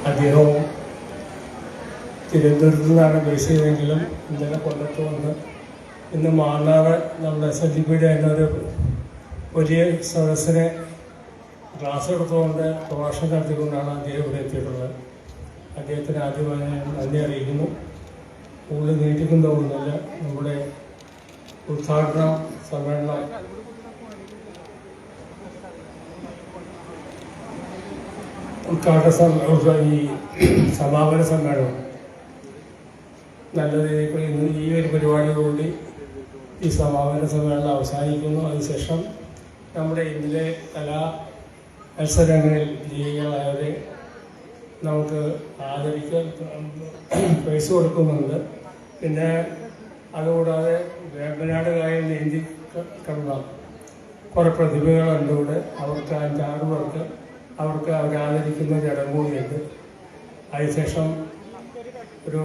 അദ്ദേഹവും തിരുവനന്തപുരത്ത് നിന്നാണ് ബേസ് ചെയ്തെങ്കിലും ഇന്നലെ കൊല്ലത്ത് വന്ന് ഇന്ന് മാന്നാറ് നമ്മുടെ SLPയുടെ തന്നെ ഒരു വലിയ സദസ്സിനെ ക്ലാസ് എടുത്തുകൊണ്ട് പ്രഭാഷണം നടത്തിക്കൊണ്ടാണ് അദ്ദേഹം ഇവിടെ എത്തിയിട്ടുള്ളത്. അദ്ദേഹത്തിന് ആദ്യമായി നന്ദി അറിയിക്കുന്നു. കൂടുതൽ നീട്ടിക്കൊണ്ടു പോകുന്നില്ല. നമ്മുടെ ഉദ്ഘാടന സമ്മേളനം ഈ സമാപന സമ്മേളനം നല്ല രീതിയിൽ ഇന്ന് ഈ ഒരു പരിപാടിയോടുകൂടി ഈ സമാപന സമ്മേളനം അവസാനിക്കുന്നു. അതിനുശേഷം നമ്മുടെ ഇന്ത്യയിലെ കലാ മത്സരങ്ങളിൽ വിജയികളായവരെ നമുക്ക് ആദരിക്കാൻ പൈസ കൊടുക്കുന്നുണ്ട്. പിന്നെ അതുകൂടാതെ വേമ്പനാട് കായൽ നീന്തി കണ്ട കുറേ പ്രതിഭകളുണ്ട് ഇവിടെ. അവർക്ക് 5-6 പേർക്ക് അവരെ ആദരിക്കുന്ന ചടങ്ങ് കൂടിയുണ്ട്. അതിനുശേഷം ഒരു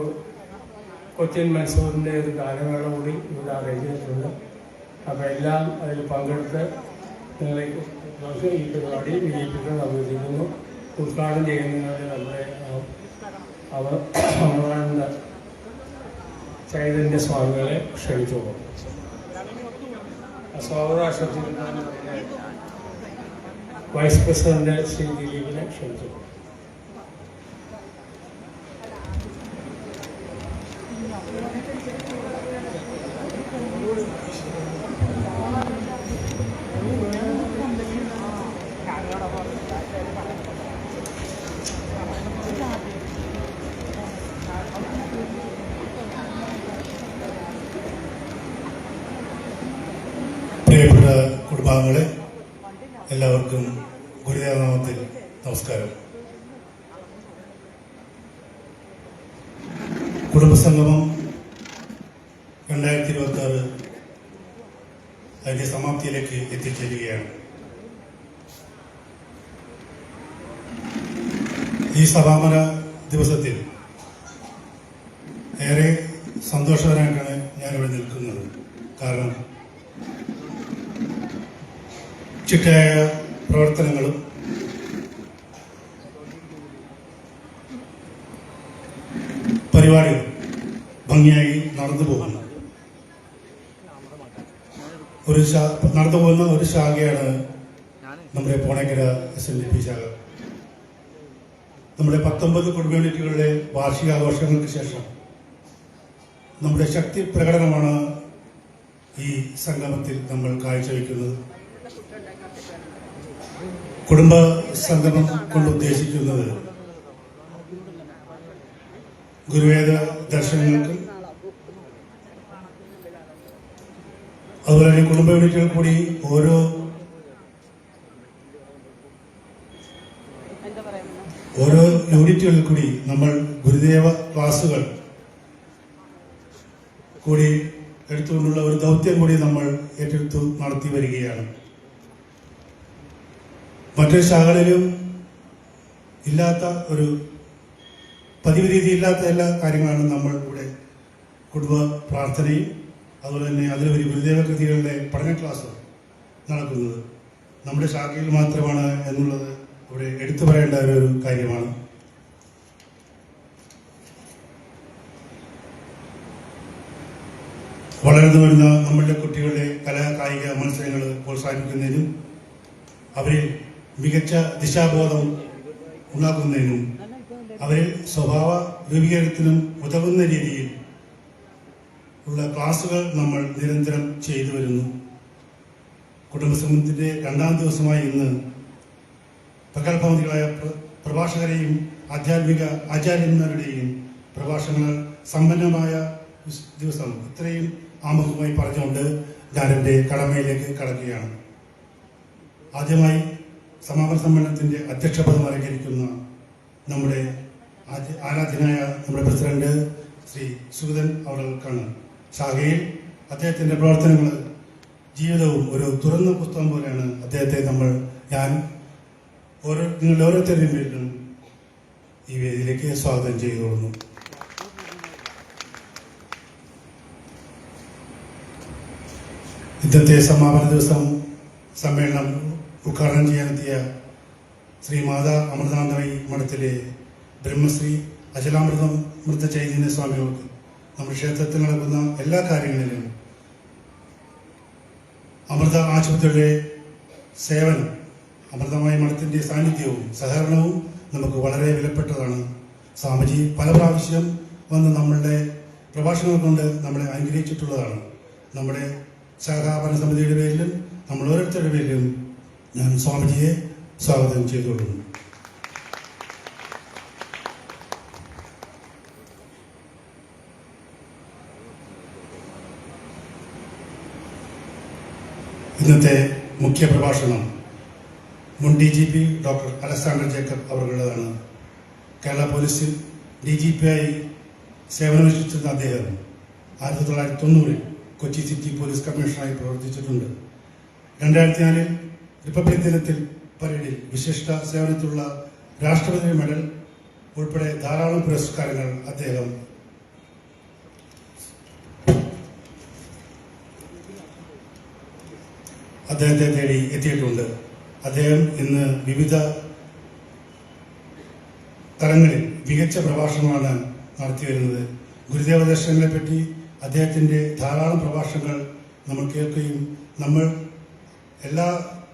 കൊച്ചിൻ മൻസൂറിൻ്റെ ഒരു ഗാനമേള കൂടി ഇവിടെ അറേഞ്ച് ചെയ്തിട്ടുണ്ട്. അപ്പോൾ എല്ലാം അതിൽ പങ്കെടുത്ത് നിങ്ങളെ ഈ പരിപാടി വിജയിപ്പിക്കാൻ സമ്മതിക്കുന്നു. ഉദ്ഘാടനം ചെയ്യുന്നതിനാണ് നമ്മുടെ അമൃതാനന്ദ ചൈതന്യ സ്വാമികളെ ക്ഷണിച്ചു പോകും. സ്വാഗതാശംസ വൈസ് പ്രസിഡന്റ് ശ്രീ ദിലീപിനെ ക്ഷണിച്ചു. പ്രിയപ്പെട്ട കുടുംബാംഗങ്ങളെ, എല്ലാവർക്കും ഗുരുദേവനാമത്തിൽ നമസ്കാരം. കുടുംബസംഗമം 2026 അതിൻ്റെ സമാപ്തിയിലേക്ക് എത്തിച്ചേരുകയാണ്. ഈ സമാപന ദിവസത്തിൽ ഏറെ സന്തോഷകരമായിട്ടാണ് ഞാനിവിടെ നിൽക്കുന്നത്. കാരണം ചിട്ടയായ പ്രവർത്തനങ്ങളും പരിപാടികളും ഭംഗിയായി നടന്നു പോകുന്ന ഒരു ശാഖയാണ് നമ്മുടെ പോണേക്കര SLP ശാഖ. നമ്മുടെ 19 കുടുംബ യൂണിറ്റുകളുടെ വാർഷികാഘോഷങ്ങൾക്ക് ശേഷം നമ്മുടെ ശക്തി പ്രകടനമാണ് ഈ സംഗമത്തിൽ നമ്മൾ കാഴ്ചവെക്കുന്നത്. കുടുംബ സംഗമം കൊണ്ട് ഉദ്ദേശിക്കുന്നത് ഗുരുവേദ ദർശനങ്ങൾക്കും അതുപോലെ തന്നെ കുടുംബ യൂണിറ്റുകൾ കൂടി ഓരോ യൂണിറ്റുകളിൽ കൂടി നമ്മൾ ഗുരുദേവ ക്ലാസുകൾ കൂടി എടുത്തുകൊണ്ടുള്ള ഒരു ദൗത്യം കൂടി നമ്മൾ ഏറ്റെടുത്തു നടത്തി വരികയാണ്. മറ്റൊരു ശാഖകളിലും ഇല്ലാത്ത ഒരു പതിവ് രീതിയില്ലാത്ത എല്ലാ കാര്യങ്ങളാണ് നമ്മൾ ഇവിടെ കുടുംബ പ്രാർത്ഥനയും അതുപോലെ തന്നെ അതിലുപരി ഗുരുദേവ കൃതികളുടെ പഠന ക്ലാസ്സും നടക്കുന്നത്. നമ്മുടെ ശാഖയിൽ മാത്രമാണ് എന്നുള്ളത് ഇവിടെ എടുത്തു പറയേണ്ട ഒരു കാര്യമാണ്. വളർന്നു വരുന്ന നമ്മളുടെ കുട്ടികളുടെ കലാ കായിക മത്സരങ്ങൾ പ്രോത്സാഹിപ്പിക്കുന്നതിനും അവരിൽ മികച്ച ദിശാബോധം ഉണ്ടാക്കുന്നതിനും അവരിൽ സ്വഭാവ രൂപീകരണത്തിനും ഉതകുന്ന രീതിയിൽ ഉള്ള ക്ലാസുകൾ നമ്മൾ നിരന്തരം ചെയ്തു വരുന്നു. കുടുംബസംഗമത്തിന്റെ 2ാം ദിവസമായി ഇന്ന് പ്രഗത്ഭമതികളായ പ്രഭാഷകരെയും ആധ്യാത്മിക ആചാര്യന്മാരുടെയും പ്രഭാഷണങ്ങൾ സമ്പന്നമായ ദിവസം. ഇത്രയും ആമുഖമായി പറഞ്ഞുകൊണ്ട് ഞാൻ എൻ്റെ കടമയിലേക്ക് കടക്കുകയാണ്. ആദ്യമായി സമാപന സമ്മേളനത്തിന്റെ അധ്യക്ഷപദം അലങ്കരിക്കുന്ന നമ്മുടെ ആരാധ്യനായ നമ്മുടെ പ്രസിഡന്റ് ശ്രീ സുഗതൻ അവർക്കാണ്. ശാഖയിൽ അദ്ദേഹത്തിന്റെ പ്രവർത്തനങ്ങൾ ജീവിതവും ഒരു തുറന്ന പുസ്തകം പോലെയാണ്. അദ്ദേഹത്തെ ഞാൻ നിങ്ങൾ ഓരോരുത്തരുടെയും പേരിലും ഈ വേദിയിലേക്ക് സ്വാഗതം ചെയ്തുകൊള്ളുന്നു. ഇന്നത്തെ സമാപന ദിവസം സമ്മേളനം ഉദ്ഘാടനം ചെയ്യാനെത്തിയ ശ്രീ മാതാ അമൃതാനന്ദമയി മഠത്തിലെ ബ്രഹ്മശ്രീ അചലാമൃത ചൈതന്യ സ്വാമികൾക്ക് നമ്മുടെ ക്ഷേത്രത്തിൽ നടക്കുന്ന എല്ലാ കാര്യങ്ങളിലും അമൃത ആശുപത്രിയുടെ സേവനം, അമൃതമായ മഠത്തിൻ്റെ സാന്നിധ്യവും സഹകരണവും നമുക്ക് വളരെ വിലപ്പെട്ടതാണ്. സ്വാമിജി പല പ്രാവശ്യം വന്ന് നമ്മളുടെ പ്രഭാഷണങ്ങൾ കൊണ്ട് നമ്മളെ അനുഗ്രഹിച്ചിട്ടുള്ളതാണ്. നമ്മുടെ ശാഖാഭരണ സമിതിയുടെ പേരിലും നമ്മൾ ഓരോരുത്തരുടെ പേരിലും ഞാൻ സ്വാമിജിയെ സ്വാഗതം ചെയ്തുകൊള്ളുന്നു. ഇന്നത്തെ മുഖ്യ പ്രഭാഷണം മുൻ DGP ഡോക്ടർ അലക്സാണ്ടർ ജേക്കബ് അവരുടേതാണ്. കേരള പോലീസിൽ DGP ആയി സേവനമനുഷ്ഠിച്ചിരുന്ന അദ്ദേഹം 1990 കൊച്ചി സിറ്റി പോലീസ് കമ്മീഷണറായി പ്രവർത്തിച്ചിട്ടുണ്ട്. 2004 റിപ്പബ്ലിക് ദിനത്തിൽ പരേഡിൽ വിശിഷ്ട സേവനത്തിലുള്ള രാഷ്ട്രപതി മെഡൽ ഉൾപ്പെടെ ധാരാളം പുരസ്കാരങ്ങൾ അദ്ദേഹത്തെ തേടി എത്തിയിട്ടുണ്ട്. അദ്ദേഹം ഇന്ന് വിവിധ തലങ്ങളിൽ മികച്ച പ്രഭാഷണമാണ് നടത്തി വരുന്നത്. ഗുരുദേവ ദർശനങ്ങളെ പറ്റി അദ്ദേഹത്തിൻ്റെ ധാരാളം പ്രഭാഷണങ്ങൾ നമ്മൾ കേൾക്കുകയും നമ്മൾ എല്ലാ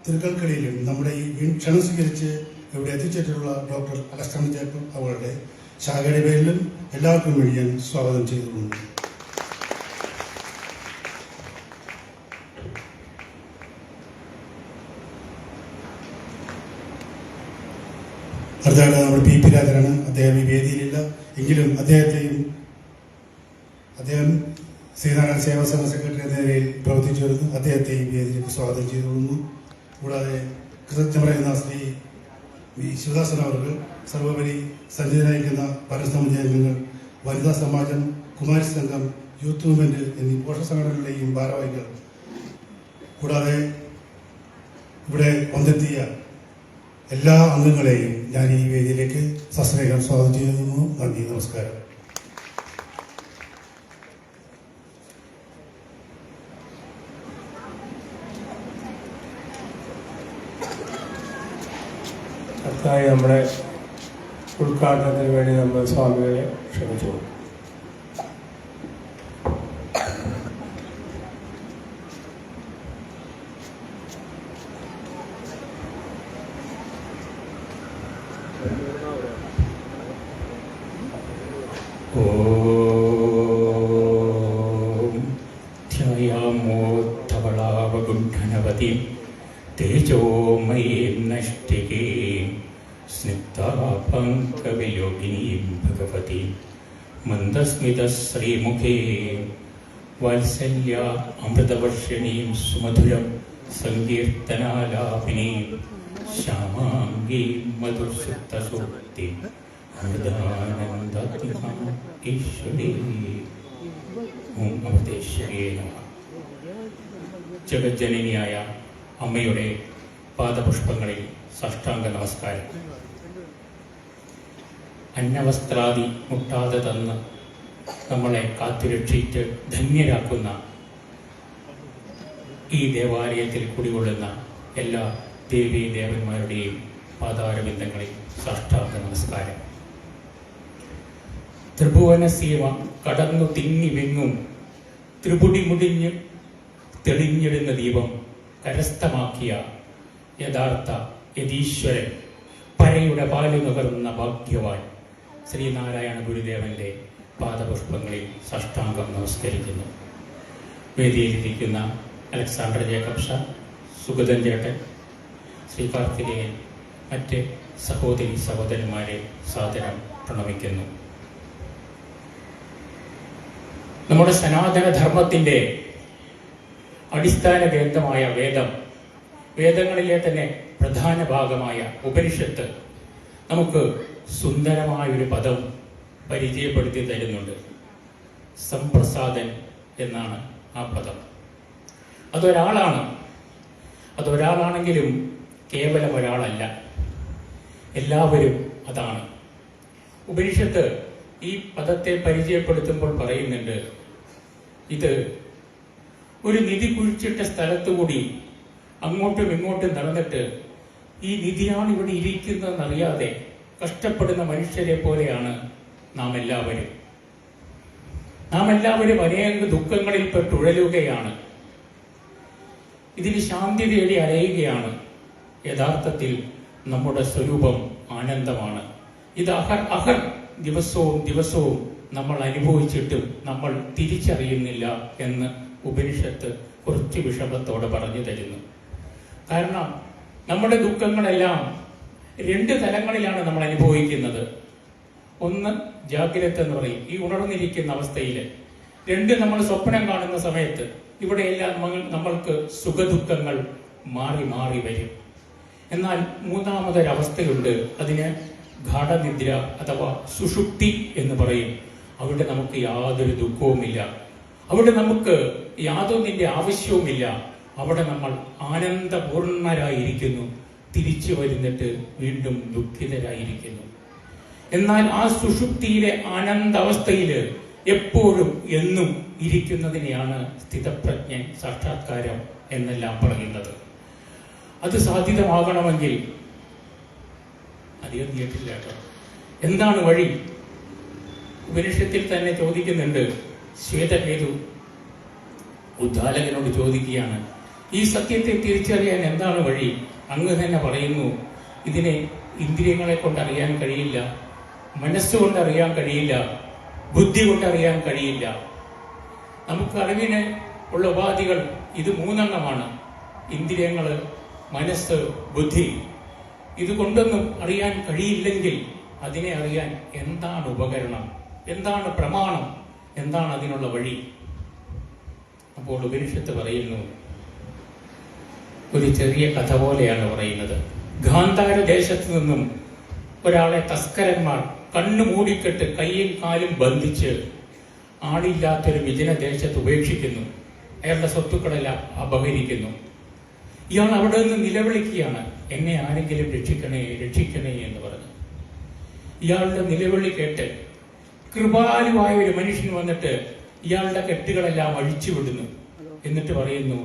തിരുക്കൾക്കിടയിലും നമ്മുടെ ഈ ക്ഷണം സ്വീകരിച്ച് ഇവിടെ എത്തിച്ചിട്ടുള്ള ഡോക്ടർ അലക്സാണ്ടർ ജേക്കബ് അവരുടെ ശാഖയുടെ പേരിലും എല്ലാവർക്കും വേണ്ടി ഞാൻ സ്വാഗതം ചെയ്തുകൊണ്ട് അടുത്തതായിട്ട് നമ്മുടെ PP രാജനാണ്. അദ്ദേഹം ഈ വേദിയിലില്ല എങ്കിലും അദ്ദേഹം ശ്രീനാരായണ സേവാ സംഘ സെക്രട്ടറി എന്ന നിലയിൽ പ്രവർത്തിച്ചു വരുന്നു. അദ്ദേഹത്തെ ഈ വേദിയിലേക്ക് സ്വാഗതം ചെയ്തുകൊള്ളുന്നു. കൂടാതെ കൃതജ്ഞ പറയുന്ന ശ്രീ വി ശിവദാസൻ അവർ, സർവോപരി സന്നിധനായിരിക്കുന്ന ഭരണസമിതി അംഗങ്ങൾ, വനിതാ സമാജം, കുമാരി സംഘം, യൂത്ത് മൂവ്മെന്റ് എന്നീ പോഷക സംഘടനകളുടെയും ഭാരവാഹികൾ, കൂടാതെ ഇവിടെ വന്നെത്തിയ എല്ലാ അംഗങ്ങളെയും ഞാൻ ഈ വേദിയിലേക്ക് സസ്നേഹം സ്വാഗതം ചെയ്യുന്നു. നന്ദി, നമസ്കാരം. അടുത്തായി നമ്മുടെ ഉദ്ഘാടനത്തിന് വേണ്ടി നമ്മൾ സ്വാമികളെ ക്ഷണിച്ചു. ധ്യായാമോദ്ധവളാവഗുണ്ഠനവതിം തേജോമയീം നഷ്ടികീം സ്നിഗ്ധാപങ്കവിയോഗിനീം ഭഗവതീം മന്ദസ്മിതശ്രീമുഖീം വാത്സല്യ അമൃതവർഷിണീം സുമധുരം സങ്കീർത്തനാലാപിനീം ശ്യാമാംഗീം മധുസുപ്തസൂക്തിം അമൃതാനന്ദാത്മികാം ഈശ്വരീ ഓം അമൃതേശ്വരിയേ നമഃ. ജഗജ്ജനനിയായ അമ്മയുടെ പാദപുഷ്പങ്ങളിൽ സാഷ്ടാംഗ നമസ്കാരം. അന്നവസ്ത്രാദി മുട്ടാതെ തന്ന് നമ്മളെ കാത്തുരക്ഷിച്ച് ധന്യരാക്കുന്ന ഈ ദേവാലയത്തിൽ കുടികൊള്ളുന്ന എല്ലാ ദേവീ ദേവന്മാരുടെയും പാതാരബിന്ദങ്ങളിൽ സാഷ്ടാംഗ നമസ്കാരം. ത്രിഭുവന സീമ കടന്നു തിങ്ങി വെങ്ങും ത്രിപുടി മുടിഞ്ഞ് തെളിഞ്ഞിടുന്ന ദീപം കരസ്ഥമാക്കിയ യഥാർത്ഥ യതീശ്വരൻ, പരയുടെ പാല് നുകർന്ന ഭാഗ്യവാൻ ശ്രീനാരായണ ഗുരുദേവന്റെ പാദപുഷ്പങ്ങളിൽ സാഷ്ടാംഗം നമസ്കരിക്കുന്നു. വേദിയിലിരിക്കുന്ന അലക്സാണ്ടർ ജേക്കബ് ഷാ, സുഗതൻ ചേട്ടൻ, ശ്രീ കാർത്തികേയൻ, മറ്റ് സഹോദരി സഹോദരന്മാരെ സാദരം പ്രണമിക്കുന്നു. നമ്മുടെ സനാതനധർമ്മത്തിൻ്റെ അടിസ്ഥാന ഗ്രന്ഥമായ വേദങ്ങളിലെ തന്നെ പ്രധാന ഭാഗമായ ഉപനിഷത്ത് നമുക്ക് സുന്ദരമായൊരു പദം പരിചയപ്പെടുത്തി തരുന്നുണ്ട്. സംപ്രസാദൻ എന്നാണ് ആ പദം. അതൊരാളാണെങ്കിലും കേവലം ഒരാളല്ല, എല്ലാവരും അതാണ്. ഉപനിഷത്ത് ഈ പദത്തെ പരിചയപ്പെടുത്തുമ്പോൾ പറയുന്നുണ്ട്, ഇത് ഒരു നിധി കുഴിച്ചിട്ട സ്ഥലത്തുകൂടി അങ്ങോട്ടും ഇങ്ങോട്ടും നടന്നിട്ട് ഈ നിധിയാണ് ഇവിടെ ഇരിക്കുന്നതെന്നറിയാതെ കഷ്ടപ്പെടുന്ന മനുഷ്യരെ പോലെയാണ് നാം എല്ലാവരും. അനേക ദുഃഖങ്ങളിൽ പെട്ടുഴലുകയാണ്. ഇതിന് ശാന്തി തേടി അലയുകയാണ്. യഥാർത്ഥത്തിൽ നമ്മുടെ സ്വരൂപം ആനന്ദമാണ്. ഇത് അഹർ ദിവസവും നമ്മൾ അനുഭവിച്ചിട്ടും നമ്മൾ തിരിച്ചറിയുന്നില്ല എന്ന് ഉപനിഷത്ത് കുറച്ച് വിഷമത്തോടെ പറഞ്ഞു തരുന്നു. കാരണം നമ്മുടെ ദുഃഖങ്ങളെല്ലാം 2 തലങ്ങളിലാണ് നമ്മൾ അനുഭവിക്കുന്നത്. ഒന്ന് ജാഗ്രത എന്ന് പറയും, ഈ ഉണർന്നിരിക്കുന്ന അവസ്ഥയിൽ. 2 നമ്മൾ സ്വപ്നം കാണുന്ന സമയത്ത്. ഇവിടെയെല്ലാം നമ്മൾക്ക് സുഖദുഃഖങ്ങൾ മാറി മാറി വരും. എന്നാൽ മൂന്നാമതൊരവസ്ഥയുണ്ട്, അതിന് ഗാഠനിദ്ര അഥവാ സുഷുപ്തി എന്ന് പറയും. അവിടെ നമുക്ക് യാതൊരു ദുഃഖവുമില്ല, അവിടെ നമുക്ക് യാതൊന്നിന്റെ ആവശ്യവുമില്ല. അവിടെ നമ്മൾ ആനന്ദപൂർണരായിരിക്കുന്നു, തിരിച്ചു വരുന്നിട്ട് വീണ്ടും ദുഃഖിതരായിരിക്കുന്നു. എന്നാൽ ആ സുഷുപ്തിയിലെ ആനന്ദാവസ്ഥയില് എപ്പോഴും എന്നും ഇരിക്കുന്നതിനെയാണ് സ്ഥിതപ്രജ്ഞൻ സാക്ഷാത്കാരം എന്നെല്ലാം പറയുന്നത്. അത് സാധ്യമാകണമെങ്കിൽ അധികം കേട്ടില്ല കേട്ടോ. എന്താണ് വഴി? ഉപനിഷത്തിൽ തന്നെ ചോദിക്കുന്നുണ്ട്. ശ്വേതകേതു ഉദ്ദാലകനോട് ചോദിക്കുകയാണ്, ഈ സത്യത്തെ തിരിച്ചറിയാൻ എന്താണ് വഴി? അങ്ങ് തന്നെ പറയുന്നു, ഇതിനെ ഇന്ദ്രിയങ്ങളെ കൊണ്ടറിയാൻ കഴിയില്ല, മനസ്സുകൊണ്ടറിയാൻ കഴിയില്ല, ബുദ്ധി കൊണ്ടറിയാൻ കഴിയില്ല. നമുക്ക് അറിവിന് ഉള്ള ഉപാധികൾ ഇത് 3 ഇന്ദ്രിയങ്ങള്, മനസ്സ്, ബുദ്ധി. ഇതുകൊണ്ടൊന്നും അറിയാൻ കഴിയില്ലെങ്കിൽ അതിനെ അറിയാൻ എന്താണ് ഉപകരണം, എന്താണ് പ്രമാണം, എന്താണ് അതിനുള്ള വഴി? അപ്പോൾ ഉപനിഷത്ത് പറയുന്നു, ഒരു ചെറിയ കഥ പോലെയാണ് പറയുന്നത്. ഗാന്ധാര ദേശത്ത് നിന്നും ഒരാളെ തസ്കരന്മാർ കണ്ണു മൂടിക്കെട്ട് കൈയും കാലും ബന്ധിച്ച് ആളില്ലാത്തൊരു വിജന ദേശത്ത് ഉപേക്ഷിക്കുന്നു. അയാളുടെ സ്വത്തുക്കളെല്ലാം അപഹരിക്കുന്നു. ഇയാൾ അവിടെ നിന്ന് നിലവിളിക്കുകയാണ്, എന്നെ ആരെങ്കിലും രക്ഷിക്കണേ രക്ഷിക്കണേ എന്ന് പറഞ്ഞു. ഇയാളുടെ നിലവിളി കേട്ട് കൃപാലുവായ ഒരു മനുഷ്യൻ വന്നിട്ട് ഇയാളുടെ കെട്ടുകളെല്ലാം അഴിച്ചുവിടുന്നു. എന്നിട്ട് പറയുന്നു,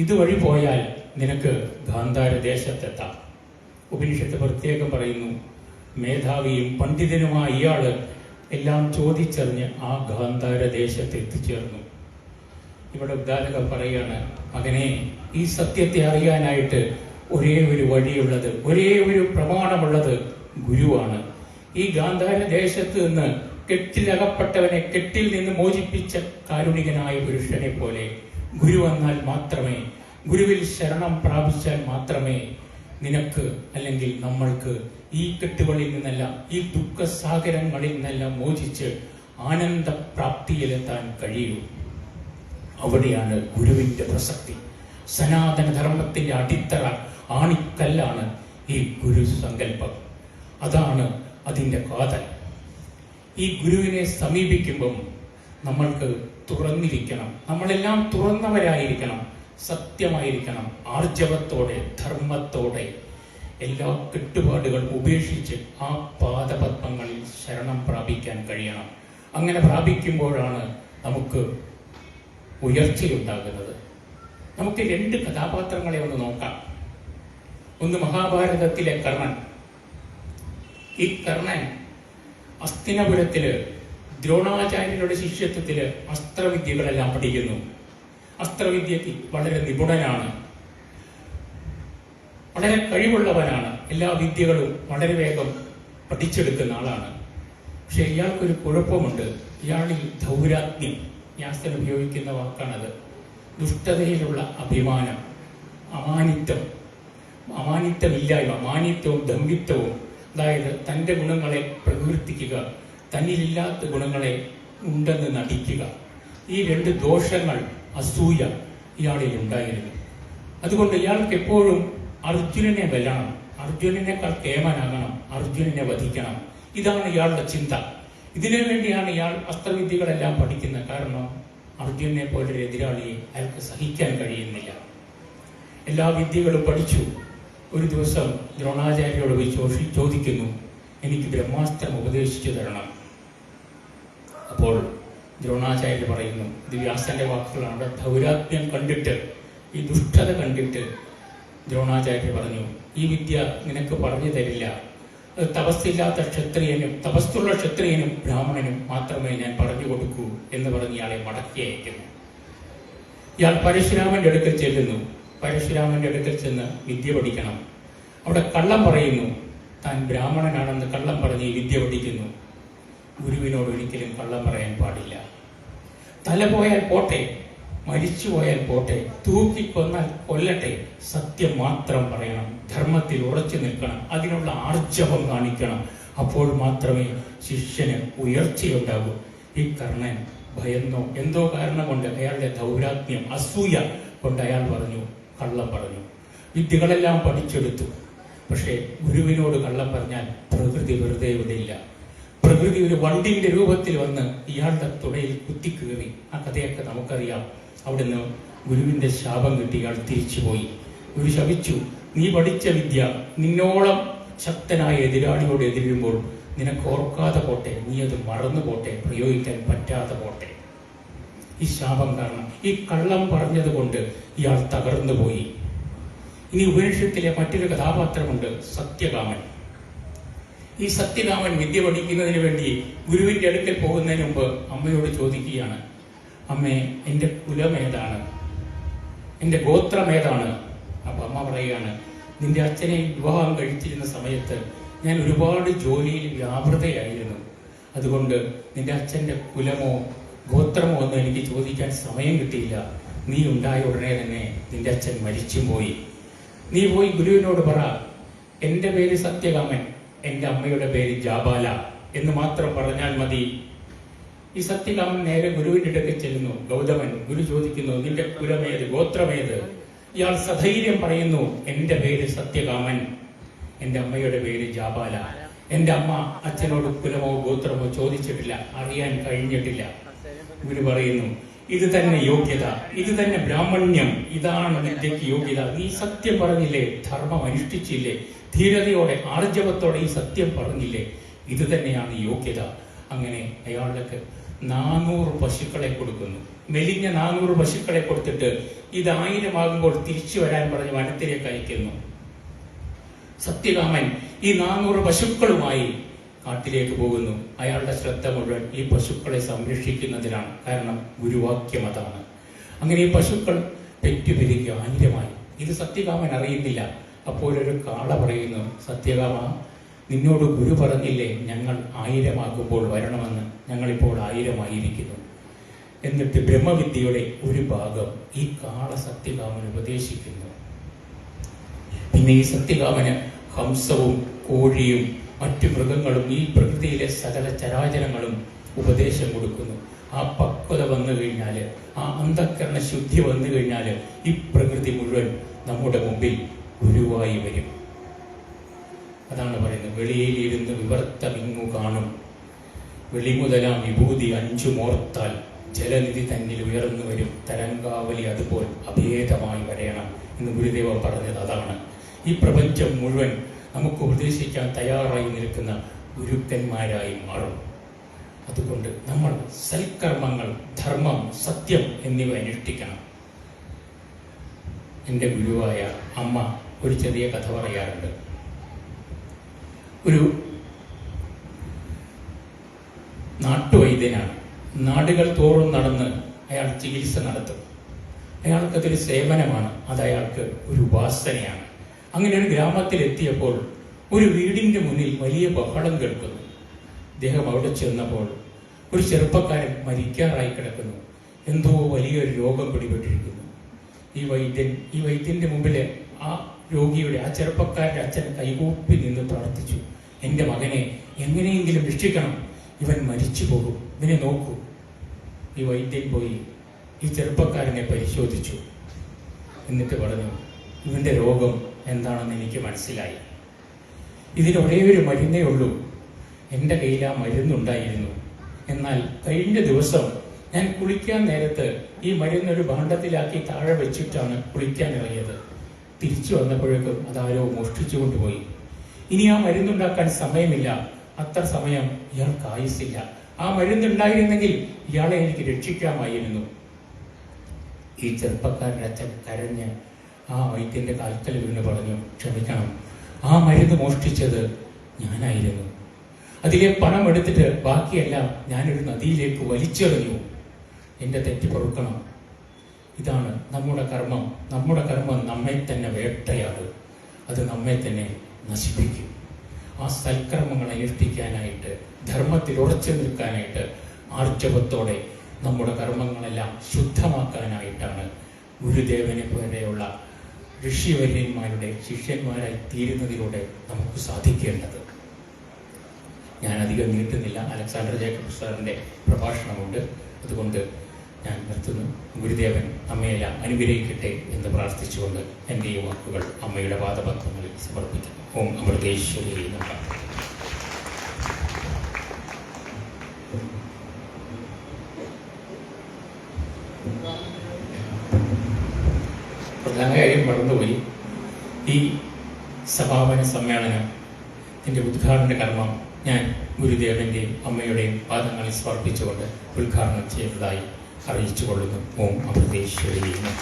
ഇതുവഴി പോയാൽ നിനക്ക് ഗാന്ധാര ദേശത്തെത്താം. ഉപനിഷത്ത് പ്രത്യേകം പറയുന്നു, മേധാവിയും പണ്ഡിതനുമായ ഇയാള് എല്ലാം ചോദിച്ചറിഞ്ഞ് ആ ഗാന്ധാര ദേശത്ത് എത്തിച്ചേർന്നു. ഇവിടെ ഉദ്ദാലകൻ പറയാണ്, മകനെ, ഈ സത്യത്തെ അറിയാനായിട്ട് ഒരേ ഒരു വഴിയുള്ളത്, ഒരേ ഒരു പ്രമാണമുള്ളത് ഗുരുവാണ്. ഈ ഗാന്ധാര ദേശത്ത് നിന്ന് കെട്ടിലകപ്പെട്ടവനെ കെട്ടിൽ നിന്ന് മോചിപ്പിച്ച കാരുണികനായ പുരുഷനെ പോലെ ഗുരു വന്നാൽ മാത്രമേ, ഗുരുവിൽ ശരണം പ്രാപിച്ചാൽ മാത്രമേ നിനക്ക് അല്ലെങ്കിൽ നമ്മൾക്ക് ഈ കെട്ടുകളിൽ നിന്നെല്ലാം, ഈ ദുഃഖസാഗരങ്ങളിൽ നിന്നെല്ലാം മോചിച്ച് ആനന്ദപ്രാപ്തിയിലെത്താൻ കഴിയൂ. അവിടെയാണ് ഗുരുവിന്റെ പ്രസക്തി. സനാതന ധർമ്മത്തിന്റെ അടിത്തറ, ആണിക്കല്ലാണ് ഈ ഗുരു സങ്കല്പം. അതാണ് അതിന്റെ കാതൽ. ഈ ഗുരുവിനെ സമീപിക്കുമ്പം നമ്മൾക്ക് തുറന്നിരിക്കണം, നമ്മളെല്ലാം തുറന്നവരായിരിക്കണം, സത്യമായിരിക്കണം, ആർജവത്തോടെ, ധർമ്മത്തോടെ എല്ലാ കെട്ടുപാടുകൾ ഉപേക്ഷിച്ച് ആ പാദപത്മങ്ങളിൽ ശരണം പ്രാപിക്കാൻ കഴിയണം. അങ്ങനെ പ്രാപിക്കുമ്പോഴാണ് നമുക്ക് ഉയർച്ചയുണ്ടാകുന്നത്. നമുക്ക് 2 കഥാപാത്രങ്ങളെ ഒന്ന് നോക്കാം. ഒന്ന് മഹാഭാരതത്തിലെ കർണൻ. ഈ കർണൻ അസ്തിനപുരത്തില് ദ്രോണാചാര്യരുടെ ശിഷ്യത്വത്തില് അസ്ത്രവിദ്യകളെല്ലാം പഠിക്കുന്നു. അസ്ത്രവിദ്യക്ക് വളരെ നിപുണനാണ്, വളരെ കഴിവുള്ളവനാണ്, എല്ലാ വിദ്യകളും വളരെ വേഗം പഠിച്ചെടുക്കുന്ന ആളാണ്. പക്ഷെ ഇയാൾക്കൊരു കുഴപ്പമുണ്ട്. ഇയാളിൽ ദൗരാത്മ്യം, വ്യാസൻ ഉപയോഗിക്കുന്ന വാക്കാണത്, ദുഷ്ടതയിലുള്ള അഭിമാനം, അമാനിത്വമില്ലായ്മ, മാനിത്വവും ദമ്ഭിത്വവും. അതായത് തൻ്റെ ഗുണങ്ങളെ പ്രകീർത്തിക്കുക, തന്നിലില്ലാത്ത ഗുണങ്ങളെ ഉണ്ടെന്ന് നടിക്കുക. ഈ 2 ദോഷങ്ങൾ, അസൂയ ഇയാളിൽ ഉണ്ടായിരുന്നു. അതുകൊണ്ട് ഇയാൾക്ക് എപ്പോഴും അർജുനനെ വെല്ലണം, അർജുനനേക്കാൾ കേമനാകണം, അർജുനനെ വധിക്കണം. ഇതാണ് ഇയാളുടെ ചിന്ത. ഇതിനു വേണ്ടിയാണ് ഇയാൾ അസ്ത്രവിദ്യകളെല്ലാം പഠിക്കുന്നത്. കാരണം അർജുനനെ പോലൊരു എതിരാളിയെ അയാൾക്ക് സഹിക്കാൻ കഴിയുന്നില്ല. എല്ലാ വിദ്യകളും പഠിച്ചു. ഒരു ദിവസം ദ്രോണാചാര്യരോട് പോയി ചോദിക്കുന്നു, എനിക്ക് ബ്രഹ്മാസ്ത്രം ഉപദേശിച്ചു തരണം. അപ്പോൾ ദ്രോണാചാര്യർ പറയുന്നു, ഇത് വ്യാസന്റെ വാക്കുകളാണ്, ദൗരാത്മ്യം കണ്ടിട്ട്, ഈ ദുഷ്ടത കണ്ടിട്ട് ദ്രോണാചാര്യർ പറഞ്ഞു, ഈ വിദ്യ നിനക്ക് പറഞ്ഞു തരില്ല, തപസ്സില്ലാത്ത ക്ഷത്രിയനും തപസ്സുള്ള ക്ഷത്രിയനും ബ്രാഹ്മണനും മാത്രമേ ഞാൻ പറഞ്ഞു കൊടുക്കൂ എന്ന് പറഞ്ഞ് ഇയാളെ മടക്കി അയക്കുന്നു. ഇയാൾ പരശുരാമന്റെ അടുക്കൽ ചെല്ലുന്നു. പരശുരാമന്റെ അടുക്കൽ ചെന്ന് വിദ്യ പഠിക്കണം. അവിടെ കള്ളം പറയുന്നു. താൻ ബ്രാഹ്മണനാണെന്ന് കള്ളം പറഞ്ഞ് വിദ്യ പഠിക്കുന്നു. ഗുരുവിനോട് ഒരിക്കലും കള്ളം പറയാൻ പാടില്ല. തല പോയാൽ പോട്ടെ, മരിച്ചു പോയാൽ പോട്ടെ, തൂക്കിക്കൊന്നാൽ കൊല്ലട്ടെ, സത്യം മാത്രം പറയണം, ധർമ്മത്തിൽ ഉറച്ചു നിൽക്കണം, അതിനുള്ള ആർജവം കാണിക്കണം. അപ്പോൾ മാത്രമേ ശിഷ്യന് ഉയർച്ചയുണ്ടാകൂ. ഈ കർണൻ ഭയന്നോ എന്തോ കാരണം കൊണ്ട് അയാളുടെ ദൗരാത്മ്യം, അസൂയ കൊണ്ട് അയാൾ പറഞ്ഞു, കള്ളം പറഞ്ഞു. വിദ്യകളെല്ലാം പഠിച്ചെടുത്തു. പക്ഷേ ഗുരുവിനോട് കള്ളം പറഞ്ഞാൽ പ്രകൃതി വെറുതെ വിടില്ല. പ്രകൃതി ഒരു വണ്ടിന്റെ രൂപത്തിൽ വന്ന് ഇയാളുടെ തുടയിൽ കുത്തിക്കേറി. ആ കഥയൊക്കെ നമുക്കറിയാം. അവിടുന്ന് ഗുരുവിന്റെ ശാപം കിട്ടി ഇയാൾ തിരിച്ചുപോയി. ഗുരു ശപിച്ചു, നീ പഠിച്ച വിദ്യ നിന്നോളം ശക്തനായ എതിരാളിയോട് എതിരുമ്പോൾ നിനക്ക് ഓർക്കാതെ പോട്ടെ, നീ അത് മറന്നു പോട്ടെ, പ്രയോഗിക്കാൻ പറ്റാതെ പോട്ടെ. ഈ ശാപം കാരണം, ഈ കള്ളം പറഞ്ഞത് കൊണ്ട് ഇയാൾ തകർന്നു പോയി. ഇനി ഉപനിഷത്തിലെ മറ്റൊരു കഥാപാത്രമുണ്ട്, സത്യകാമൻ. ഈ സത്യകാമൻ വിദ്യ പഠിക്കുന്നതിന് വേണ്ടി ഗുരുവിന്റെ അടുക്കൽ പോകുന്നതിന് മുമ്പ് അമ്മയോട് ചോദിക്കുകയാണ്, അമ്മേ, എൻ്റെ കുലമേതാണ്, എൻ്റെ ഗോത്രമേതാണ്? അപ്പൊ അമ്മ പറയുകയാണ്, നിന്റെ അച്ഛനെ വിവാഹം കഴിച്ചിരുന്ന സമയത്ത് ഞാൻ ഒരുപാട് ജോലിയിൽ വ്യാപൃതയായിരുന്നു. അതുകൊണ്ട് നിന്റെ അച്ഛൻ്റെ കുലമോ ഗോത്രമോ ഒന്നും എനിക്ക് ചോദിക്കാൻ സമയം കിട്ടിയില്ല. നീ ഉണ്ടായ ഉടനെ തന്നെ നിന്റെ അച്ഛൻ മരിച്ചും പോയി. നീ പോയി ഗുരുവിനോട് പറ, എൻ്റെ പേര് സത്യകാമൻ, എൻ്റെ അമ്മയുടെ പേര് ജാബാല എന്ന് മാത്രം പറഞ്ഞാൽ മതി. ഈ സത്യകാമൻ നേരെ ഗുരുവിന്റെ അടുക്കൽ ചെല്ലുന്നു. ഗൗതമൻ, ഗുരു ചോദിക്കുന്നു, നിന്റെ കുലമേത്, ഗോത്രമേത്? ഇയാൾ സധൈര്യം പറയുന്നു, എൻ്റെ പേര് സത്യകാമൻ, എൻ്റെ അമ്മയുടെ പേര് ജാബാല. എൻ്റെ അമ്മ അച്ഛനോട് കുലമോ ഗോത്രമോ ചോദിച്ചിട്ടില്ല, അറിയാൻ കഴിഞ്ഞിട്ടില്ല. ഗുരു പറയുന്നു, ഇത് തന്നെ യോഗ്യത, ഇത് തന്നെ ബ്രാഹ്മണ്യം, ഇതാണ് വിദ്യയ്ക്ക് യോഗ്യത. നീ സത്യം പറഞ്ഞില്ലേ, ധർമ്മം അനുഷ്ഠിച്ചില്ലേ, ധീരതയോടെ ആർജവത്തോടെ ഈ സത്യം പറഞ്ഞില്ലേ, ഇത് തന്നെയാണ് യോഗ്യത. അങ്ങനെ അയാളുടെ 400 പശുക്കളെ കൊടുക്കുന്നു. മെലിഞ്ഞ 400 പശുക്കളെ കൊടുത്തിട്ട് ഇത് 1000 ആകുമ്പോൾ തിരിച്ചു വരാൻ പറഞ്ഞ് വനത്തിലേക്ക് അയക്കുന്നു. സത്യകാമൻ ഈ 400 പശുക്കളുമായി കാട്ടിലേക്ക് പോകുന്നു. അയാളുടെ ശ്രദ്ധ മുഴുവൻ ഈ പശുക്കളെ സംരക്ഷിക്കുന്നതിലാണ്. കാരണം ഗുരുവാക്യം അതാണ്. അങ്ങനെ ഈ പശുക്കൾ പെറ്റുപിരിക്കുക 1000-ആയി. ഇത് സത്യകാമൻ അറിയുന്നില്ല. അപ്പോൾ ഒരു കാള പറയുന്നു, സത്യകാമ, നിന്നോട് ഗുരു പറഞ്ഞില്ലേ ഞങ്ങൾ 1000 ആകുമ്പോൾ വരണമെന്ന്? ഞങ്ങളിപ്പോൾ 1000 ആയിരിക്കുന്നു. എന്നിട്ട് ബ്രഹ്മവിദ്യയുടെ ഒരു ഭാഗം ഈ കാള സത്യകാമന് ഉപദേശിക്കുന്നു. പിന്നെ ഈ സത്യകാമന് ഹംസവും കോഴിയും മറ്റു മൃഗങ്ങളും ഈ പ്രകൃതിയിലെ സകല ചരാചരങ്ങളും ഉപദേശം കൊടുക്കുന്നു. ആ പക്വത വന്നു കഴിഞ്ഞാൽ, ആ അന്ധക്കരണ ശുദ്ധി വന്നു കഴിഞ്ഞാൽ ഈ പ്രകൃതി മുഴുവൻ നമ്മുടെ മുമ്പിൽ ഗുരുവായി വരും. അതാണ് പറയുന്നത്, വെളിയിലിരുന്ന് വിവർത്തമിങ്ങു കാണും, വെളിമുതലാം വിഭൂതി 5 മോർത്താൽ ജലനിധി തന്നിൽ ഉയർന്നു വരും, തരംഗാവലി അതുപോൽ അഭേദമായി വരയണം എന്ന് ഗുരുദേവ പറഞ്ഞത് അതാണ്. ഈ പ്രപഞ്ചം മുഴുവൻ നമുക്ക് ഉപദേശിക്കാൻ തയ്യാറായി നിൽക്കുന്ന ഗുരുക്കന്മാരായി മാറും. അതുകൊണ്ട് നമ്മൾ സൽക്കർമ്മങ്ങൾ, ധർമ്മം, സത്യം എന്നിവ അനുഷ്ഠിക്കണം. എൻ്റെ ഗുരുവായ അമ്മ ഒരു ചെറിയ കഥ പറയാറുണ്ട്. ഒരു നാട്ടുവൈദ്യനാണ്. നാടുകൾ തോറും നടന്ന് അയാൾ ചികിത്സ നടത്തും. അയാൾക്കതൊരു സേവനമാണ്, അത് അയാൾക്ക് ഒരു ഉപാസനയാണ്. അങ്ങനെ ഒരു ഗ്രാമത്തിലെത്തിയപ്പോൾ ഒരു വീടിന്റെ മുന്നിൽ വലിയ ബഹളം കേൾക്കുന്നു. അദ്ദേഹം അവിടെ ചെന്നപ്പോൾ ഒരു ചെറുപ്പക്കാരൻ മരിക്കാറായി കിടക്കുന്നു. എന്തോ വലിയൊരു രോഗം പിടിപെട്ടിരിക്കുന്നു. ഈ വൈദ്യന്റെ മുമ്പില് ആ രോഗിയുടെ, ആ ചെറുപ്പക്കാരന്റെ അച്ഛൻ കൈകൂപ്പി നിന്ന് പ്രാർത്ഥിച്ചു, എൻ്റെ മകനെ എങ്ങനെയെങ്കിലും രക്ഷിക്കണം, ഇവൻ മരിച്ചു പോകും, ഇവനെ നോക്കൂ. ഈ വൈദ്യൻ പോയി ഈ ചെറുപ്പക്കാരനെ പരിശോധിച്ചു. എന്നിട്ട് പറഞ്ഞു, ഇവന്റെ രോഗം എന്താണെന്ന് എനിക്ക് മനസ്സിലായി. ഇതിന് ഒരേ ഒരു മരുന്നേ ഉള്ളൂ. എൻ്റെ കയ്യിൽ ആ മരുന്നുണ്ടായിരുന്നു. എന്നാൽ കഴിഞ്ഞ ദിവസം ഞാൻ കുളിക്കാൻ നേരത്ത് ഈ മരുന്നൊരു ഭാണ്ഡത്തിലാക്കി താഴെ വെച്ചിട്ടാണ് കുളിക്കാൻ ഇറങ്ങിയത്. തിരിച്ചു വന്നപ്പോഴേക്കും അതാരോ മോഷ്ടിച്ചു കൊണ്ടുപോയി. ഇനി ആ മരുന്നുണ്ടാക്കാൻ സമയമില്ല. അത്ര സമയം ഇയാൾക്ക് ആയുസില്ല. ആ മരുന്നുണ്ടായിരുന്നെങ്കിൽ ഇയാളെ എനിക്ക് രക്ഷിക്കാമായിരുന്നു. ഈ ചെറുപ്പക്കാരൻ്റെ അച്ഛൻ കരഞ്ഞ് ആ വൈദ്യന്റെ കാൽക്കൽ വീണ് പറഞ്ഞു, ക്ഷമിക്കണം, ആ മരുന്ന് മോഷ്ടിച്ചത് ഞാനായിരുന്നു. അതിലെ പണം എടുത്തിട്ട് ബാക്കിയെല്ലാം ഞാനൊരു നദിയിലേക്ക് വലിച്ചെറിഞ്ഞു. എൻ്റെ തെറ്റ് പൊറുക്കണം. ഇതാണ് നമ്മുടെ കർമ്മം. നമ്മുടെ കർമ്മം നമ്മെ തന്നെ വേട്ടയാടും. അത് നമ്മെ തന്നെ നശിപ്പിക്കും. ആ സൽക്കർമ്മങ്ങൾ അനുഷ്ഠിക്കാനായിട്ട്, ധർമ്മത്തിൽ ഉറച്ചു നിൽക്കാനായിട്ട്, ആർജവത്തോടെ നമ്മുടെ കർമ്മങ്ങളെല്ലാം ശുദ്ധമാക്കാനായിട്ടാണ് ഗുരുദേവനെ പോലെയുള്ള ഋഷിവര്യന്മാരുടെ ശിഷ്യന്മാരായി തീരുന്നതിലൂടെ നമുക്ക് സാധിക്കേണ്ടത്. ഞാൻ അധികം നീട്ടുന്നില്ല. അലക്സാണ്ടർ ജേക്കബ് സാറിൻ്റെ പ്രഭാഷണമുണ്ട്. അതുകൊണ്ട് ഞാൻ നിർത്തുന്നു. ഗുരുദേവൻ അമ്മയെല്ലാം അനുഗ്രഹിക്കട്ടെ എന്ന് പ്രാർത്ഥിച്ചുകൊണ്ട് എൻ്റെ ഈ വാക്കുകൾ അമ്മയുടെ പാദപത്മങ്ങളിൽ സമർപ്പിക്കുന്നു. ഓം അമൃതേശ്വരി നമഃ. പ്രധാന കാര്യം മറന്നുപോയി. ഈ സമാപന സമ്മേളനത്തിൻ്റെ ഉദ്ഘാടന കർമ്മം ഞാൻ ഗുരുദേവൻ്റെയും അമ്മയുടെയും പാദങ്ങളിൽ സമർപ്പിച്ചുകൊണ്ട് ഉദ്ഘാടനം ചെയ്തതായി അറിയിച്ചുകൊള്ളുന്നു. ഓം അമൃതേശ്വരി നമഃ.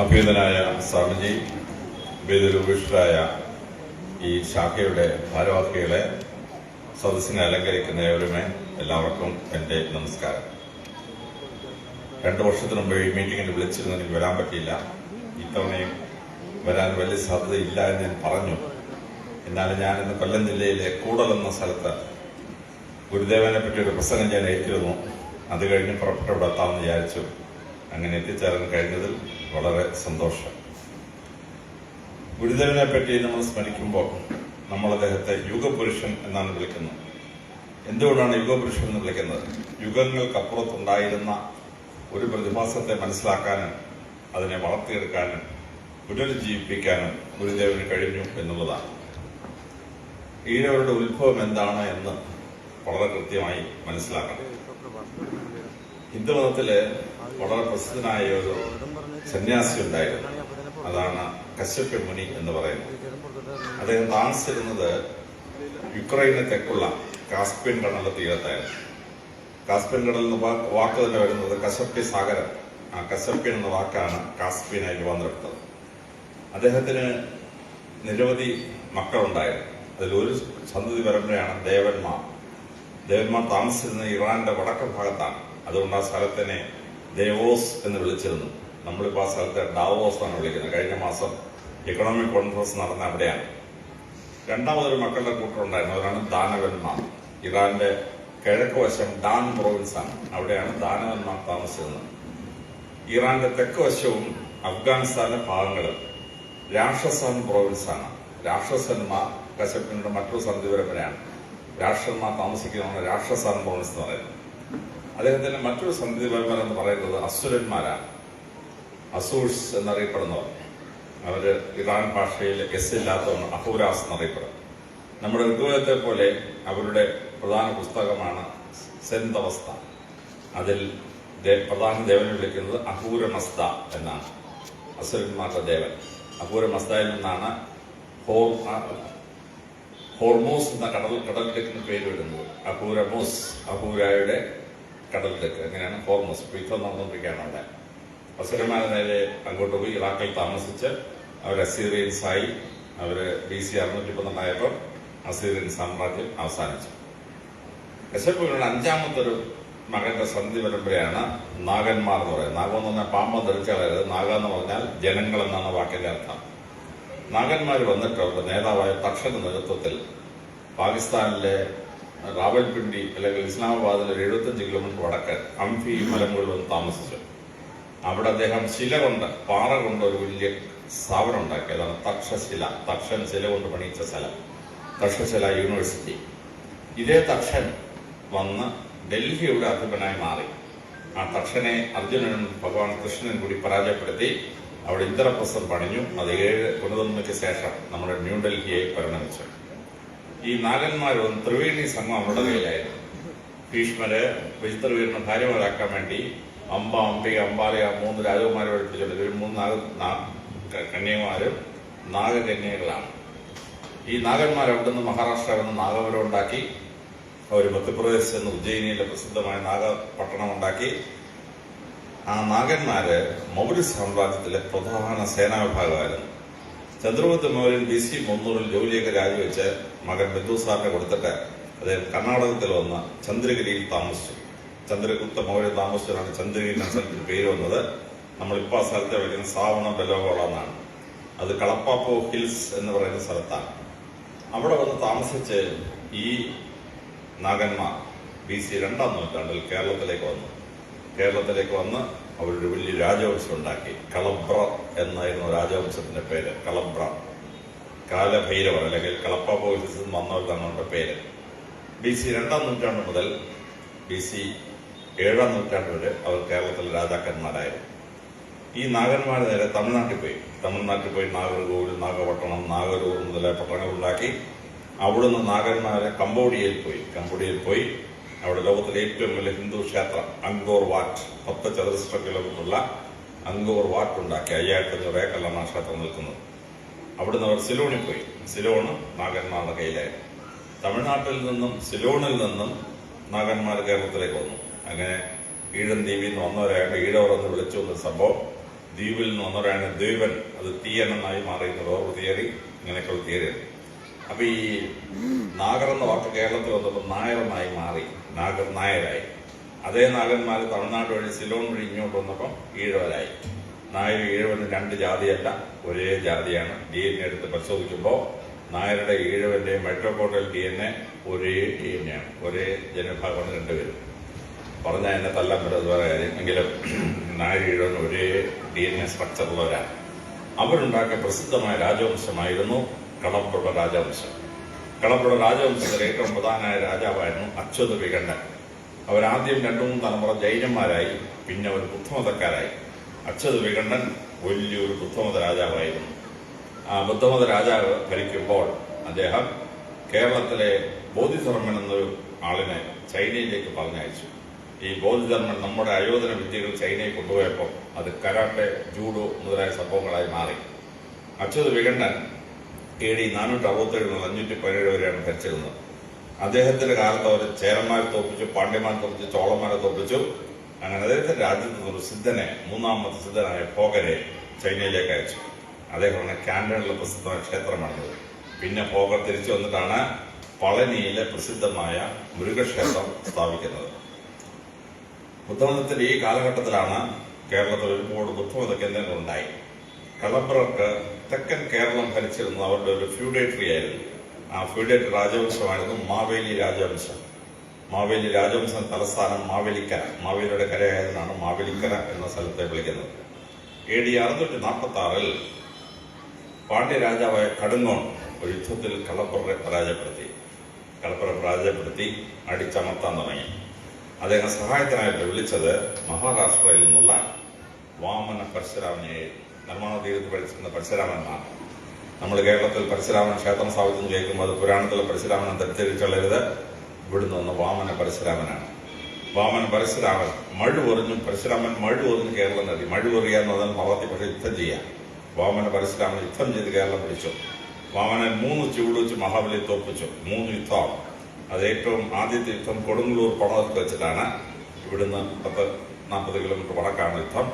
അഭ്യുതനായ സ്വാമിജി, വേദരൂപിഷ്ഠരായ ഈ ശാഖയുടെ ഭാരവാഹികളെ, സദസ്സിനെ അലങ്കരിക്കുന്ന ഏവരുമേ, എല്ലാവർക്കും എൻ്റെ നമസ്കാരം. 2 വർഷത്തിന് മുമ്പ് ഈ മീറ്റിങ്ങിന് വിളിച്ചിരുന്നു. എനിക്ക് വരാൻ പറ്റിയില്ല. ഇത്തവണയും വരാൻ വലിയ സാധ്യതയില്ല എന്ന് ഞാൻ പറഞ്ഞു. എന്നാലും ഞാൻ ഇന്ന് കൊല്ലം ജില്ലയിലെ കൂടൽ എന്ന സ്ഥലത്ത് ഗുരുദേവനെ പറ്റി ഒരു പ്രസംഗം ഞാൻ ഏറ്റിരുന്നു. അത് കഴിഞ്ഞ് പുറപ്പെട്ട് ഇവിടെ എത്താമെന്ന് വിചാരിച്ചു. അങ്ങനെ എത്തിച്ചേരാൻ കഴിഞ്ഞതിൽ വളരെ സന്തോഷം. ഗുരുദേവനെ പറ്റി നമ്മൾ സ്മരിക്കുമ്പോൾ നമ്മൾ അദ്ദേഹത്തെ യുഗപുരുഷൻ എന്നാണ് വിളിക്കുന്നത്. എന്തുകൊണ്ടാണ് യുഗപുരുഷൻ എന്ന് വിളിക്കുന്നത്? യുഗങ്ങൾക്കപ്പുറത്തുണ്ടായിരുന്ന ഒരു പ്രതിഭാസത്തെ മനസ്സിലാക്കാനും അതിനെ വളർത്തിയെടുക്കാനും പുനരുജ്ജീവിപ്പിക്കാനും ഗുരുദേവന് കഴിഞ്ഞു എന്നുള്ളതാണ്. ഈഴവരുടെ ഉത്ഭവം എന്താണ് എന്ന് വളരെ കൃത്യമായി മനസ്സിലാക്കണം. ഹിന്ദുമതത്തില് വളരെ പ്രസിദ്ധനായ ഒരു സന്യാസി ഉണ്ടായിരുന്നു. അതാണ് കശ്യപ മുനി എന്ന് പറയുന്നത്. അദ്ദേഹം താമസിച്ചിരുന്നത് യുക്രൈന് തെക്കുള്ള കാസ്പിയൻ കടലിന്റെ തീരത്തായിരുന്നു. കാസ്പിയൻ കടൽ എന്ന വാക്ക് തന്നെ വരുന്നത് കശ്യപ്യ സാഗരം. ആ കശ്യപ്യൻ എന്ന വാക്കാണ് കാസ്പിയനായി രൂപാന്തരപ്പെട്ടത്. അദ്ദേഹത്തിന് നിരവധി മക്കളുണ്ടായിരുന്നു. അതിലൊരു സന്തതി പരമ്പരയാണ് ദേവന്മാർ. ദേവന്മാർ താമസിച്ചിരുന്നത് ഇറാന്റെ വടക്കൻ ഭാഗത്താണ്. അതുകൊണ്ട് ആ സ്ഥലത്തിനെ ദേവോസ് എന്ന് വിളിച്ചിരുന്നു. നമ്മളിപ്പോൾ ആ സ്ഥലത്തെ ഡാവോസ് ആണ് വിളിക്കുന്നത്. കഴിഞ്ഞ മാസം എക്കണോമിക് കോൺഫറൻസ് നടന്ന അവിടെയാണ്. രണ്ടാമതൊരു മക്കളുടെ കൂട്ടറുണ്ടായിരുന്നു. അവരാണ് ദാനവന്മാർ. ഇറാന്റെ കിഴക്ക് വശം ഡാൻ പ്രൊവിൻസ് ആണ്. അവിടെയാണ് ദാനവന്മാർ താമസിച്ചിരുന്നത്. ഇറാന്റെ തെക്ക് വശവും അഫ്ഗാനിസ്ഥാന്റെ ഭാഗങ്ങളും രാക്ഷസാൻ പ്രൊവിൻസ് ആണ്. രാക്ഷസന്മാർ കശ്യപിന്റെ മറ്റൊരു സന്ധി പരമ്പരയാണ്. രാക്ഷസന്മാർ താമസിക്കുന്നതാണ് രാക്ഷസാൻ പ്രൊവിൻസ് എന്ന് പറയുന്നത്. അദ്ദേഹത്തിന്റെ മറ്റൊരു സന്ധി പരമ്പര എന്ന് പറയുന്നത് അസുരന്മാരാണ്. അസൂർസ് എന്നറിയപ്പെടുന്നവർ. അവര് ഇറാൻ ഭാഷയിൽ എസ് ഇല്ലാത്തവണ് അഹൂരാസ് എന്നറിയപ്പെടും. നമ്മുടെ ഋഗ്വേദത്തെ പോലെ അവരുടെ പ്രധാന പുസ്തകമാണ് സെന്തവസ്ഥ. അതിൽ പ്രധാന ദേവനെ വിളിക്കുന്നത് അഹൂരമസ്ത എന്നാണ്. അസുരന്മാരുടെ ദേവൻ അഹൂരമസ്തയിൽ നിന്നാണ് ഹോർമോസ് എന്ന കടലിടുക്കിന് പേര് വരുന്നത്. അഹൂരമോസ്, അഹൂരായുടെ കടലിടുക്ക്. അങ്ങനെയാണ് ഹോർമോസ്. യുദ്ധം നടന്നുകൊണ്ടിരിക്കുകയാണ് അവിടെ. അസുരന്മാരെ നേരെ അങ്ങോട്ട് പോയി ഇറാഖിൽ താമസിച്ച് അവർ അസീറിയൻസായി. അവര് BC 612 അസീറിയൻ സാമ്രാജ്യം അവസാനിച്ചു. കശ്യപയുടെ 5ാമത്തൊരു മകന്റെ സന്ധി പരമ്പരയാണ് നാഗന്മാർ എന്ന് പറയുന്നത്. നാഗം എന്ന് പറഞ്ഞാൽ പാമ്പം ധരിച്ചാളരുത്. നാഗ എന്ന് പറഞ്ഞാൽ ജനങ്ങൾ എന്നാണ് വാക്കിന്റെ അർത്ഥം. നാഗന്മാർ വന്നിട്ട് അവരുടെ നേതാവായ തക്ഷന്റെ നേതൃത്വത്തിൽ പാകിസ്ഥാനിലെ റാവൽപിണ്ടി അല്ലെങ്കിൽ ഇസ്ലാമാബാദിന് ഒരു 75 കിലോമീറ്റർ വടക്ക് അംഫി മലമുകളിൽ വന്ന് താമസിച്ചു. അവിടെ അദ്ദേഹം ശില കൊണ്ട്, പാറ കൊണ്ട് ഒരു വലിയ സ്ഥാപനം ഉണ്ടാക്കി. അതാണ് തക്ഷശില. തക്ഷൻ ശില കൊണ്ട് പണിയിച്ച സ്ഥലം, തക്ഷശില യൂണിവേഴ്സിറ്റി. ഇതേ തക്ഷൻ വന്ന് ഡൽഹിയുടെ അധിപനായി മാറി. ആ തക്ഷനെ അർജുനനും ഭഗവാൻ കൃഷ്ണനും കൂടി പരാജയപ്പെടുത്തി അവിടെ ഇന്ദ്രപ്രസ്ഥം പണിഞ്ഞു. അത് 7 പുനർനിർമ്മിക്ക് ശേഷം നമ്മുടെ ന്യൂഡൽഹിയെ പരിണമിച്ചു. ഈ നാഗന്മാരും ത്രിവേണി സംഘം അവരുടെ കയ്യിലായിരുന്നു. ഭീഷ്മര് വിചിത്രവീരനെ ഭാര്യമാരാക്കാൻ വേണ്ടി അംബ, അംബിക, അംബാലയ 3 രാജകുമാരെ പഠിപ്പിച്ചിട്ടുണ്ട്. ഇവർ 3 കന്യകമാരും നാഗകന്യകളാണ്. ഈ നാഗന്മാർ അവിടുന്ന് മഹാരാഷ്ട്ര വന്ന് നാഗപുരം ഉണ്ടാക്കി. അവർ മധ്യപ്രദേശിൽ നിന്ന് ഉജ്ജയിനിയിലെ പ്രസിദ്ധമായ നാഗപട്ടണം ഉണ്ടാക്കി. ആ നാഗന്മാര് മൗര്യ സാമ്രാജ്യത്തിലെ പ്രധാന സേനാവിഭാഗമായിരുന്നു. ചന്ദ്രഗുപ്ത മൗര്യൻ BC 300 ജോലിയൊക്കെ രാജിവെച്ച് മകൻ ബിന്ദുസാറിനെ കൊടുത്തിട്ട് അദ്ദേഹം കർണാടകത്തിൽ വന്ന് ചന്ദ്രഗിരിയിൽ താമസിച്ചു. ചന്ദ്രഗുപ്ത മൗര്യൻ താമസിച്ചാണ് ചന്ദ്രഗിരി സ്ഥലത്തിന് പേര് വന്നത്. നമ്മളിപ്പോൾ ആ സ്ഥലത്തെ വിളിക്കുന്ന സാവണ ബെലോഗോള എന്നാണ്. അത് കളപ്പാപ്പോ ഹിൽസ് എന്ന് പറയുന്ന സ്ഥലത്താണ്. അവിടെ വന്ന് താമസിച്ച് ഈ നാഗന്മാർ BC 2-ാം നൂറ്റാണ്ടിൽ കേരളത്തിലേക്ക് വന്ന് അവരൊരു വലിയ രാജവംശം ഉണ്ടാക്കി. കളബ്ര എന്നായിരുന്നു രാജവംശത്തിന്റെ പേര്. കളബ്ര, കാലഭൈരവർ അല്ലെങ്കിൽ കളപ്പാപ്പോ ഹിൽസിൽ നിന്ന് വന്നവർക്കാണ് അവരുടെ പേര്. BC 2-ാം നൂറ്റാണ്ട് മുതൽ BC 7-ാം നൂറ്റാണ്ട് വരെ അവർ കേരളത്തിലെ രാജാക്കന്മാരായിരുന്നു. ഈ നാഗന്മാർ നേരെ തമിഴ്നാട്ടിൽ പോയി നാഗർകോവിൽ, നാഗപട്ടണം, നാഗരൂർ മുതലായ പട്ടണങ്ങൾ ഉണ്ടാക്കി. അവിടുന്ന് നാഗന്മാരെ കംബോഡിയയിൽ പോയി അവിടെ ലോകത്തിലെ ഏറ്റവും വലിയ ഹിന്ദു ക്ഷേത്രം അങ്കോർ വാട്ട്, 10 ചതുരശ്ര കിലോമീറ്ററുള്ള അങ്കോർ വാട്ട് ഉണ്ടാക്കി. 5500 ഏക്കറിലാണ് ആ ക്ഷേത്രം നിൽക്കുന്നത്. അവിടുന്ന് അവർ സിലോണിൽ പോയി. സിലോണ് നാഗന്മാരുടെ കയ്യിലായിരുന്നു. തമിഴ്നാട്ടിൽ നിന്നും സിലോണിൽ നിന്നും നാഗന്മാർ കേരളത്തിലേക്ക് വന്നു. അങ്ങനെ ഈഴൻ ദ്വീപിൽ നിന്ന് വന്നവരാണ് ഈഴവർ എന്ന് വിളിച്ചു വന്ന സംഭവം. ദ്വീപിൽ നിന്ന് വന്നവരാണ് ദ്വീപൻ, അത് തീയൻ എന്നായി മാറിയുന്ന വേറൊരു തിയറി. ഇങ്ങനെയൊക്കെയുള്ള തിയറിയാണ്. അപ്പൊ ഈ നാഗർ എന്ന വാക്ക് കേരളത്തിൽ വന്നപ്പോൾ നായരെന്നായി മാറി, നായരായി. അതേ നാഗന്മാർ തമിഴ്നാട് വഴി സിലോൺ വഴി ഇങ്ങോട്ട് വന്നപ്പം ഈഴവരായി. നായർ ഈഴവന് 2 ജാതിയല്ല, ഒരേ ജാതിയാണ്. DNA എടുത്ത് പരിശോധിക്കുമ്പോൾ നായരുടെ ഈഴവന്റെയും മൈറ്റോകോണ്ടൽ DNA ഒരേ DNA ആണ്. ഒരേ ജനവിഭാഗമാണ് രണ്ടുപേരും. പറഞ്ഞാൽ എന്നെ തല്ലാൻ പറ്റുന്നത് വേറെ കാര്യം. എങ്കിലും നായർ ഈഴവന് ഒരേ DNA സ്ട്രക്ചറുള്ളവരാണ്. അവരുണ്ടാക്കിയ പ്രസിദ്ധമായ രാജവംശമായിരുന്നു കളബ്ര രാജവംശം. കളബ്ര രാജവംശത്തിലെ ഏറ്റവും പ്രധാനമായ രാജാവായിരുന്നു അച്യുത വികണ്ഠൻ. അവരാദ്യം 2-3 തലമുറ ജൈനന്മാരായി, പിന്നെ അവർ ബുദ്ധമതക്കാരായി. അച്യുത വികണ്ഠൻ വലിയൊരു ബുദ്ധമത രാജാവായിരുന്നു. ആ ബുദ്ധമത രാജാവ് ഭരിക്കുമ്പോൾ അദ്ദേഹം കേരളത്തിലെ ബോധിധർമ്മൻ എന്നൊരു ആളിനെ ചൈനയിലേക്ക് പറഞ്ഞയച്ചു. ഈ ബോധിധർമ്മൻ നമ്മുടെ ആയോധന വിദ്യകൾ ചൈനയിൽ കൊണ്ടുപോയപ്പോൾ അത് കരാട്ടെ, ജൂഡോ മുതലായ സംഭവങ്ങളായി മാറി. അച്യുത വികണ്ഠൻ AD 467 മുതൽ 517 വരെയാണ് ഭരിച്ചിരുന്നത്. അദ്ദേഹത്തിന്റെ കാലത്ത് അവർ ചേരന്മാരെ തോപ്പിച്ചു, പാണ്ഡ്യന്മാരെ തോപ്പിച്ചു, ചോളന്മാരെ തോപ്പിച്ചു. അങ്ങനെ അദ്ദേഹത്തിന്റെ രാജ്യത്ത് ഒരു സിദ്ധനെ, 3ാമത്തെ സിദ്ധനായ ഭോഗരെ ചൈനയിലേക്ക് അയച്ചു. അദ്ദേഹമാണ് കാൻഡണിലെ പ്രസിദ്ധമായ ക്ഷേത്രമാണത്. പിന്നെ ഭോഗർ തിരിച്ചു വന്നിട്ടാണ് പളനിയിലെ പ്രസിദ്ധമായ മൃഗക്ഷേത്രം സ്ഥാപിക്കുന്നത്. ബുദ്ധമതത്തിന്റെ ഈ കാലഘട്ടത്തിലാണ് കേരളത്തിൽ ഒരുപാട് ബുദ്ധമത കേന്ദ്രങ്ങൾ ഉണ്ടായി. കളബ്രർക്ക് തെക്കൻ കേരളം ഭരിച്ചിരുന്നത് അവരുടെ ഒരു ഫ്യൂഡേറ്ററി ആയിരുന്നു. ആ ഫ്യൂഡേറ്ററി രാജവംശമായിരുന്നു മാവേലി രാജവംശം. മാവേലി രാജവംശം തലസ്ഥാനം മാവേലിക്കര, മാവേലിയുടെ കരയായതിനാണ് മാവേലിക്കര എന്ന സ്ഥലത്തെ വിളിക്കുന്നത്. AD 646-ൽ പാണ്ഡ്യ രാജാവായ കടുങ്ങോൺ ഒരു യുദ്ധത്തിൽ കളബ്രയെ പരാജയപ്പെടുത്തി അടിച്ചമർത്താൻ തുടങ്ങി. അദ്ദേഹം സഹായത്തിനായിട്ട് വിളിച്ചത് മഹാരാഷ്ട്രയിൽ നിന്നുള്ള വാമന പരശുരാമനെയായിരുന്നു. നിർമ്മാണ തീരത്ത് പഠിച്ചിരുന്ന പരശുരാമന്മാർ. നമ്മൾ കേരളത്തിൽ പരശുരാമൻ ക്ഷേത്രം സ്ഥാപിച്ചെന്ന് കേൾക്കുമ്പോൾ അത് പുരാണത്തിലെ പരശുരാമനെ തെറ്റിദ്ധരിച്ചുള്ളരുത്. ഇവിടുന്ന് വന്ന വാമന പരശുരാമനാണ്. വാമന പരശുരാമൻ പരശുരാമൻ മഴുവറിഞ്ഞ് കേരളം നേടി. മഴുവറിയ എന്ന് പറഞ്ഞാൽ മറാത്തി പക്ഷേ യുദ്ധം ചെയ്യാം. വാമന പരശുരാമൻ യുദ്ധം ചെയ്ത് കേരളം പിടിച്ചു. വാമനൻ 3 ചുവട് വെച്ച് മഹാബലിയെ തോൽപ്പിച്ചു. 3 യുദ്ധമാണ്. അത് ഏറ്റവും ആദ്യത്തെ യുദ്ധം കൊടുങ്ങല്ലൂർ പണവത്ത് വെച്ചിട്ടാണ്. ഇവിടുന്ന് 10-40 കിലോമീറ്റർ വടക്കാണ് യുദ്ധം.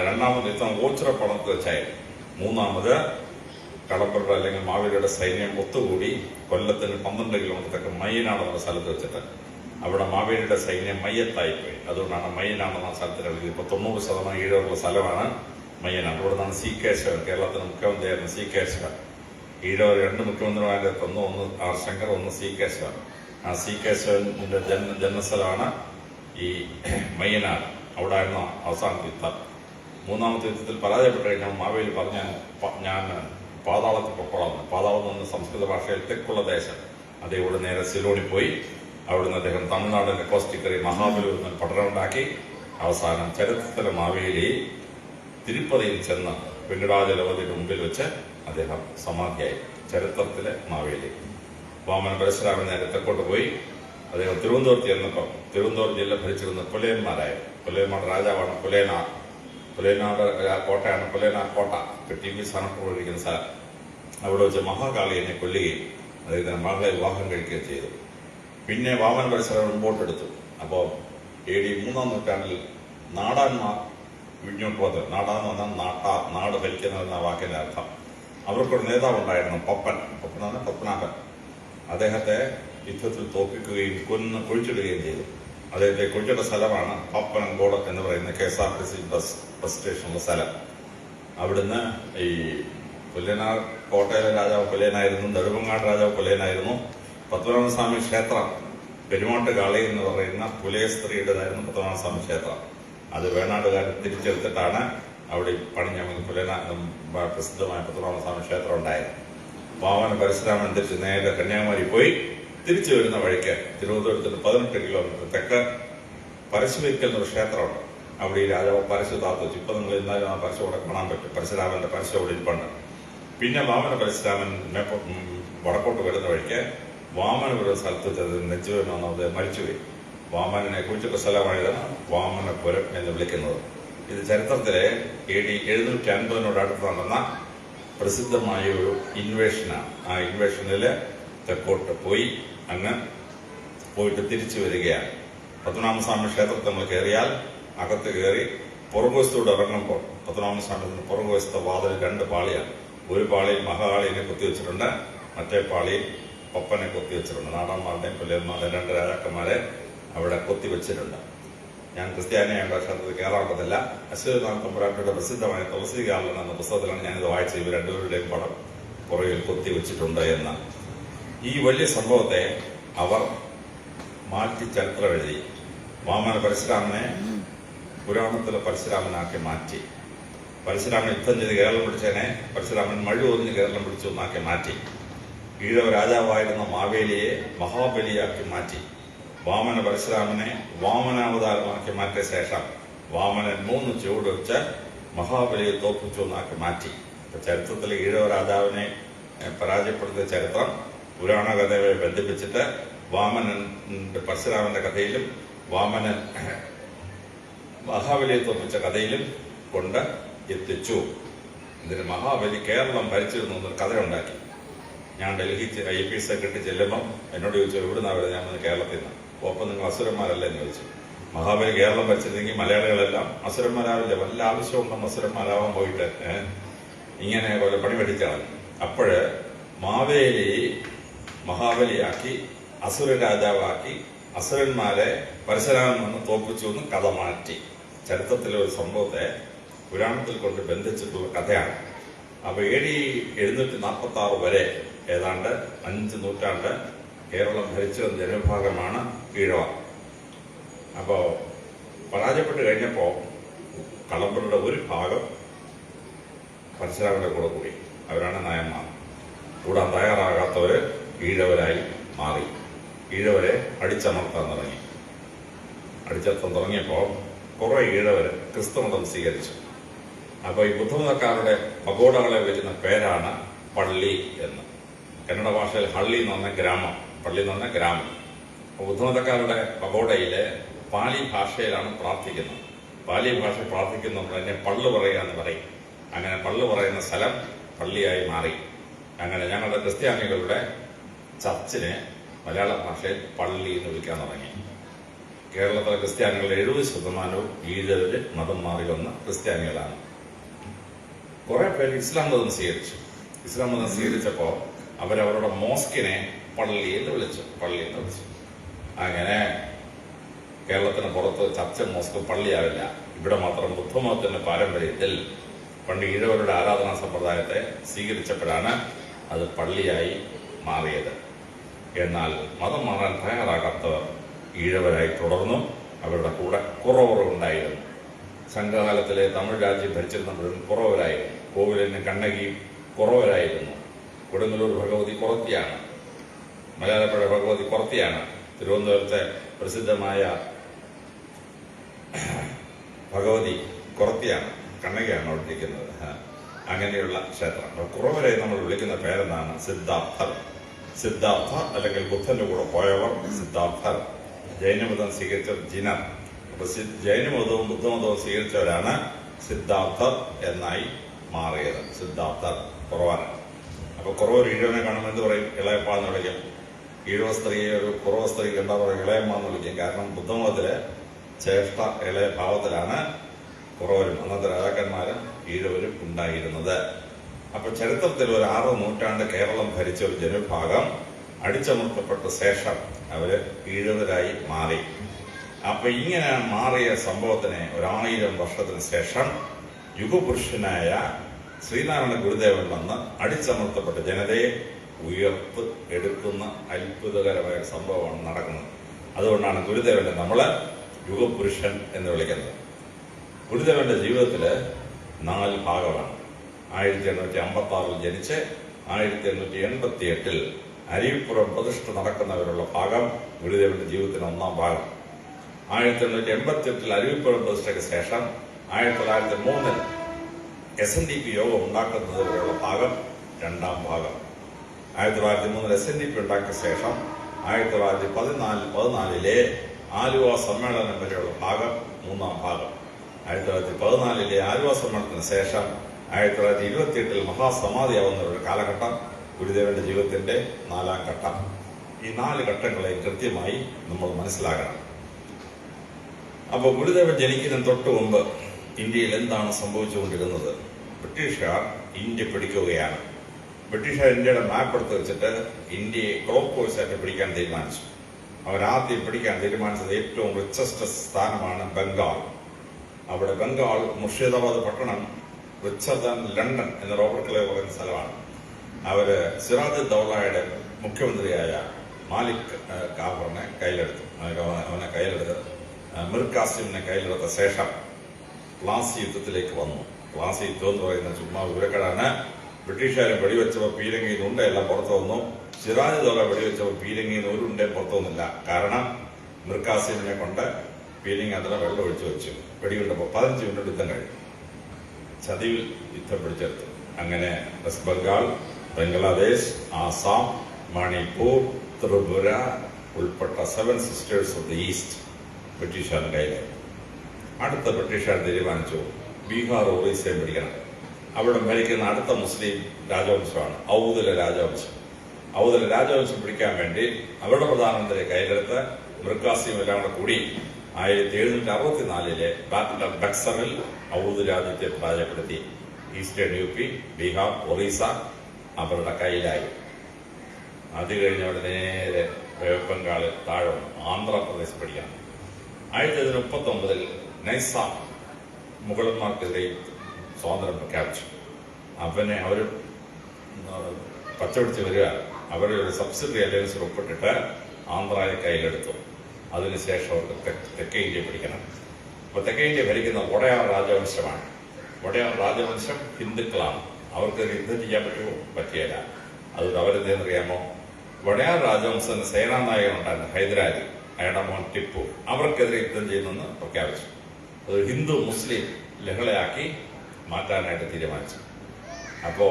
രണ്ടാമത് യുദ്ധം ഓച്ചിറപ്പണത്ത് വെച്ചായിരുന്നു. 3ാമത് കളബ്ര അല്ലെങ്കിൽ മാവേലിയുടെ സൈന്യം ഒത്തുകൂടി കൊല്ലത്തിന് 12 കിലോമീറ്റർ തെക്ക് മയ്യനാട് എന്ന സ്ഥലത്ത് വെച്ചിട്ട് അവിടെ മാവേലിയുടെ സൈന്യം മയ്യത്തായിപ്പോയി. അതുകൊണ്ടാണ് മയ്യനാട് എന്ന സ്ഥലത്തിന് എഴുതി. ഇപ്പോൾ 90% ഈഴവരുടെ സ്ഥലമാണ് മയ്യനാട്. ഇവിടെ നിന്നാണ് C. കേശവൻ, കേരളത്തിന് മുഖ്യമന്ത്രിയായിരുന്ന C. കേശവൻ. ഈഴവർ 2 മുഖ്യമന്ത്രിമാരുടെ ഒന്ന് R. ശങ്കർ, ഒന്ന് C. കേശവൻ. ആ C. കേശവന്റെ ജന്മസ്ഥലമാണ് ഈ മയ്യനാട്. അവിടെ ആയിരുന്നു അവസാനത്തെ യുദ്ധം. മൂന്നാമത്തെ യുദ്ധത്തിൽ പരാജയപ്പെട്ട് കഴിഞ്ഞാൽ മാവേലി പറഞ്ഞ ഞാൻ പാതാളത്തിൽ പൊക്കോളാം. പാതാളം എന്ന സംസ്കൃത ഭാഷയിൽ തെക്കുള്ള ദേശം. അദ്ദേഹം ഇവിടെ നേരെ സിലോണിൽ പോയി. അവിടുന്ന് അദ്ദേഹം തമിഴ്നാടിന്റെ കോസ്റ്റിക്കറി മഹാബലിപുരം നിന്ന് പഠനമുണ്ടാക്കി. അവസാനം ചരിത്രത്തിലെ മാവേലി തിരുപ്പതിയിൽ ചെന്ന് വെങ്കടാചലപതിയുടെ മുമ്പിൽ വെച്ച് അദ്ദേഹം സമാധിയായി. ചരിത്രത്തിലെ മാവേലി. വാമന പരശുരാമൻ നേരെ തെക്കോട്ട് പോയി. അദ്ദേഹം തിരുവനന്തപുരത്ത് ചെന്നപ്പോൾ തിരുവനന്തപുരം ജില്ല ഭരിച്ചിരുന്ന പുലയന്മാരായ പുലയന്മാരുടെ രാജാവാണ് പുലയനാർ. പുലയനാട് കോട്ടയാണ് പുലയനാർ കോട്ട. ടി വി സ്ഥാനത്ത് സ്ഥലം. അവിടെ വെച്ച് മഹാകാളിയെ കൊല്ലുകയും അദ്ദേഹത്തിന് മകളെ വിവാഹം കഴിക്കുകയും ചെയ്തു. പിന്നെ വാമന പരശുരാമൻ മുമ്പോട്ടെടുത്തു. അപ്പോൾ AD 3-ാം നൂറ്റാണ്ടിൽ നാടാന്മാർ വിഴിഞ്ഞോട്ട് വന്നത്. നാടാന്ന് പറഞ്ഞാൽ നാട് ഭരിക്കുന്നതെന്ന വാക്കിന്റെ അർത്ഥം. അവർക്കൊരു നേതാവുണ്ടായിരുന്നു പപ്പൻ എന്ന് പറഞ്ഞാൽ പത്മനാഭൻ. അദ്ദേഹത്തെ യുദ്ധത്തിൽ തോൽപ്പിക്കുകയും കുഴിച്ചിടുകയും ചെയ്തു. അദ്ദേഹത്തെ കുഴിച്ചിട്ട സ്ഥലമാണ് പപ്പനംകോട് എന്ന് പറയുന്ന KSRTC ബസ് സ്റ്റേഷനുള്ള സ്ഥലം. അവിടുന്ന് ഈ പുലയനാർ കോട്ടയിലെ രാജാവ് പുലയനായിരുന്നു. നെടുമങ്ങാട് രാജാവ് പുലയനായിരുന്നു. പത്മനാഭസ്വാമി ക്ഷേത്രം പെരുമാട്ട് കാളി എന്ന് പറയുന്ന പുലയ സ്ത്രീയുടേതായിരുന്നു പത്മനാഭസ്വാമി ക്ഷേത്രം. അത് വേണാടുകാർ തിരിച്ചെടുത്തിട്ടാണ് അവിടെ പണിഞ്ഞ പ്രസിദ്ധമായ പത്മനാഭസ്വാമി ക്ഷേത്രം ഉണ്ടായത്. വാമന പരശുരാമൻ തിരിച്ച് നേരെ കന്യാകുമാരി പോയി. തിരിച്ചു വരുന്ന വഴിക്ക് തിരുവനന്തപുരത്തിന് 18 കിലോമീറ്റർ തെക്ക് പരശുവയ്ക്കൽ എന്നൊരു ക്ഷേത്രമുണ്ട്. അവിടെ ഈ രാജാവ് പരശു താത്തു വെച്ചു. ഇപ്പൊ നിങ്ങൾ ഇന്നാലും ആ പരശു അവിടെ കാണാൻ പറ്റും. പരശുരാമന്റെ പരശു അവിടെ ഇരിപ്പുണ്ട്. പിന്നെ വാമന പരശുരാമൻ വടക്കോട്ട് വരുന്ന വഴിക്ക് വാമനപുരം സ്ഥലത്ത് നെഞ്ചുവെന്ന് അദ്ദേഹം മരിച്ചുപോയി. വാമനെ കുറിച്ചിട്ട സ്ഥലമായതാണ് വാമനപുരം എന്ന് വിളിക്കുന്നത്. ഇത് ചരിത്രത്തിലെ AD 750 അടുത്ത് നടന്ന പ്രസിദ്ധമായ ഒരു ഇൻവേഷനാണ്. ആ ഇൻവേഷനിൽ തെക്കോട്ട് പോയി അങ്ങ് പോയിട്ട് തിരിച്ചു വരികയാണ്. പത്മനാഭസ്വാമി ക്ഷേത്രത്തിൽ നമ്മൾ കയറിയാൽ അകത്ത് കയറി പുറകുവശത്തോട് ഇറങ്ങുമ്പോൾ പത്മനാഭസ്വാമി പുറകുവശത്തെ വാതിൽ 2 പാളിയാണ്. ഒരു പാളിയിൽ മഹാകാളിയെ കുത്തിവെച്ചിട്ടുണ്ട്, മറ്റേ പാളിയിൽ പപ്പനെ കൊത്തിവെച്ചിട്ടുണ്ട്. നാടാന്മാരുടെയും പുലയന്മാരുടെയും 2 രാജാക്കന്മാരെ അവിടെ കൊത്തിവെച്ചിട്ടുണ്ട്. ഞാൻ ക്രിസ്ത്യാനിയായ ക്ഷേത്രത്തിൽ കയറാൻ പറ്റില്ല. അശ്വനാഥ തമ്പുരാട്ടിയുടെ പ്രസിദ്ധമായ തുളസീകാലൻ എന്ന പുസ്തകത്തിലാണ് ഞാനിത് വായിച്ചത്. ഇവർ 2 പേരുടെയും പടം പുറകിൽ കൊത്തിവെച്ചിട്ടുണ്ട് എന്ന്. ഈ വലിയ സംഭവത്തെ അവർ മാറ്റി ചരിത്രം എഴുതി. വാമന പരശുരാമനെ പുരാണത്തിലെ പരശുരാമനാക്കി മാറ്റി. പരശുരാമൻ യുദ്ധം ചെയ്ത് കേരളം പിടിച്ചതിനെ പരശുരാമൻ മഴുവൊറിഞ്ഞ് കേരളം പിടിച്ചു എന്നാക്കി മാറ്റി. ഈഴവ രാജാവായിരുന്ന മാവേലിയെ മഹാബലിയാക്കി മാറ്റി. വാമന പരശുരാമനെ വാമനാവതാരമാക്കി മാറ്റിയ ശേഷം വാമനൻ 3 ചുവട് വെച്ച് മഹാബലിയെ തോൽപ്പിച്ചു എന്നാക്കി മാറ്റി. ചരിത്രത്തിലെ ഈഴവ രാജാവിനെ പരാജയപ്പെടുത്തിയ ചരിത്രം പുരാണ കഥയെ ബന്ധിപ്പിച്ചിട്ട് വാമനന്റെ പരശുരാമന്റെ കഥയിലും വാമനൻ മഹാബലിയെ തോൽപ്പിച്ച കഥയിലും കൊണ്ട് എത്തിച്ചു. എന്നിട്ട് മഹാബലി കേരളം ഭരിച്ചിരുന്നു എന്നൊരു കഥയുണ്ടാക്കി. ഞാൻ ഡൽഹി IP സെക്രട്ടറി ചെല്ലുമ്പം എന്നോട് ചോദിച്ചു, എവിടുന്നാ വരുന്നത്? ഞാൻ വന്ന് കേരളത്തിൽ നിന്ന്. ഒപ്പം നിങ്ങൾ അസുരന്മാരല്ലേ എന്ന് ചോദിച്ചു. മഹാബലി കേരളം ഭരിച്ചിരുന്നെങ്കിൽ മലയാളികളെല്ലാം അസുരന്മാരാവില്ല. വല്ല ആവശ്യമുണ്ടെന്ന് അസുരന്മാരാവാൻ പോയിട്ട് ഇങ്ങനെ പോലെ പണി പഠിച്ചാണ്. അപ്പോഴ് മാവേലി മഹാബലിയാക്കി അസുര രാജാവാക്കി അസുരന്മാരെ പരശുരാമൻ വന്ന് തോൽപ്പിച്ചു എന്ന് കഥ മാറ്റി. ചരിത്രത്തിലെ ഒരു സംഭവത്തെ പുരാണത്തിൽ കൊണ്ട് ബന്ധിച്ചിട്ടുള്ള കഥയാണ്. അപ്പൊ AD 746 വരെ ഏതാണ്ട് 5 നൂറ്റാണ്ട് കേരളം ഭരിച്ച ജനവിഭാഗമാണ് ഈഴവ. അപ്പോ പരാജയപ്പെട്ട് കഴിഞ്ഞപ്പോ കളമ്പരുടെ ഒരു ഭാഗം പരശുരാമന്റെ കൂടെ കൂടി. അവരാണ് നായന്മാർ. കൂടാൻ തയ്യാറാകാത്തവര് ഈഴവരായി മാറി. ഈഴവരെ അടിച്ചമർത്താൻ തുടങ്ങി. അടിച്ചമർത്താൻ തുടങ്ങിയപ്പോ കുറെ ഈഴവര് ക്രിസ്തുമതം സ്വീകരിച്ചു. അപ്പൊ ഈ ബുദ്ധമതക്കാരുടെ പഗോഡകളെ വരുന്ന പേരാണ് പള്ളി എന്ന്. കന്നഡ ഭാഷയിൽ ഹള്ളി എന്ന് പറഞ്ഞ ഗ്രാമം, പള്ളി എന്ന് പറഞ്ഞ ഗ്രാമം. ബുദ്ധമതക്കാരുടെ പഗോഡയിലെ പാലി ഭാഷയിലാണ് പ്രാർത്ഥിക്കുന്നത്. പാലി ഭാഷ പ്രാർത്ഥിക്കുന്നതിനെ പള്ളു പറയുക എന്ന് പറയും. അങ്ങനെ പള്ളു പറയുന്ന സ്ഥലം പള്ളിയായി മാറി. അങ്ങനെ ഞങ്ങളുടെ ക്രിസ്ത്യാനികളുടെ ചർച്ചിനെ മലയാള ഭാഷയിൽ പള്ളി എന്ന് വിളിക്കാൻ തുടങ്ങി. കേരളത്തിലെ ക്രിസ്ത്യാനികളുടെ 70% ഈഴവര് മതം മാറി വന്ന ക്രിസ്ത്യാനികളാണ്. കുറെ പേര് ഇസ്ലാം മതം സ്വീകരിച്ചു. ഇസ്ലാം മതം സ്വീകരിച്ചപ്പോ അവരവരുടെ മോസ്കിനെ പള്ളി എന്ന് വിളിച്ചു. അങ്ങനെ കേരളത്തിന് പുറത്ത് ചർച്ച മോസ്ക് പള്ളിയാവില്ല. ഇവിടെ മാത്രം ബുദ്ധമതത്തിന്റെ പാരമ്പര്യത്തിൽ പണ്ട് ഈഴവരുടെ ആരാധനാ സമ്പ്രദായത്തെ സ്വീകരിച്ചപ്പോഴാണ് അത് പള്ളിയായി മാറിയത്. എന്നാൽ മതം മാറാൻ തയ്യാറാകാത്തവർ ഈഴവരായി തുടർന്നു. അവരുടെ കൂടെ കുറവുണ്ടായിരുന്നു. സംഘകാലത്തിലെ തമിഴ് രാജ്യം ഭരിച്ചിരുന്നപ്പോഴും കുറവരായിരുന്നു. കോവിലിന് കണ്ണകി കുറവരായിരുന്നു. കൊടുങ്ങല്ലൂർ ഭഗവതി കുറത്തിയാണ്. മലയാളപ്പുഴ ഭഗവതി കുറത്തിയാണ്. തിരുവനന്തപുരത്തെ പ്രസിദ്ധമായ ഭഗവതി കുറത്തിയാണ്. കണ്ണകയാണ് അവിടെ ഇരിക്കുന്നത്. അങ്ങനെയുള്ള ക്ഷേത്രം. കുറവരെ നമ്മൾ വിളിക്കുന്ന പേരെന്താണ്? സിദ്ധാർത്ഥർ. സിദ്ധാർത്ഥ അല്ലെങ്കിൽ ബുദ്ധന്റെ കൂടെ പോയവർ സിദ്ധാർത്ഥർ. ജൈനമതം സ്വീകരിച്ചവർ ജിനർ. അപ്പൊ ജൈനമതവും ബുദ്ധമതവും സ്വീകരിച്ചവരാണ് സിദ്ധാർത്ഥർ എന്നായി മാറിയത്. സിദ്ധാർത്ഥർ കുറവാണ്. അപ്പൊ കുറവർ ഈഴവനെ കാണുമ്പോൾ എന്ത് പറയും? ഇളയപ്പാന്ന് വിളിക്കും. ഈഴവ സ്ത്രീയെ ഒരു കുറവ സ്ത്രീ കണ്ടാൽ പറയും ഇളയമ്മാന്ന് വിളിക്കും. കാരണം ബുദ്ധമതത്തിലെ ശ്രേഷ്ഠ ഇളയ ഭാവത്തിലാണ് കുറവരും അന്നത്തെ രാജാക്കന്മാരും ഈഴവരും ഉണ്ടായിരുന്നത്. അപ്പൊ ചരിത്രത്തിൽ ഒരു 6 നൂറ്റാണ്ട് കേരളം ഭരിച്ച ഒരു ജനവിഭാഗം അടിച്ചമർത്തപ്പെട്ട ശേഷം അവര് ഈഴവരായി മാറി. അപ്പൊ ഇങ്ങനെ മാറിയ സംഭവത്തിനെ 1000 വർഷത്തിന് ശേഷം യുഗപുരുഷനായ ശ്രീനാരായണ ഗുരുദേവൻ വന്ന് അടിച്ചമർത്തപ്പെട്ട ജനതയെ ഉയർത്ത് എടുക്കുന്ന അത്ഭുതകരമായ സംഭവമാണ് നടക്കുന്നത്. അതുകൊണ്ടാണ് ഗുരുദേവനെ നമ്മള് യുഗപുരുഷൻ എന്ന് വിളിക്കുന്നത്. ഗുരുദേവന്റെ ജീവിതത്തില് 4 ഭാഗമാണ്. 1856 ജനിച്ച് 1888 അരിപ്പുറം പ്രതിഷ്ഠ നടക്കുന്നവരുള്ള ഭാഗം ഗുരുദേവന്റെ ജീവിതത്തിന് 1-ാം ഭാഗം. 1888 അരുവിപ്പുറം പ്രതിഷ്ഠയ്ക്ക് ശേഷം 1903 SNDP യോഗം ഉണ്ടാക്കുന്നതുവരെയുള്ള ഭാഗം 2-ാം ഭാഗം. 1903 SNDP ഉണ്ടാക്കിയ ശേഷം 1914 ആലുവ സമ്മേളനം വരെയുള്ള ഭാഗം 3-ാം ഭാഗം. 1914 ആലുവ സമ്മേളനത്തിന് ശേഷം 1928 മഹാസമാധിയാവുന്ന ഒരു കാലഘട്ടം ഗുരുദേവന്റെ ജീവിതത്തിന്റെ 4-ാം ഘട്ടം. ഈ 4 ഘട്ടങ്ങളെ കൃത്യമായി നമ്മൾ മനസ്സിലാക്കണം. അപ്പോൾ ഗുരുദേവൻ ജനിക്കുന്നതിന് തൊട്ട് മുമ്പ് ഇന്ത്യയിൽ എന്താണ് സംഭവിച്ചുകൊണ്ടിരുന്നത്? ബ്രിട്ടീഷുകാർ ഇന്ത്യ പിടിക്കുകയാണ്. ബ്രിട്ടീഷുകാർ ഇന്ത്യയുടെ മാപ്പ് എടുത്ത് വെച്ചിട്ട് ഇന്ത്യയെ ക്ലോക്ക് വൈസായിട്ട് പിടിക്കാൻ തീരുമാനിച്ചു. അവരാദ്യം പിടിക്കാൻ തീരുമാനിച്ചത് ഏറ്റവും റിച്ചസ്റ്റ് സ്ഥാനമാണ് ബംഗാൾ. അവിടെ ബംഗാൾ മുർഷിദാബാദ് പട്ടണം റിച്ചർ ദാൻ ലണ്ടൻ എന്ന റോബർട്ട് ക്ലേ പറയുന്ന സ്ഥലമാണ്. അവര് സിറാജ് ദൗളയുടെ മുഖ്യമന്ത്രിയായ മാലിക് കാഫറിനെ കയ്യിലെടുത്തു. അവനെ കയ്യിലെടുത്ത് മിർ കാസിമിനെ കയ്യിലെടുത്ത ശേഷം പ്ലാസി യുദ്ധത്തിലേക്ക് വന്നു. പ്ലാസി യുദ്ധം എന്ന് പറയുന്ന ചുമ്മാ വിവരക്കേടാണ്. ബ്രിട്ടീഷുകാരെ വെടിവെച്ചപ്പോൾ പീരങ്കിയിൽ നിന്ന് ഉണ്ടയെല്ലാം പുറത്തു വന്നു. സിറാജ് ദൗള വെടിവെച്ചപ്പോൾ പീരങ്കിയിൽ നിന്ന് ഒരു ഉണ്ടയും പുറത്തു വന്നില്ല. കാരണം മിർ കാസിമിനെ കൊണ്ട് പീരങ്കി അതിനെ വെള്ളം ഒഴിച്ചു വെച്ചു. വെടിയുണ്ടപ്പോൾ 15 മിനിറ്റ് യുദ്ധം കഴിഞ്ഞു. ചതിയിൽ യുദ്ധം പിടിച്ചെടുത്തു. അങ്ങനെ വെസ്റ്റ് ബംഗാൾ, ബംഗ്ലാദേശ്, ആസാം, മണിപ്പൂർ, ത്രിപുര ഉൾപ്പെട്ട 7 സിസ്റ്റേഴ്സ് ഓഫ് ദി ഈസ്റ്റ് ബ്രിട്ടീഷുകാരുടെ കയ്യിലായി. അടുത്ത ബ്രിട്ടീഷുകാർ തീരുമാനിച്ചു ബീഹാർ, ഒറീസയും പിടിക്കണം. അവിടെ ഭരിക്കുന്ന അടുത്ത മുസ്ലിം രാജവംശമാണ് ഔദല രാജവംശം. ഔദല രാജവംശം പിടിക്കാൻ വേണ്ടി അവരുടെ പ്രധാനമന്ത്രിയെ കയ്യിലെടുത്ത് മിർ കാസിം എല്ലാം കൂടെ കൂടി 1764 ബാറ്റിൽ ഓഫ് ബക്സറിൽ ഔദ് രാജ്യത്തെ പരാജയപ്പെടുത്തി. ഈസ്റ്റേൺ UP, ബീഹാർ, ഒറീസ അവരുടെ കയ്യിലായി. അത് കഴിഞ്ഞ് അവിടെ നേരെ ബംഗാളിൽ താഴെ വന്നു ആന്ധ്രാപ്രദേശ് പിടിക്കണം. 1939 നൈസാം മുഗളന്മാർക്കെതിരെ സ്വാതന്ത്ര്യം പ്രഖ്യാപിച്ചു. അവനെ അവർ പച്ചപിടിച്ച് വരിക. അവരെ ഒരു സബ്സിഡറി അലയൻസിൽ ഒപ്പിട്ടിട്ട് ആന്ധ്രയെ കയ്യിലെടുത്തു. അതിനുശേഷം അവർക്ക് തെക്കേ ഇന്ത്യ പിടിക്കണം. അപ്പൊ തെക്കേ ഇന്ത്യ ഭരിക്കുന്ന വടയാർ രാജവംശമാണ്. വടയാർ രാജവംശം ഹിന്ദുക്കളാണ്. അവർക്ക് യുദ്ധം ചെയ്യാൻ പറ്റുമോ? പറ്റിയല്ല. അതുകൊണ്ട് അവരെന്തെന്നറിയാമോ? വടയാർ രാജവംശത്തിന് സേനാനായകനുണ്ടായിരുന്നു ഹൈദരാലി, അയാളുടെ മോൻ ടിപ്പു. അവർക്കെതിരെ യുദ്ധം ചെയ്യുമെന്ന് പ്രഖ്യാപിച്ചു. അത് ഹിന്ദു മുസ്ലിം ലഹളയാക്കി മാറ്റാനായിട്ട് തീരുമാനിച്ചു. അപ്പോ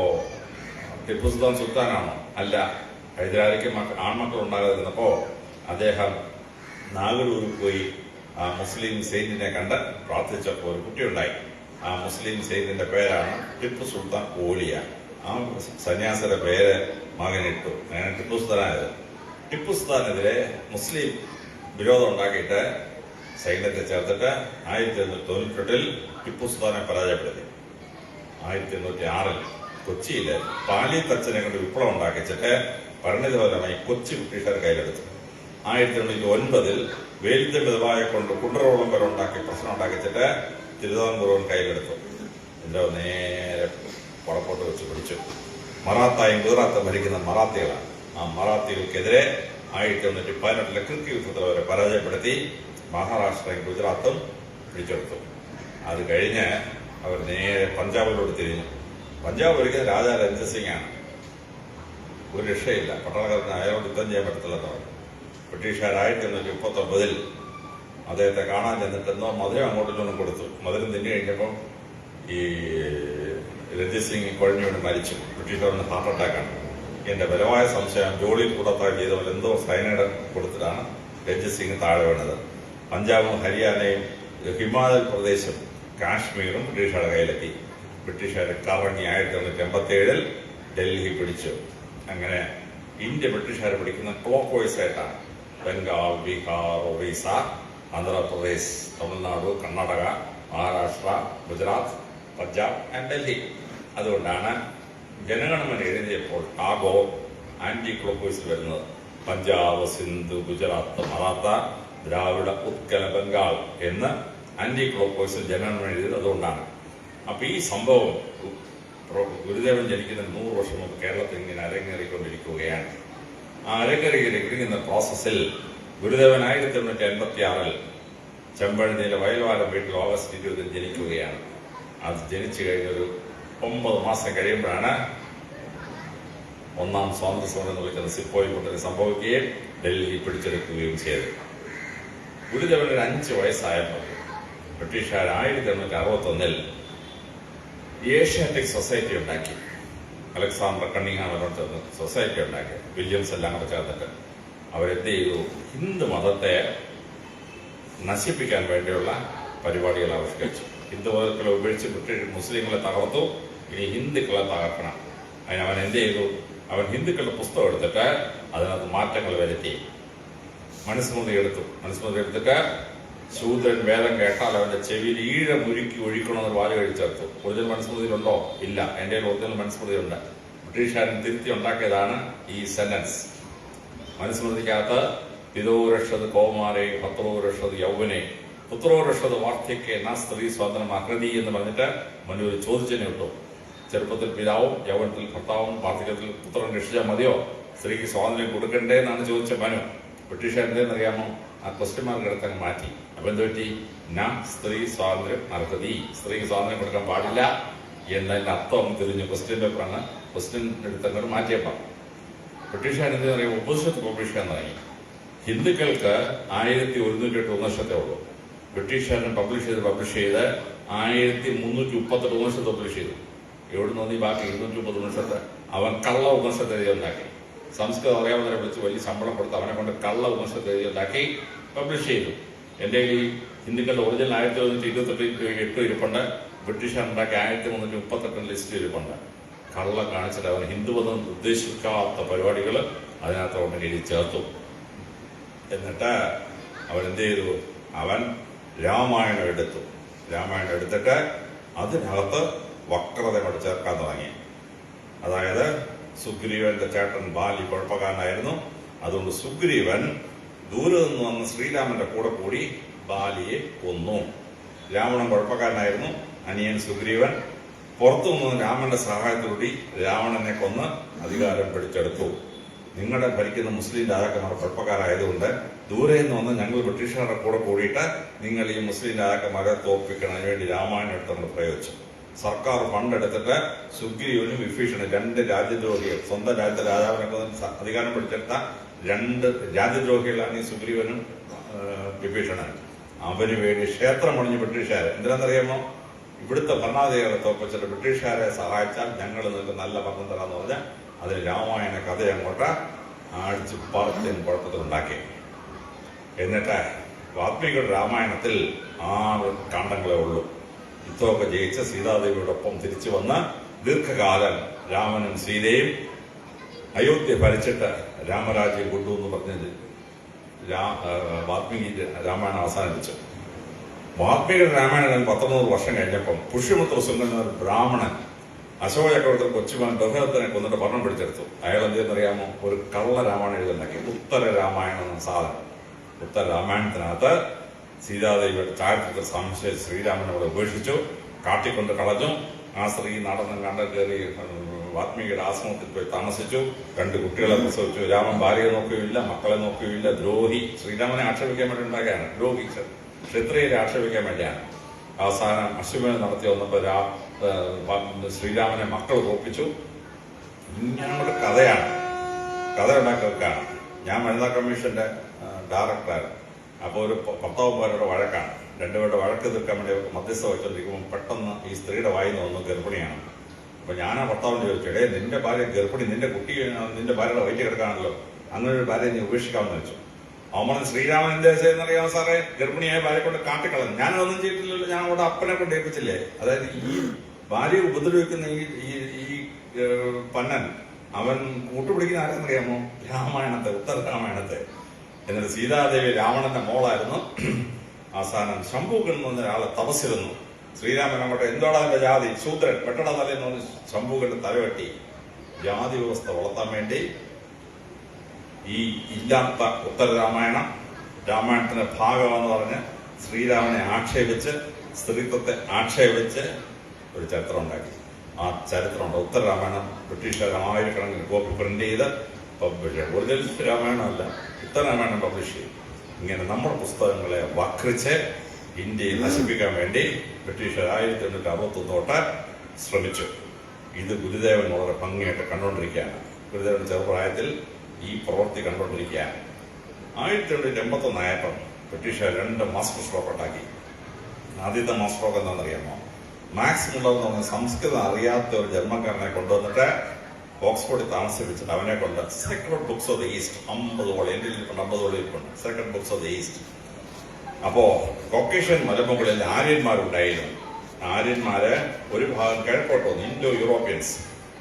ടിപ്പു സുൽത്താൻ സുൽത്താനാണോ? അല്ല. ഹൈദരാലിക്ക് ആൺമക്കൾ ഉണ്ടാകാതിരുന്നപ്പോ അദ്ദേഹം നാഗരൂരിൽ പോയി ആ മുസ്ലിം സെയിന്റിനെ കണ്ട് പ്രാർത്ഥിച്ചപ്പോൾ ഒരു കുട്ടിയുണ്ടായി. ആ മുസ്ലിം സെയിന്റിന്റെ പേരാണ് ടിപ്പു സുൽത്താൻ ഓലിയ. ആ സന്യാസിയുടെ പേര് മകനിട്ടു. അങ്ങനെ ടിപ്പു സുൽത്താനായത്. ടിപ്പു സുൽത്താനെതിരെ മുസ്ലിം വിരോധം ഉണ്ടാക്കിയിട്ട് സൈന്യത്തെ ചേർത്തിട്ട് 1898 ടിപ്പു സുൽത്താനെ പരാജയപ്പെടുത്തി. 1806 കൊച്ചിയില് പാലി തച്ചനെ കൊണ്ട് വിപ്ലവം ഉണ്ടാക്കിച്ചിട്ട് പരിണിതഫലമായി കൊച്ചി ബ്രിട്ടീഷുകാർ കയ്യിലെടുത്തു. 1809 വേലിത്ത മിതവായെ കൊണ്ട് കുണ്ടറോളം വരെ ഉണ്ടാക്കി പ്രശ്നം ഉണ്ടാക്കിച്ചിട്ട് തിരുവിതാംകൂറും കയ്യിലെടുത്തു. ഇതിന്റെ നേരെ പുറപ്പോട്ട് വെച്ച് പിടിച്ചു. മറാത്തായും ഗുജറാത്തും ഭരിക്കുന്ന മറാത്തികളാണ്. ആ മറാത്തികൾക്കെതിരെ 1818 കിർക്കി യുദ്ധത്തിൽ അവരെ പരാജയപ്പെടുത്തി മഹാരാഷ്ട്രയും ഗുജറാത്തും പിടിച്ചെടുത്തു. അത് കഴിഞ്ഞ് അവർ നേരെ പഞ്ചാബിലോട്ട് തിരിഞ്ഞു. പഞ്ചാബ് ഒരിക്കലും രാജാ രഞ്ജിത് സിംഗ് ആണ്, ഒരു രക്ഷയില്ല. പട്ടാളക്കാരന് അയാളോട് യുദ്ധം ചെയ്യാൻ പറ്റത്തില്ലെന്ന് പറഞ്ഞു. ബ്രിട്ടീഷുകാർ 1839 അദ്ദേഹത്തെ കാണാൻ ചെന്നിട്ട് എന്നോ മധുരം അങ്ങോട്ടും കൊടുത്തു. മധുരം തിന്നു കഴിഞ്ഞപ്പം ഈ രഞ്ജിത് സിംഗ് കുഴഞ്ഞു വീണ് മരിച്ചു. ബ്രിട്ടീഷുകാരന് ഹാർട്ട് അറ്റാക്കാണ്. എന്റെ ബലമായ സംശയം ജോളി കൂടത്താഴ് ചെയ്ത പോലെ എന്തോ സൈനൈഡ് കൊടുത്തിട്ടാണ് രഞ്ജിത് സിംഗ് താഴെ വീണത്. പഞ്ചാബും ഹരിയാനയും ഹിമാചൽ പ്രദേശും കാശ്മീരും ബ്രിട്ടീഷുകാരുടെ കയ്യിലെത്തി. ബ്രിട്ടീഷുകാരെ കറങ്ങി 1987 ഡൽഹി പിടിച്ചു. അങ്ങനെ ഇന്ത്യ ബ്രിട്ടീഷുകാരെ പിടിക്കുന്ന ക്ലോക്ക് വൈസ് ആയിട്ടാണ്. ബംഗാൾ, ബീഹാർ, ഒറീസ, ആന്ധ്രാപ്രദേശ്, തമിഴ്നാട്, കർണാടക, മഹാരാഷ്ട്ര, ഗുജറാത്ത്, പഞ്ചാബ് ആൻഡ് ഡൽഹി. അതുകൊണ്ടാണ് ജനഗണമന എഴുതിയപ്പോൾ ആഗോ ആന്റി ക്ലോക്ക് വൈസ് വരുന്നത്. പഞ്ചാബ്, സിന്ധു, ഗുജറാത്ത്, മറാത്ത, ദ്രാവിഡ, ഉത്കല, ബംഗാൾ എന്ന് ആന്റി ക്ലോക്ക് വൈസ് ജനഗണമന എഴുതിയത് അതുകൊണ്ടാണ്. അപ്പൊ ഈ സംഭവം ഗുരുദേവൻ ജനിക്കുന്ന 100 വർഷം മുമ്പ് കേരളത്തിൽ ഇങ്ങനെ അരങ്ങേറിക്കൊണ്ടിരിക്കുകയാണ്. ആ അരങ്ങേറിയിരിക്കുന്ന പ്രോസസ്സിൽ ഗുരുദേവൻ 1886 ചെമ്പഴനിയിലെ വയൽവാരം വീട്ടിൽ ഓഗസ്റ്റ് 20 ജനിക്കുകയാണ്. അത് ജനിച്ചു കഴിഞ്ഞൊരു 9 മാസം കഴിയുമ്പോഴാണ് ഒന്നാം സ്വാതന്ത്ര്യ സമരം എന്ന് വിളിക്കുന്ന സിപ്പോയി പൊട്ടൽ സംഭവിക്കുകയും ഡൽഹി പിടിച്ചെടുക്കുകയും ചെയ്തത്. ഗുരുദേവൻ ഒരു 5 വയസ്സായപ്പോൾ ബ്രിട്ടീഷുകാർ 1861 ഏഷ്യാറ്റിക് സൊസൈറ്റി ഉണ്ടാക്കി. അലക്സാണ്ടർ കണ്ണിങ്ങാം ചേർന്ന് സൊസൈറ്റി ഉണ്ടാക്കി. വില്യംസ് എല്ലാം കൂടെ ചേർന്നിട്ട് അവരെന്ത് ചെയ്തു? ഹിന്ദു മതത്തെ നശിപ്പിക്കാൻ വേണ്ടിയുള്ള പരിപാടികൾ ആവിഷ്കരിച്ചു. ഹിന്ദു മതങ്ങളെ ഉപേക്ഷിച്ച് ബ്രിട്ടീഷ് മുസ്ലിങ്ങളെ തകർത്തു. ഇനി ഹിന്ദുക്കളെ തകർക്കണം. അതിന് അവൻ എന്ത് ചെയ്തു? അവൻ ഹിന്ദുക്കളുടെ പുസ്തകം എടുത്തിട്ട് അതിനകത്ത് മാറ്റങ്ങൾ വരുത്തി. മനുസ്മൃതി എടുത്തിട്ട് ശൂദ്രൻ വേദം കേട്ടാൽ അവന്റെ ചെവിയിൽ ഈഴമുരുക്കി ഒഴിക്കണമെന്ന് വാലുകഴി ചേർത്തു. ഒറിജിനൽ മനുസ്മൃതിയിലുണ്ടോ? ഇല്ല. എന്റെ ഒറിജിനൽ മനുസ്മൃതി ഉണ്ട്. ബ്രിട്ടീഷുകാരൻ തിരുത്തി ഉണ്ടാക്കിയതാണ് ഈ സെന്റൻസ്. മനുസ്മൃതിക്കകത്ത് പിതോരക്ഷത് കൗമാരെ പത്രോരക്ഷത് യൗവനെ പുത്രോരക്ഷത് വാർദ്ധക്യ എന്നാ സ്ത്രീ സ്വാതന്ത്ര്യം അഹൃതി എന്ന് പറഞ്ഞിട്ട് മനു ഒരു ചോദിച്ചതിനെ കിട്ടു. ചെറുപ്പത്തിൽ പിതാവും യൗവനത്തിൽ ഭർത്താവും വാർദ്ധക്യത്തിൽ പുത്രൻ രക്ഷിച്ചാൽ മതിയോ? സ്ത്രീക്ക് സ്വാതന്ത്ര്യം കൊടുക്കണ്ടേ എന്നാണ് ചോദിച്ച മനു. ബ്രിട്ടീഷുകാർ എന്തെന്നറിയാമോ? ആ ക്വസ്റ്റ്യൻ മാർക്ക് എടുത്തങ്ങ് മാറ്റി. അപ്പൊ എന്ത് പറ്റി? സ്ത്രീ സ്വാതന്ത്ര്യം അർഹതി, സ്ത്രീക്ക് സ്വാതന്ത്ര്യം കൊടുക്കാൻ പാടില്ല എന്നതിന്റെ അർത്ഥം അങ്ങ് തിരിഞ്ഞു. ക്വസ്റ്റ്യൻ പേപ്പറാണ്. ക്വസ്റ്റ്യൻ എടുത്തങ്ങോട്ട് മാറ്റിയപ്പം ബ്രിട്ടീഷുകാർ എന്തെന്ന് പറയുക? ഉപനിഷത്ത് പബ്ലിഷ് ചെയ്യാൻ തുടങ്ങി. ഹിന്ദുക്കൾക്ക് 1108 ഉപനിഷത്തേ ഉള്ളൂ. ബ്രിട്ടീഷുകാരൻ പബ്ലിഷ് ചെയ്ത് 1338 ഉപനിഷത്ത് പബ്ലിഷ് ചെയ്തു. എവിടെ നിന്ന് ബാക്കി 230 ഉപനിഷത്ത്? അവൻ കള്ള ഉപനിഷത്ത് എഴുതി ഉണ്ടാക്കി. സംസ്കൃതം അറിയാവുന്നവരെ വിളിച്ച് വലിയ ശമ്പളം കൊടുത്ത് അവനെ കൊണ്ട് കള്ള ഉപനിഷത്ത് എഴുതി ഉണ്ടാക്കി പബ്ലിഷ് ചെയ്തു. എന്റെ ഈ ഹിന്ദുക്കളുടെ ഒറിജിനൽ 1928 ഇരിപ്പുണ്ട്. ബ്രിട്ടീഷുകാർ ഉണ്ടാക്കി 1338 ലിസ്റ്റ് ഇരിപ്പുണ്ട്. കള്ളം കാണിച്ചിട്ട് അവൻ ഹിന്ദുമതം ഉദ്ദേശിക്കാത്ത പരിപാടികൾ അതിനകത്ത് അവന്റെ കയ്യിൽ ചേർത്തു. എന്നിട്ട് അവൻ എന്ത് ചെയ്തു? അവൻ രാമായണം എടുത്തു. രാമായണം എടുത്തിട്ട് അതിനകത്ത് വക്രത കൊണ്ട് ചേർക്കാൻ തുടങ്ങി. അതായത് സുഗ്രീവന്റെ ചേട്ടൻ ബാലി കുഴപ്പക്കാരനായിരുന്നു. അതുകൊണ്ട് സുഗ്രീവൻ ദൂരെ നിന്ന് വന്ന് ശ്രീരാമന്റെ കൂടെ കൂടി ബാലിയെ കൊന്നു. രാവണൻ കുഴപ്പക്കാരനായിരുന്നു. അനിയൻ സുഗ്രീവൻ പുറത്തു നിന്ന് രാമന്റെ സഹായത്തോടെ രാവണനെ കൊന്ന് അധികാരം പിടിച്ചെടുത്തു. നിങ്ങളുടെ ഭരിക്കുന്ന മുസ്ലിം രാജാക്കന്മാർ കുഴപ്പക്കാരായതുകൊണ്ട് ദൂരെ നിന്ന് വന്ന് ഞങ്ങൾ ബ്രിട്ടീഷുകാരുടെ കൂടെ കൂടിയിട്ട് നിങ്ങൾ ഈ മുസ്ലിം രാജാക്കന്മാരെ തോൽപ്പിക്കണം. അതിനുവേണ്ടി രാമായണം എടുത്ത് നമ്മൾ പ്രയോഗിച്ചു. സർക്കാർ ഫണ്ട് എടുത്തിട്ട് സുഗ്രീവനും വിഭീഷണനും 2 രാജ്യദ്രോഹികൾ, സ്വന്തം രാജ്യത്തെ രാജാവിനെ അധികാരം പിടിച്ചെടുത്ത 2 രാജ്യദ്രോഹികളാണ് ഈ സുഗ്രീവനും വിഭീഷണനും. അവന് വേണ്ടി ക്ഷേത്രം പണിഞ്ഞ് ബ്രിട്ടീഷുകാർ. എന്തിനാണെന്നറിയാമോ? ഇവിടുത്തെ ഭരണാധികാരികളെ തോൽപ്പിച്ചിട്ട് ബ്രിട്ടീഷുകാരെ സഹായിച്ചാൽ ഞങ്ങൾ നിങ്ങൾക്ക് നല്ല ഭരണം തരാമെന്ന് പറഞ്ഞാൽ അതിന് രാമായണ കഥ അങ്ങോട്ട് അടിച്ച് പറത്തിന് കുഴപ്പത്തിലുണ്ടാക്കി. എന്നിട്ട് വാൽമീകിയുടെ രാമായണത്തിൽ 6 കാണ്ഡങ്ങളേ ഉള്ളൂ. യുദ്ധമൊക്കെ ജയിച്ച് സീതാദേവിയോടൊപ്പം തിരിച്ചു വന്ന് ദീർഘകാലം രാമനും സീതയും അയോധ്യ ഭരിച്ചിട്ട് രാമരാജ്യം കൊണ്ടു എന്ന് പറഞ്ഞത് വാൽമീകി രാമായണം അവസാനിപ്പിച്ചു. വാൽമീകിയുടെ രാമായണം 19 വർഷം കഴിഞ്ഞപ്പം പുഷ്യമിത്ര സുംഗൻ എന്ന ബ്രാഹ്മണൻ അശോക ചക്രവർത്തി കൊച്ചുമാൻ ബൃഹത്തിനെ കൊന്നിട്ട് ഭരണം പിടിച്ചെടുത്തു. അയാൾ എന്തെന്നറിയാമോ? ഒരു കള്ള രാമായണം എഴുതുണ്ടാക്കി. ഉത്തര രാമായണം എന്ന സാധനം. ഉത്തര രാമായണത്തിനകത്ത് സീതാദേവിയുടെ ചാരിത്രത്തിൽ സംശയിച്ച് ശ്രീരാമനോട് ഉപേക്ഷിച്ചു, കാട്ടിക്കൊണ്ട് കളഞ്ഞു. ആ സ്ത്രീ നടന്നും കണ്ട കയറി വാൽമീകിയുടെ ആശ്രമത്തിൽ പോയി താമസിച്ചു. 2 കുട്ടികളെ പ്രസവിച്ചു. രാമൻ ഭാര്യയെ നോക്കുകയില്ല, മക്കളെ നോക്കുകയില്ല. ദ്രോഹി. ശ്രീരാമനെ ആക്ഷേപിക്കാൻ വേണ്ടി ഉണ്ടാക്കിയാണ്. ദ്രോഹി ക്ഷത്രിയരെ ആക്ഷേപിക്കാൻ വേണ്ടിയാണ്. അവസാനം അശ്വമേധം നടത്തി വന്നപ്പോൾ ശ്രീരാമനെ മക്കൾ തോൽപ്പിച്ചു. ഇങ്ങനൊരു കഥയാണ്, കഥ ഉണ്ടാക്കിയവർക്കാണ്. ഞാൻ വനിതാ കമ്മീഷന്റെ ഡയറക്ടറാണ്. അപ്പോൾ ഒരു ഭർത്താവുമാരുടെ വഴക്കാണ്. രണ്ടുപേരുടെ വഴക്ക് തീർക്കാൻ വേണ്ടി മധ്യസ്ഥ വെച്ചോണ്ടിരിക്കുമ്പോൾ പെട്ടെന്ന് ഈ സ്ത്രീയുടെ വായിന്ന് വന്നു ഗർഭിണിയാണ്. അപ്പൊ ഞാൻ ആ ഭർത്താവിന് ചോദിച്ചു, നിന്റെ ഭാര്യ ഗർഭിണി, നിന്റെ കുട്ടി നിന്റെ ഭാര്യയുടെ വയറ്റിൽ കിടക്കാണല്ലോ, അങ്ങനെ ഒരു ഭാര്യ നീ ഉപേക്ഷിക്കാമെന്ന് വെച്ചു. അവൻ ശ്രീരാമൻ എന്താ ചെയ്യുന്നറിയാമോ സാറേ, ഗർഭിണിയായ ഭാര്യ കൊണ്ട് കാട്ടിക്കളഞ്ഞു. ഞാനതൊന്നും ചെയ്തിട്ടില്ലല്ലോ, ഞാൻ അവിടെ അപ്പനെ കൊണ്ട് ഏൽപ്പിച്ചില്ലേ. അതായത് ഈ ഭാര്യയെ ഉപദ്രവിക്കുന്ന ഈ പന്നൻ അവൻ കൂട്ടുപിടിക്കുന്ന ആരെന്നറിയാമോ? രാമായണത്തെ, ഉത്തര രാമായണത്തെ. എന്നിട്ട് സീതാദേവി രാവണന്റെ മോളായിരുന്നു. അവസാനം ശംഭൂകൻ എന്ന് പറഞ്ഞ ഒരാളെ തപസ്സിരുന്നു. ശ്രീരാമൻ അങ്ങോട്ട് എന്തോടാ എന്റെ ജാതി, ശൂദ്രൻ വെട്ടട തലേന്ന് പറഞ്ഞ് ശംഭൂകന്റെ തലവെട്ടി. ജാതി വ്യവസ്ഥ വളർത്താൻ വേണ്ടി ഈ ഇല്ലാത്ത ഉത്തര രാമായണം, രാമായണത്തിന്റെ ഭാഗമെന്ന് പറഞ്ഞ് ശ്രീരാമനെ ആക്ഷേപിച്ച്, സ്ത്രീത്വത്തെ ആക്ഷേപിച്ച് ഒരു ചരിത്രം ഉണ്ടാക്കി. ആ ചരിത്രമുണ്ട്. ഉത്തര രാമായണം ബ്രിട്ടീഷുകാർ 1000 കോപ്പി പ്രിന്റ് ചെയ്ത് പബ്ലിഷ് ചെയ്യും. ഒറിജിനൽ രാമായണമല്ല, ഉത്തര രാമായണം പബ്ലിഷ് ചെയ്യും. ഇങ്ങനെ നമ്മുടെ പുസ്തകങ്ങളെ വക്രിച്ച് ഇന്ത്യയെ നശിപ്പിക്കാൻ വേണ്ടി ബ്രിട്ടീഷുകാർ 1861 തൊട്ട് ശ്രമിച്ചു. ഇത് ഗുരുദേവൻ വളരെ ഭംഗിയായിട്ട് കണ്ടുകൊണ്ടിരിക്കുകയാണ്. ഗുരുദേവൻ ചെറുപ്രായത്തിൽ ഈ പ്രവൃത്തി കണ്ടുകൊണ്ടിരിക്കുകയാണ്. 1881 ആയപ്പം ബ്രിട്ടീഷുകാർ 2 മാസ്റ്റർ സ്ട്രോക്ക് ഉണ്ടാക്കി. ആദ്യത്തെ മാസ്റ്റർ സ്ട്രോക്ക് എന്താണെന്നറിയാമോ? മാക്സ് മുള്ളർ എന്ന് പറഞ്ഞ സംസ്കൃതം അറിയാത്ത ഒരു ജർമ്മൻകാരനെ കൊണ്ടുവന്നിട്ട് ഓക്സ്ഫോർഡിൽ താമസിപ്പിച്ചിട്ട് അവനെ കൊണ്ട് സെക്രഡ് ബുക്സ് ഓഫ് ദ ഈസ്റ്റ് 50 വോളം, എൻ്റെ 50 വോളം ഇരിപ്പുണ്ട്, സെക്രഡ് ബുക്സ് ഓഫ് ദ ഈസ്റ്റ്. അപ്പോ കോക്കേഷ്യൻ മലമുകളിൽ ആര്യന്മാരുണ്ടായിരുന്നു. ആര്യന്മാര് ഒരു ഭാഗം കിഴക്കോട്ട് വന്നു, ഇൻഡോ യൂറോപ്യൻസ്.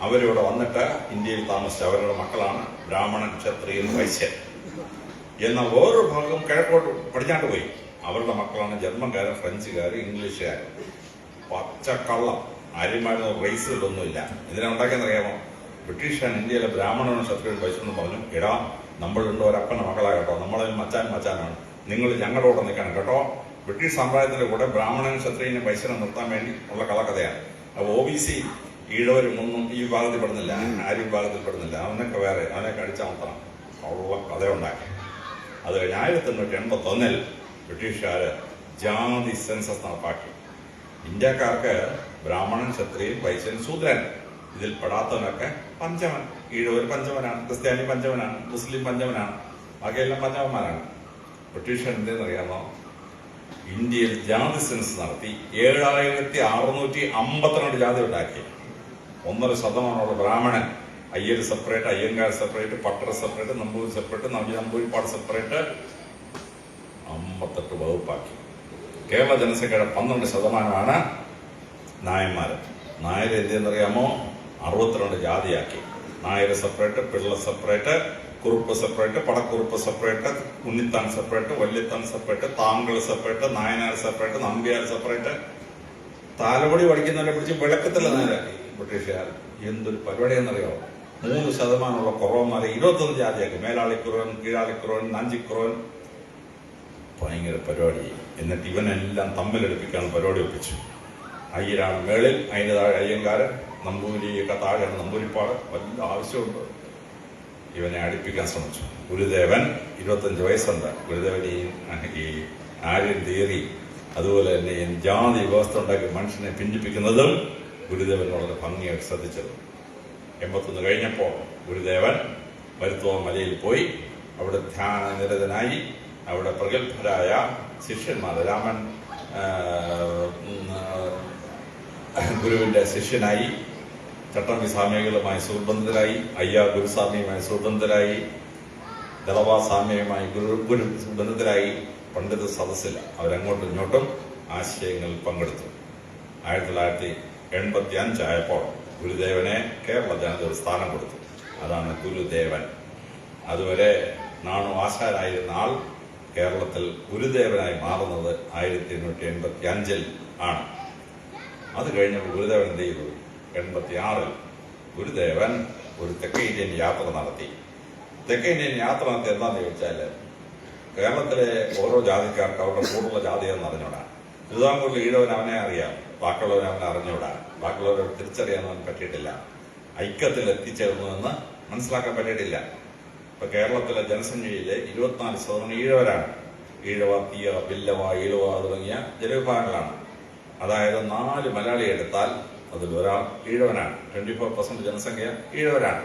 അവരിവിടെ വന്നിട്ട് ഇന്ത്യയിൽ താമസിച്ച അവരുടെ മക്കളാണ് ബ്രാഹ്മണൻ, ക്ഷത്രിയൻ, വൈശ്യൻ. എന്നാൽ വേറൊരു ഭാഗം കിഴക്കോട്ട് പടിഞ്ഞാട്ട് പോയി. അവരുടെ മക്കളാണ് ജർമ്മൻകാരൻ, ഫ്രഞ്ചുകാർ, ഇംഗ്ലീഷുകാർ. പച്ചക്കള്ളം. ആര്യന്മാരൊന്നും റേസുകളൊന്നുമില്ല. ഇതിനെ ഉണ്ടാക്കിയെന്നറിയാമോ? ബ്രിട്ടീഷുകാരൻ ഇന്ത്യയിലെ ബ്രാഹ്മണനും ക്ഷത്രിയനും വൈശ്യനും പറഞ്ഞു, എടാ നമ്മളുണ്ട് ഒരപ്പന്റെ മക്കളാ കേട്ടോ, നമ്മളതിൽ മച്ചാനാണ്, നിങ്ങൾ ഞങ്ങളോട് നിൽക്കണം കേട്ടോ. ബ്രിട്ടീഷ് സാമ്രാജ്യത്തിന്റെ കൂടെ ബ്രാഹ്മണനും ക്ഷത്രിയനും വൈശ്യനും നിർത്താൻ വേണ്ടി ഉള്ള കളക്കഥയാണ്. അപ്പോൾ OBC ഈഴവരും ഒന്നും ഈ വിഭാഗത്തിൽ പെടുന്നില്ല, ആര്യ വിഭാഗത്തിൽ പെടുന്നില്ല. അവനൊക്കെ വേറെ, അവനൊക്കെ അടിച്ചമർത്തണം. ഉള്ള കഥയുണ്ടാക്കി. അത് കഴിഞ്ഞ് 1881 ബ്രിട്ടീഷുകാര് ജാതി സെൻസസ് നടപ്പാക്കി. ഇന്ത്യക്കാർക്ക് ബ്രാഹ്മണൻ, ക്ഷത്രിയൻ, വൈശ്യൻ, ശൂദ്രൻ, ഇതിൽ പെടാത്തവനൊക്കെ പഞ്ചമൻ. ഈഴവർ പഞ്ചമനാണ്, ക്രിസ്ത്യാനി പഞ്ചമനാണ്, മുസ്ലിം പഞ്ചമനാണ്, ബാക്കിയെല്ലാം പഞ്ചമന്മാരാണ്. ബ്രിട്ടീഷുകാർ എന്തെന്നറിയാമോ? ഇന്ത്യയിൽ ജാതി സെൻസസ് നടത്തി 7652 ജാതി ഉണ്ടാക്കി. 1.5% ബ്രാഹ്മണൻ, Iyer separate, Iyengar separate, Pattar separate, Namboodiri separate, Namboodiripad separate, 58 വകുപ്പാക്കി. കേരള ജനസംഖ്യയുടെ 12% നായന്മാര്. നായർ എന്തെന്നറിയാമോ? 62 ജാതിയാക്കി. Nair separate, Pillai separate, Kurup separate, Padakurup separate, Unnithan separate, Valiathan separate, താങ്കൾ separate, Nayanar separate, Nambiar separate. താലപൊടി പഠിക്കുന്നവരെ പിടിച്ച് വിളക്കത്തില്ല നേരാക്കി ബ്രിട്ടീഷുകാർ. എന്തൊരു പരിപാടിയെന്നറിയാമോ? 3% കുറവന്മാരെ 21 ജാതിയാക്കി. മേലാളിക്കുറവൻ, കീഴാളിക്കുറവൻ, നാഞ്ചിക്കുറവൻ. ഭയങ്കര പരിപാടി. എന്നിട്ട് ഇവനെല്ലാം തമ്മിലെടുപ്പിക്കാനുള്ള പരിപാടി ഒപ്പിച്ചു. അയ്യരാണ് മേളിൽ, അതിൻ്റെ താഴെ അയ്യങ്കാരൻ, നമ്പൂരിയൊക്കെ താഴെയാണ് നമ്പൂരിപ്പാട്. വല്ല ആവശ്യമുണ്ട്. ഇവനെ അടുപ്പിക്കാൻ ശ്രമിച്ചു. ഗുരുദേവൻ 25 വയസ്സുണ്ട്. ഗുരുദേവൻ ഈ ആര്യൻ തിയറി, അതുപോലെ തന്നെ ജാതി വ്യവസ്ഥ ഉണ്ടാക്കി മനുഷ്യനെ ഭിന്നിപ്പിക്കുന്നതും ഗുരുദേവൻ വളരെ ഭംഗിയായിട്ട് ശ്രദ്ധിച്ചത്. 81 കഴിഞ്ഞപ്പോൾ ഗുരുദേവൻ മരുത്വ മലയിൽ പോയി. അവിടെ ധ്യാന നിരതനായി. അവിടെ പ്രഗത്ഭരായ ശിഷ്യന്മാർ, രാമൻ ഗുരുവിന്റെ ശിഷ്യനായി, ചട്ടമ്പി സ്വാമികളുമായി സുബന്ധരായി, അയ്യ ഗുരുസ്വാമിയുമായി സുബന്ധരായി, ദളവാ സ്വാമിയുമായി ഗുരു ബന്ധത്തിലായി. പണ്ഡിത സദസ്സിൽ അവരങ്ങോട്ടും ഇങ്ങോട്ടും ആശയങ്ങൾ പങ്കെടുത്തു. 1985 ആയപ്പോൾ ഗുരുദേവനെ കേരള ജനത ഒരു സ്ഥാനം കൊടുത്തു. അതാണ് ഗുരുദേവൻ. അതുവരെ നാണു ആശാനായിരുന്ന ആൾ കേരളത്തിൽ ഗുരുദേവനായി മാറുന്നത് 1885 ആണ്. അത് കഴിഞ്ഞപ്പോൾ ഗുരുദേവൻ എന്ത് ചെയ്തു? 86 ഗുരുദേവൻ ഒരു തെക്കേ ഇന്ത്യൻ യാത്ര നടത്തി. തെക്കേ ഇന്ത്യൻ യാത്ര നടത്തി എന്താണെന്ന് ചോദിച്ചാൽ, കേരളത്തിലെ ഓരോ ജാതിക്കാർക്ക് അവരുടെ കൂടുതലുള്ള ജാതിയെന്ന് അറിഞ്ഞൂടാ. തിരുവിതാംകൂറിൽ ഈഴവൻ അവനെ അറിയാം, ബാക്കിയുള്ളവൻ അവനെ അറിഞ്ഞൂടാ. ബാക്കിയുള്ളവരെ തിരിച്ചറിയാൻ അവൻ പറ്റിയിട്ടില്ല. ഐക്യത്തിൽ എത്തിച്ചേർന്നു എന്ന് മനസ്സിലാക്കാൻ പറ്റിയിട്ടില്ല. ഇപ്പൊ കേരളത്തിലെ ജനസംഖ്യയിലെ 24% ഈഴവരാണ്. ഈഴവ, തീയ, വില്ലവ, ഈഴവ തുടങ്ങിയ ജനവിഭാഗങ്ങളാണ്. അതായത് 4 മലയാളി എടുത്താൽ അതിൽ ഒരാൾ ഈഴവനാണ്. 24% ജനസംഖ്യ ഈഴവരാണ്.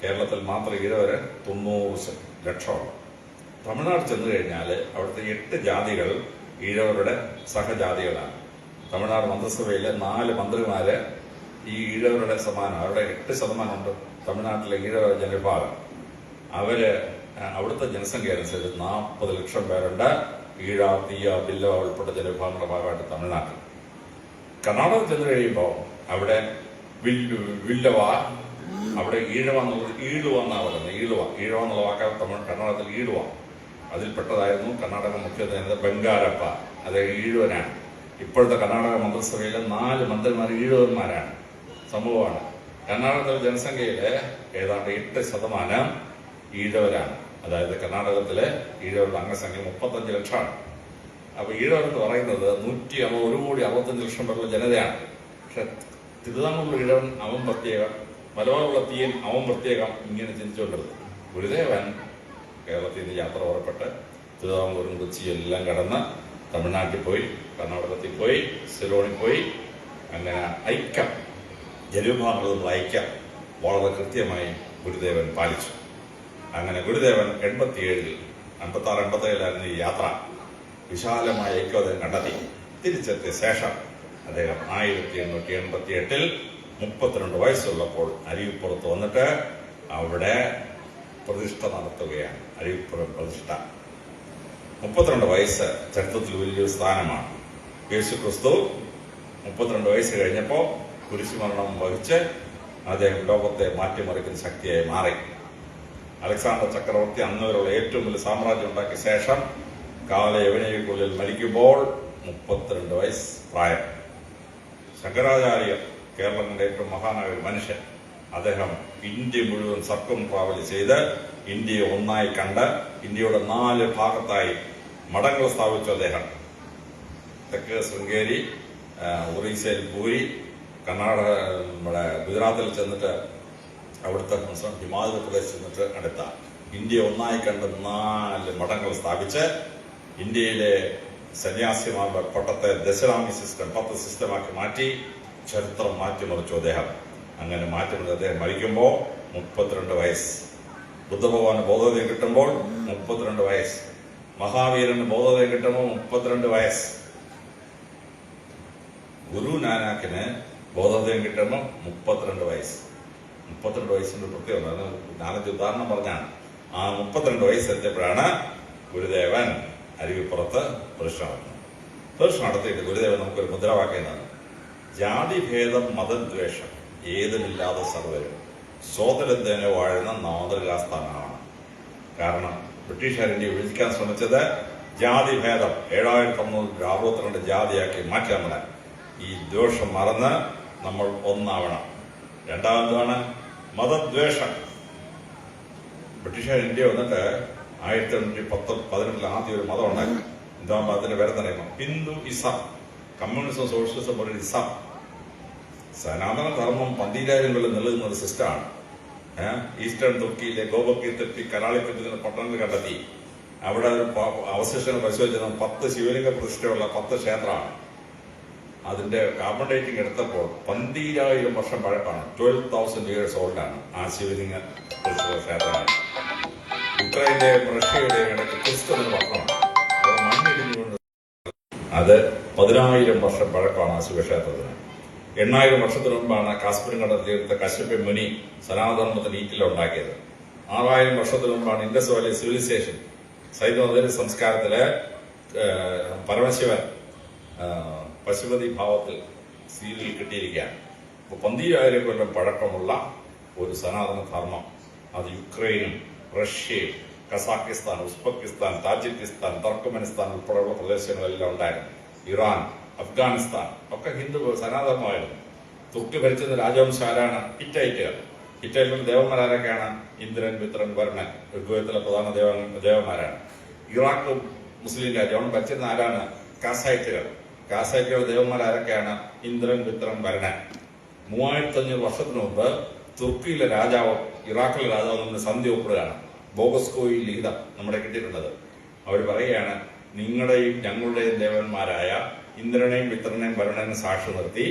കേരളത്തിൽ മാത്രം ഈഴവര് 90 ലക്ഷമാണ്. തമിഴ്നാട് ചെന്ന് കഴിഞ്ഞാൽ അവിടുത്തെ 8 ജാതികൾ ഈഴവരുടെ സഹജാതികളാണ്. തമിഴ്നാട് മന്ത്രിസഭയിലെ 4 മന്ത്രിമാര് ഈ ഈഴവരുടെ സമാനം, അവരുടെ 8% ഉണ്ട് തമിഴ്നാട്ടിലെ ഈഴവ ജനവിഭാഗം. അവിടുത്തെ ജനസംഖ്യ അനുസരിച്ച് 40 ലക്ഷം പേരുണ്ട് ഈഴ, തീയ, ബില്ല ഉൾപ്പെട്ട ജനവിഭാഗങ്ങളുടെ ഭാഗമായിട്ട് തമിഴ്നാട്ടിൽ. കർണാടകത്തിൽ ചെന്ന് കഴിയുമ്പോൾ അവിടെ വില്ലവ, അവിടെ ഈഴവ എന്നുള്ളത് ഈഴുവ എന്നാണ് പറയുന്നത്. ഈഴവ എന്നുള്ള വാക്കാണ് കർണാടകത്തിൽ ഈഴുവ. അതിൽപ്പെട്ടതായിരുന്നു കർണാടക മുഖ്യമന്ത്രി ബംഗാരപ്പ, അത് ഈഴുവനാണ്. ഇപ്പോഴത്തെ കർണാടക മന്ത്രിസഭയിലെ 4 മന്ത്രിമാർ ഈഴവന്മാരാണ്. സംഭവമാണ്. കർണാടകത്തിലെ ജനസംഖ്യയിലെ ഏതാണ്ട് 8% ഈഴവരാണ്. അതായത് കർണാടകത്തിലെ ഈഴവരുടെ അംഗസംഖ്യ 35 ലക്ഷമാണ്. അപ്പൊ ഈഴവർ എന്ന് പറയുന്നത് 1,65 പേരുള്ള ജനതയാണ്. പക്ഷെ തിരുവിതാംകൂർ ഈഴവൻ അവൻ പ്രത്യേകം, മലബാറുള്ള തീയൻ അവൻ പ്രത്യേകം, ഇങ്ങനെ ചിന്തിച്ചുകൊണ്ടിരുന്നു. ഗുരുദേവൻ കേരളത്തിൽ നിന്ന് യാത്ര പുറപ്പെട്ട് തിരുവിതാംകൂറും കൊച്ചിയും എല്ലാം കടന്ന് തമിഴ്നാട്ടിൽ പോയി, കർണാടകത്തിൽ പോയി, സിലോണിൽ പോയി. അങ്ങനെ ഐക്യം, ജനവിഭാഗങ്ങളുള്ള ഐക്യം വളരെ കൃത്യമായി ഗുരുദേവൻ പാലിച്ചു. അങ്ങനെ ഗുരുദേവൻ 87-ൽ 56-87 ഈ യാത്ര വിശാലമായ ഐക്യത കണ്ടെത്തി. തിരിച്ചെത്തിയ ശേഷം അദ്ദേഹം 1888-ൽ 32 വയസ്സുള്ളപ്പോൾ അരുവിപ്പുറത്ത് വന്നിട്ട് അവിടെ പ്രതിഷ്ഠ നടത്തുകയാണ്. അരുവിപ്പുറം പ്രതിഷ്ഠ. 32 വയസ്സ് ചരിത്രത്തിൽ വലിയൊരു സ്ഥാനമാണ്. യേശുക്രിസ്തു 32 വയസ്സ് കഴിഞ്ഞപ്പോൾ കുരിശുമരണം വഹിച്ച് അദ്ദേഹം ലോകത്തെ മാറ്റിമറിക്കുന്ന ശക്തിയായി മാറി. അലക്സാണ്ടർ ചക്രവർത്തി അന്നുവരെയുള്ള ഏറ്റവും വലിയ സാമ്രാജ്യം ഉണ്ടാക്കിയ ശേഷം കാല യവനയ്ക്കുള്ളിൽ മരിക്കുമ്പോൾ 32 വയസ്സ് പ്രായം. ശങ്കരാചാര്യ കേരളം കണ്ട ഏറ്റവും മഹാനായ ഒരു മനുഷ്യൻ. അദ്ദേഹം ഇന്ത്യ മുഴുവൻ സർക്കം ട്രാവൽ ചെയ്ത് ഇന്ത്യയെ ഒന്നായി കണ്ട് ഇന്ത്യയുടെ 4 ഭാഗത്തായി മഠങ്ങൾ സ്ഥാപിച്ചു. അദ്ദേഹം തെക്ക് ശൃംഗേരി, ഒറീസയിൽ പൂരി, കർണാടക നമ്മുടെ ഗുജറാത്തിൽ ചെന്നിട്ട് അവിടുത്തെ ഹിമാചൽ പ്രദേശ് ചെന്നിട്ട് അടുത്ത ഇന്ത്യ ഒന്നായി കണ്ട് 4 മഠങ്ങൾ സ്ഥാപിച്ച് ഇന്ത്യയിലെ സന്യാസിമാരുടെ പട്ടത്തെ ദശരാമി സിസ്റ്റം 10 സിസ്റ്റമാക്കി മാറ്റി ചരിത്രം മാറ്റിമറിച്ചു അദ്ദേഹം. അങ്ങനെ മാറ്റിമറിച്ച് അദ്ദേഹം മരിക്കുമ്പോൾ 32 വയസ്സ്. ബുദ്ധഭഗവാന് ബോധോദയം കിട്ടുമ്പോൾ 32 വയസ്സ്. മഹാവീരന് ബോധോദയം കിട്ടുമ്പോൾ 32 വയസ്സ്. ഗുരു നാനാക്കിന് ബോധോദയം കിട്ടുമ്പോൾ 32 വയസ്സ്. 32 വയസ്സിന്റെ പ്രത്യേകത നാലഞ്ച് ഉദാഹരണം പറഞ്ഞാണ്. ആ 32 വയസ്സെത്തിയപ്പോഴാണ് ഗുരുദേവൻ അരുവിപ്പുറത്ത് പ്രതിഷ്ഠ നടത്തുന്നത്. പ്രതിഷ്ഠ നടത്തിയിട്ട് ഗുരുദേവൻ നമുക്കൊരു മുദ്രാവാക്യം തന്നു. ജാതിഭേദം മതദ്വേഷം ഏതുമില്ലാതെ സർവരും സോദരത്തേനെ വാഴുന്ന മാതൃകാസ്ഥാനമാണ്. കാരണം ബ്രിട്ടീഷുകാർ ഇന്ത്യ വിഭജിക്കാൻ ശ്രമിച്ചത് ജാതിഭേദം 7362 ജാതിയാക്കി മാറ്റാൻ. ഈ ദ്വേഷം മറന്ന് നമ്മൾ ഒന്നാവണം. രണ്ടാമതാണ് മതദ്വേഷം. ബ്രിട്ടീഷുകാർ ഇന്ത്യ വന്നിട്ട് 1818 ആദ്യം ഒരു മതം ഉണ്ടാക്കി. എന്താകുമ്പോൾ അതിന്റെ പേരെ തന്നെ ഹിന്ദു ഇസം, കമ്മ്യൂണിസം, സോഷ്യലിസം പോലെ ഇസം. സനാതന ധർമ്മം 10000 കൊല്ലം നിലനിന്ന ഒരു സിസ്റ്റമാണ്. ഈസ്റ്റേൺ തുർക്കിയിലെ ഗോബക്കി തെറ്റി കരാളിപ്പറ്റിന് പട്ടണത്തിൽ കണ്ടെത്തി. അവിടെ ഒരു അവശിഷ്ടങ്ങൾ പരിശോധിച്ചത് 10 ശിവലിംഗ പ്രതിഷ്ഠയുള്ള 10 ക്ഷേത്രമാണ്. അതിന്റെ കാർബൺ ഡേറ്റിംഗ് എടുത്തപ്പോൾ 12000 വർഷം പഴക്കമാണ്. 12,000 years ഓൾഡാണ് ആ ശിവലിംഗ പ്രതിഷ്ഠ ക്ഷേത്രങ്ങൾ. യുക്രൈന്റെയും റഷ്യയുടെയും ഇടയ്ക്ക് ക്രിസ്റ്റൽ എന്ന് പറഞ്ഞതാണ്. അത് മണ്ണിടിഞ്ഞുകൊണ്ട് അത് 10000 വർഷം പഴക്കമാണ് ആ ശിവക്ഷേത്രത്തിന്. 8000 വർഷത്തിന് മുമ്പാണ് കാസ്പീൻ കടൽ തീരത്തെ കശ്യപ മുനി സനാതനധർമ്മത്തിന് ഈറ്റിലുണ്ടാക്കിയത്. 6000 വർഷത്തിന് മുമ്പാണ് ഇൻഡസ് വാലി സിവിലൈസേഷൻ സൈദ്ധാന്തിക സംസ്കാരത്തിലെ പരമശിവൻ പശുപതി ഭാവത്തിൽ സീലിൽ കിട്ടിയിരിക്കുകയാണ്. അപ്പോൾ 10000 കൊല്ലം പഴക്കമുള്ള ഒരു സനാതന ധർമ്മം അത് യുക്രൈനും റഷ്യയും കസാക്കിസ്ഥാൻ, ഉസ്ബെക്കിസ്ഥാൻ, താജിക്കിസ്ഥാൻ, തുർക്ക്മെനിസ്ഥാൻ ഉൾപ്പെടെയുള്ള പ്രദേശങ്ങളെല്ലാം ഉണ്ടായിരുന്നു. ഇറാൻ, അഫ്ഗാനിസ്ഥാൻ ഒക്കെ ഹിന്ദു സനാതനമായിരുന്നു. തുർക്കി ഭരിച്ചിരുന്ന രാജവംശം ആരാണ്? ഹിറ്റൈറ്റുകൾ. ഹിറ്റൈറ്റുകളുടെ ദേവന്മാരൊക്കെയാണ്? ഇന്ദ്രൻ, മിത്രൻ, വരുണൻ. ഋഗ്വേദത്തിലെ പ്രധാന ദേവന്മാരാണ്. ഇറാഖ് മുസ്ലിം രാജ്യം. അവിടെ ഭരിച്ചിരുന്ന ആരാണ്? കാസൈറ്റുകൾ. കാസൈറ്റുകളുടെ ദേവന്മാരൊക്കെയാണ്? ഇന്ദ്രൻ, മിത്രൻ, വരുണൻ. 3500 വർഷത്തിന് മുമ്പ് തുർക്കിയിലെ രാജാവും ഇറാഖിലെ രാജാവും നമ്മൾ സന്ധി ഒപ്പിടുകയാണ്. ബോഗസ്കോയി ലിഖിതം നമ്മുടെ കിട്ടിയിട്ടുള്ളത്. അവർ പറയുകയാണ്, നിങ്ങളുടെയും ഞങ്ങളുടെയും ദേവന്മാരായ ഇന്ദ്രനെയും മിത്രനെയും വരുണനെയും സാക്ഷി നിർത്തി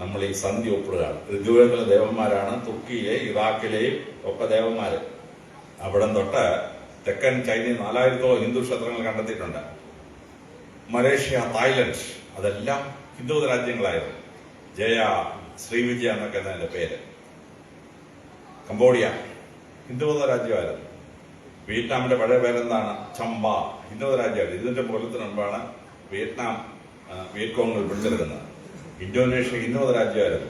നമ്മൾ ഈ സന്ധി ഒപ്പിടുകയാണ്. ഋതുവേദത്തിലെ ദേവന്മാരാണ് തുർക്കിയിലെ ഇറാഖിലെയും ഒക്കെ ദേവന്മാര്. അവിടം തൊട്ട് തെക്കൻ ചൈനയിൽ 4000-ഓളം ഹിന്ദു ക്ഷേത്രങ്ങൾ കണ്ടെത്തിയിട്ടുണ്ട്. മലേഷ്യ, തായ്ലൻഡ് അതെല്ലാം ഹിന്ദുമത രാജ്യങ്ങളായിരുന്നു. ജയ, ശ്രീവിജയ എന്നൊക്കെ എന്നതിന്റെ പേര്. കംബോഡിയ ഹിന്ദുമത രാജ്യമായിരുന്നു. വിയറ്റ്നാമിന്റെ പഴയ പേരെന്താണ്? ചമ്പ, ഹിന്ദുമത രാജ്യമായിരുന്നു. ഇതിന്റെ കൊല്ലത്തിന് മുമ്പാണ് വിയറ്റ്കോങ്ങിൽ പിടിച്ചെടുക്കുന്നത്. ഇന്തോനേഷ്യ ഹിന്ദുമത രാജ്യമായിരുന്നു.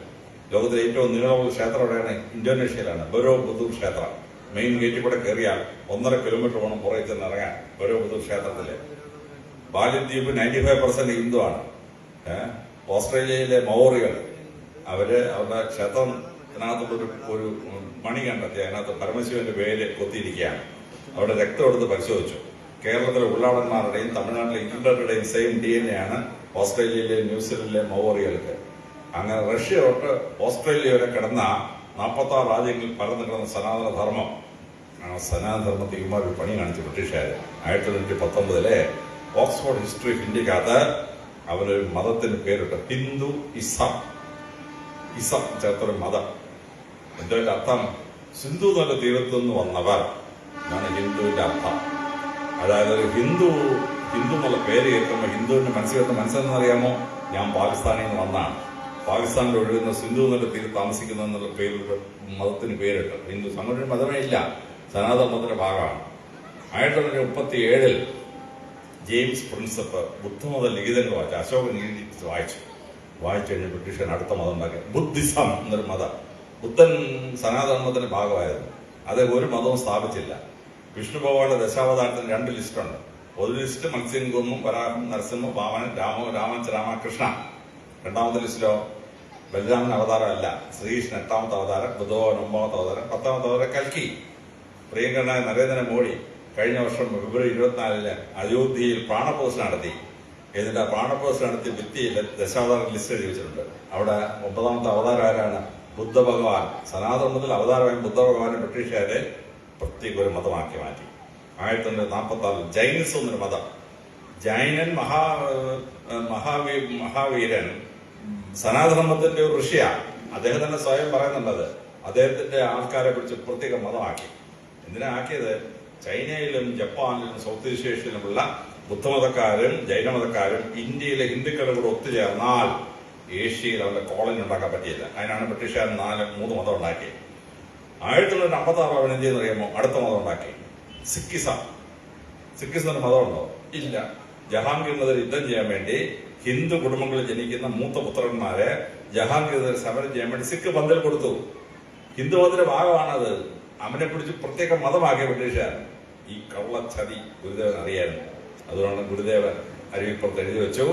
ലോകത്തിലെ ഏറ്റവും നീളമുള്ള ക്ഷേത്രം എവിടെയാണ്? ഇന്തോനേഷ്യയിലാണ്. ബൊറോബുദൂർ ക്ഷേത്രം. മെയിൻ ഗേറ്റിൽ കൂടെ കയറിയാൽ 1.5 കിലോമീറ്റർ വേണം പുറകെ ചെന്ന് ഇറങ്ങാൻ ബൊറോബുദൂർ ക്ഷേത്രത്തില്. ബാലിദ്വീപ് 95% ഹിന്ദുവാണ്. ഓസ്ട്രേലിയയിലെ മൗറികൾ അവരുടെ ക്ഷേത്രത്തിനകത്തുള്ള ഒരു മണി കണ്ടെത്തി അതിനകത്ത് പരമശിവന്റെ പേര് കൊത്തിയിരിക്കുകയാണ്. അവിടെ രക്തം എടുത്ത് പരിശോധിച്ചു. കേരളത്തിലെ ഉള്ളാടന്മാരുടെയും തമിഴ്നാട്ടിലെ ഇംഗ്ലണ്ടുടെയും സെയിം DNA ആണ് ഓസ്ട്രേലിയയിലെ ന്യൂസിലൻഡിലെ മൗറികൾക്ക്. അങ്ങനെ റഷ്യ തൊട്ട് ഓസ്ട്രേലിയ വരെ കിടന്ന 46 രാജ്യങ്ങളിൽ പരന്നു കിടന്ന സനാതനധർമ്മം. ആ സനാതനധർമ്മത്തിൽ ഇമാർ ഒരു പണി കാണിച്ചു ബ്രിട്ടീഷുകാർ. 1919 ഓക്സ്ഫോർഡ് ഹിസ്റ്ററി ഓഫ് ഇന്ത്യക്കകത്ത് അവരൊരു മതത്തിന് പേരിട്ട് ഹിന്ദു ഇസം ചേർത്തൊരു മതം. എന്തുകൊണ്ട് അർത്ഥം? സിന്ധു നദി തീരത്തു നിന്ന് വന്നവർ എന്നാണ് ഹിന്ദുവിന്റെ അർത്ഥം. അതായത് ഒരു ഹിന്ദു എന്നുള്ള പേര് കേൾക്കുമ്പോൾ ഹിന്ദുവിന്റെ മനസ്സിലെന്നറിയാമോ? ഞാൻ പാകിസ്ഥാനിൽ നിന്ന് വന്നാണ്, പാകിസ്ഥാനിൽ ഒഴുകുന്ന സിന്ധു നദി തീരത്ത് താമസിക്കുന്ന എന്നുള്ള പേരിൽ മതത്തിന് പേരിട്ട് ഹിന്ദു. അങ്ങനെ ഒരു മതമേ ഇല്ല, സനാതന മതത്തിന്റെ ഭാഗമാണ്. 1937 ജെയിംസ് പ്രിൻസപ്പ് ബുദ്ധമത ലിഖിതങ്ങൾ വായിച്ചു. അശോകൻ വായിച്ചു കഴിഞ്ഞ് ബ്രിട്ടീഷുകാർ അടുത്ത മതം ഉണ്ടാക്കി. ബുദ്ധിസം എന്നൊരു മതം. ബുദ്ധൻ സനാതനത്തിന്റെ ഭാഗമായിരുന്നു. അത് ഒരു മതവും സ്ഥാപിച്ചില്ല. വിഷ്ണു ഭഗവാന്റെ ദശാവതാരത്തിന് 2 ലിസ്റ്റുണ്ട്. ഒരു ലിസ്റ്റ് മത്സ്യങ്കുമും വരാഹം നരസിംഹ വാമനൻ രാമകൃഷ്ണ. 2ാമത്തെ ലിസ്റ്റിലോ ബലരാമൻ അവതാരമല്ല, ശ്രീകൃഷ്ണൻ 8ാമത്തെ അവതാരം, ബുദ്ധഭഗവാൻ 9ാമത്തെ അവതാരം, 10ാമത്തെ അവതാരം കൽക്കി. പ്രിയങ്കരനായ നരേന്ദ്രമോദി കഴിഞ്ഞ വർഷം ഫെബ്രുവരി 24 അയോധ്യയിൽ പ്രാണപ്രതിഷ്ഠ നടത്തി. എന്നിട്ട് ആ പ്രാണപ്രതിഷ്ഠ നടത്തി ഭിത്തിയിൽ ദശാവതാര ലിസ്റ്റ് എഴുതി വെച്ചിട്ടുണ്ട്. അവിടെ 9ാമത്തെ അവതാരം ആരാണ്? ബുദ്ധ ഭഗവാൻ. സനാതനത്തിൽ അവതാരമായ ബുദ്ധ ഭഗവാനെ ബ്രിട്ടീഷുകാരെ പ്രത്യേക ഒരു മതമാക്കി മാറ്റി. 1946 ജൈനിസം എന്നൊരു മതം. ജൈനൻ മഹാവീരൻ സനാതനത്തിന്റെ ഒരു ഋഷിയാണ്. അദ്ദേഹം തന്നെ സ്വയം പറയുന്നുണ്ടത്. അദ്ദേഹത്തിന്റെ ആൾക്കാരെ കുറിച്ച് പ്രത്യേക മതമാക്കി. എന്തിനാ ആക്കിയത്? ചൈനയിലും ജപ്പാനിലും സൗത്ത് ഈസ്റ്റ് ഏഷ്യയിലുമുള്ള ബുദ്ധമതക്കാരും ജൈനമതക്കാരും ഇന്ത്യയിലെ ഹിന്ദുക്കളും കൂടെ ഒത്തുചേർന്നാൽ ഏഷ്യയിൽ അവരുടെ കോളനി ഉണ്ടാക്കാൻ പറ്റിയില്ല. അതിനാണ് ബ്രിട്ടീഷുകാർ 3 മതം ഉണ്ടാക്കിയത്. 1956 അവൻ എന്ത് ചെയ്യുന്നറിയാമോ? അടുത്ത മതം ഉണ്ടാക്കി, സിക്കിസം. സിക്കിസത്തിന് മതമുണ്ടോ? ഇല്ല. ജഹാംഗീറിനെതിരെ യുദ്ധം ചെയ്യാൻ വേണ്ടി ഹിന്ദു കുടുംബങ്ങളിൽ ജനിക്കുന്ന മൂത്ത പുത്രന്മാരെ ജഹാംഗീറിനെതിരെ സമരം ചെയ്യാൻ വേണ്ടി സിഖ് പന്തൽ കൊടുത്തു. ഹിന്ദു മതത്തിന്റെ ഭാഗമാണത്. അവനെ പിടിച്ച് പ്രത്യേക മതമാക്കിയ ബ്രിട്ടീഷുകാർ. ഈ കള്ളച്ചതി ഗുരുദേവൻ അറിയായിരുന്നു. അതുകൊണ്ട് ഗുരുദേവൻ അരുവിപ്പുറത്ത് എഴുതി വെച്ചു,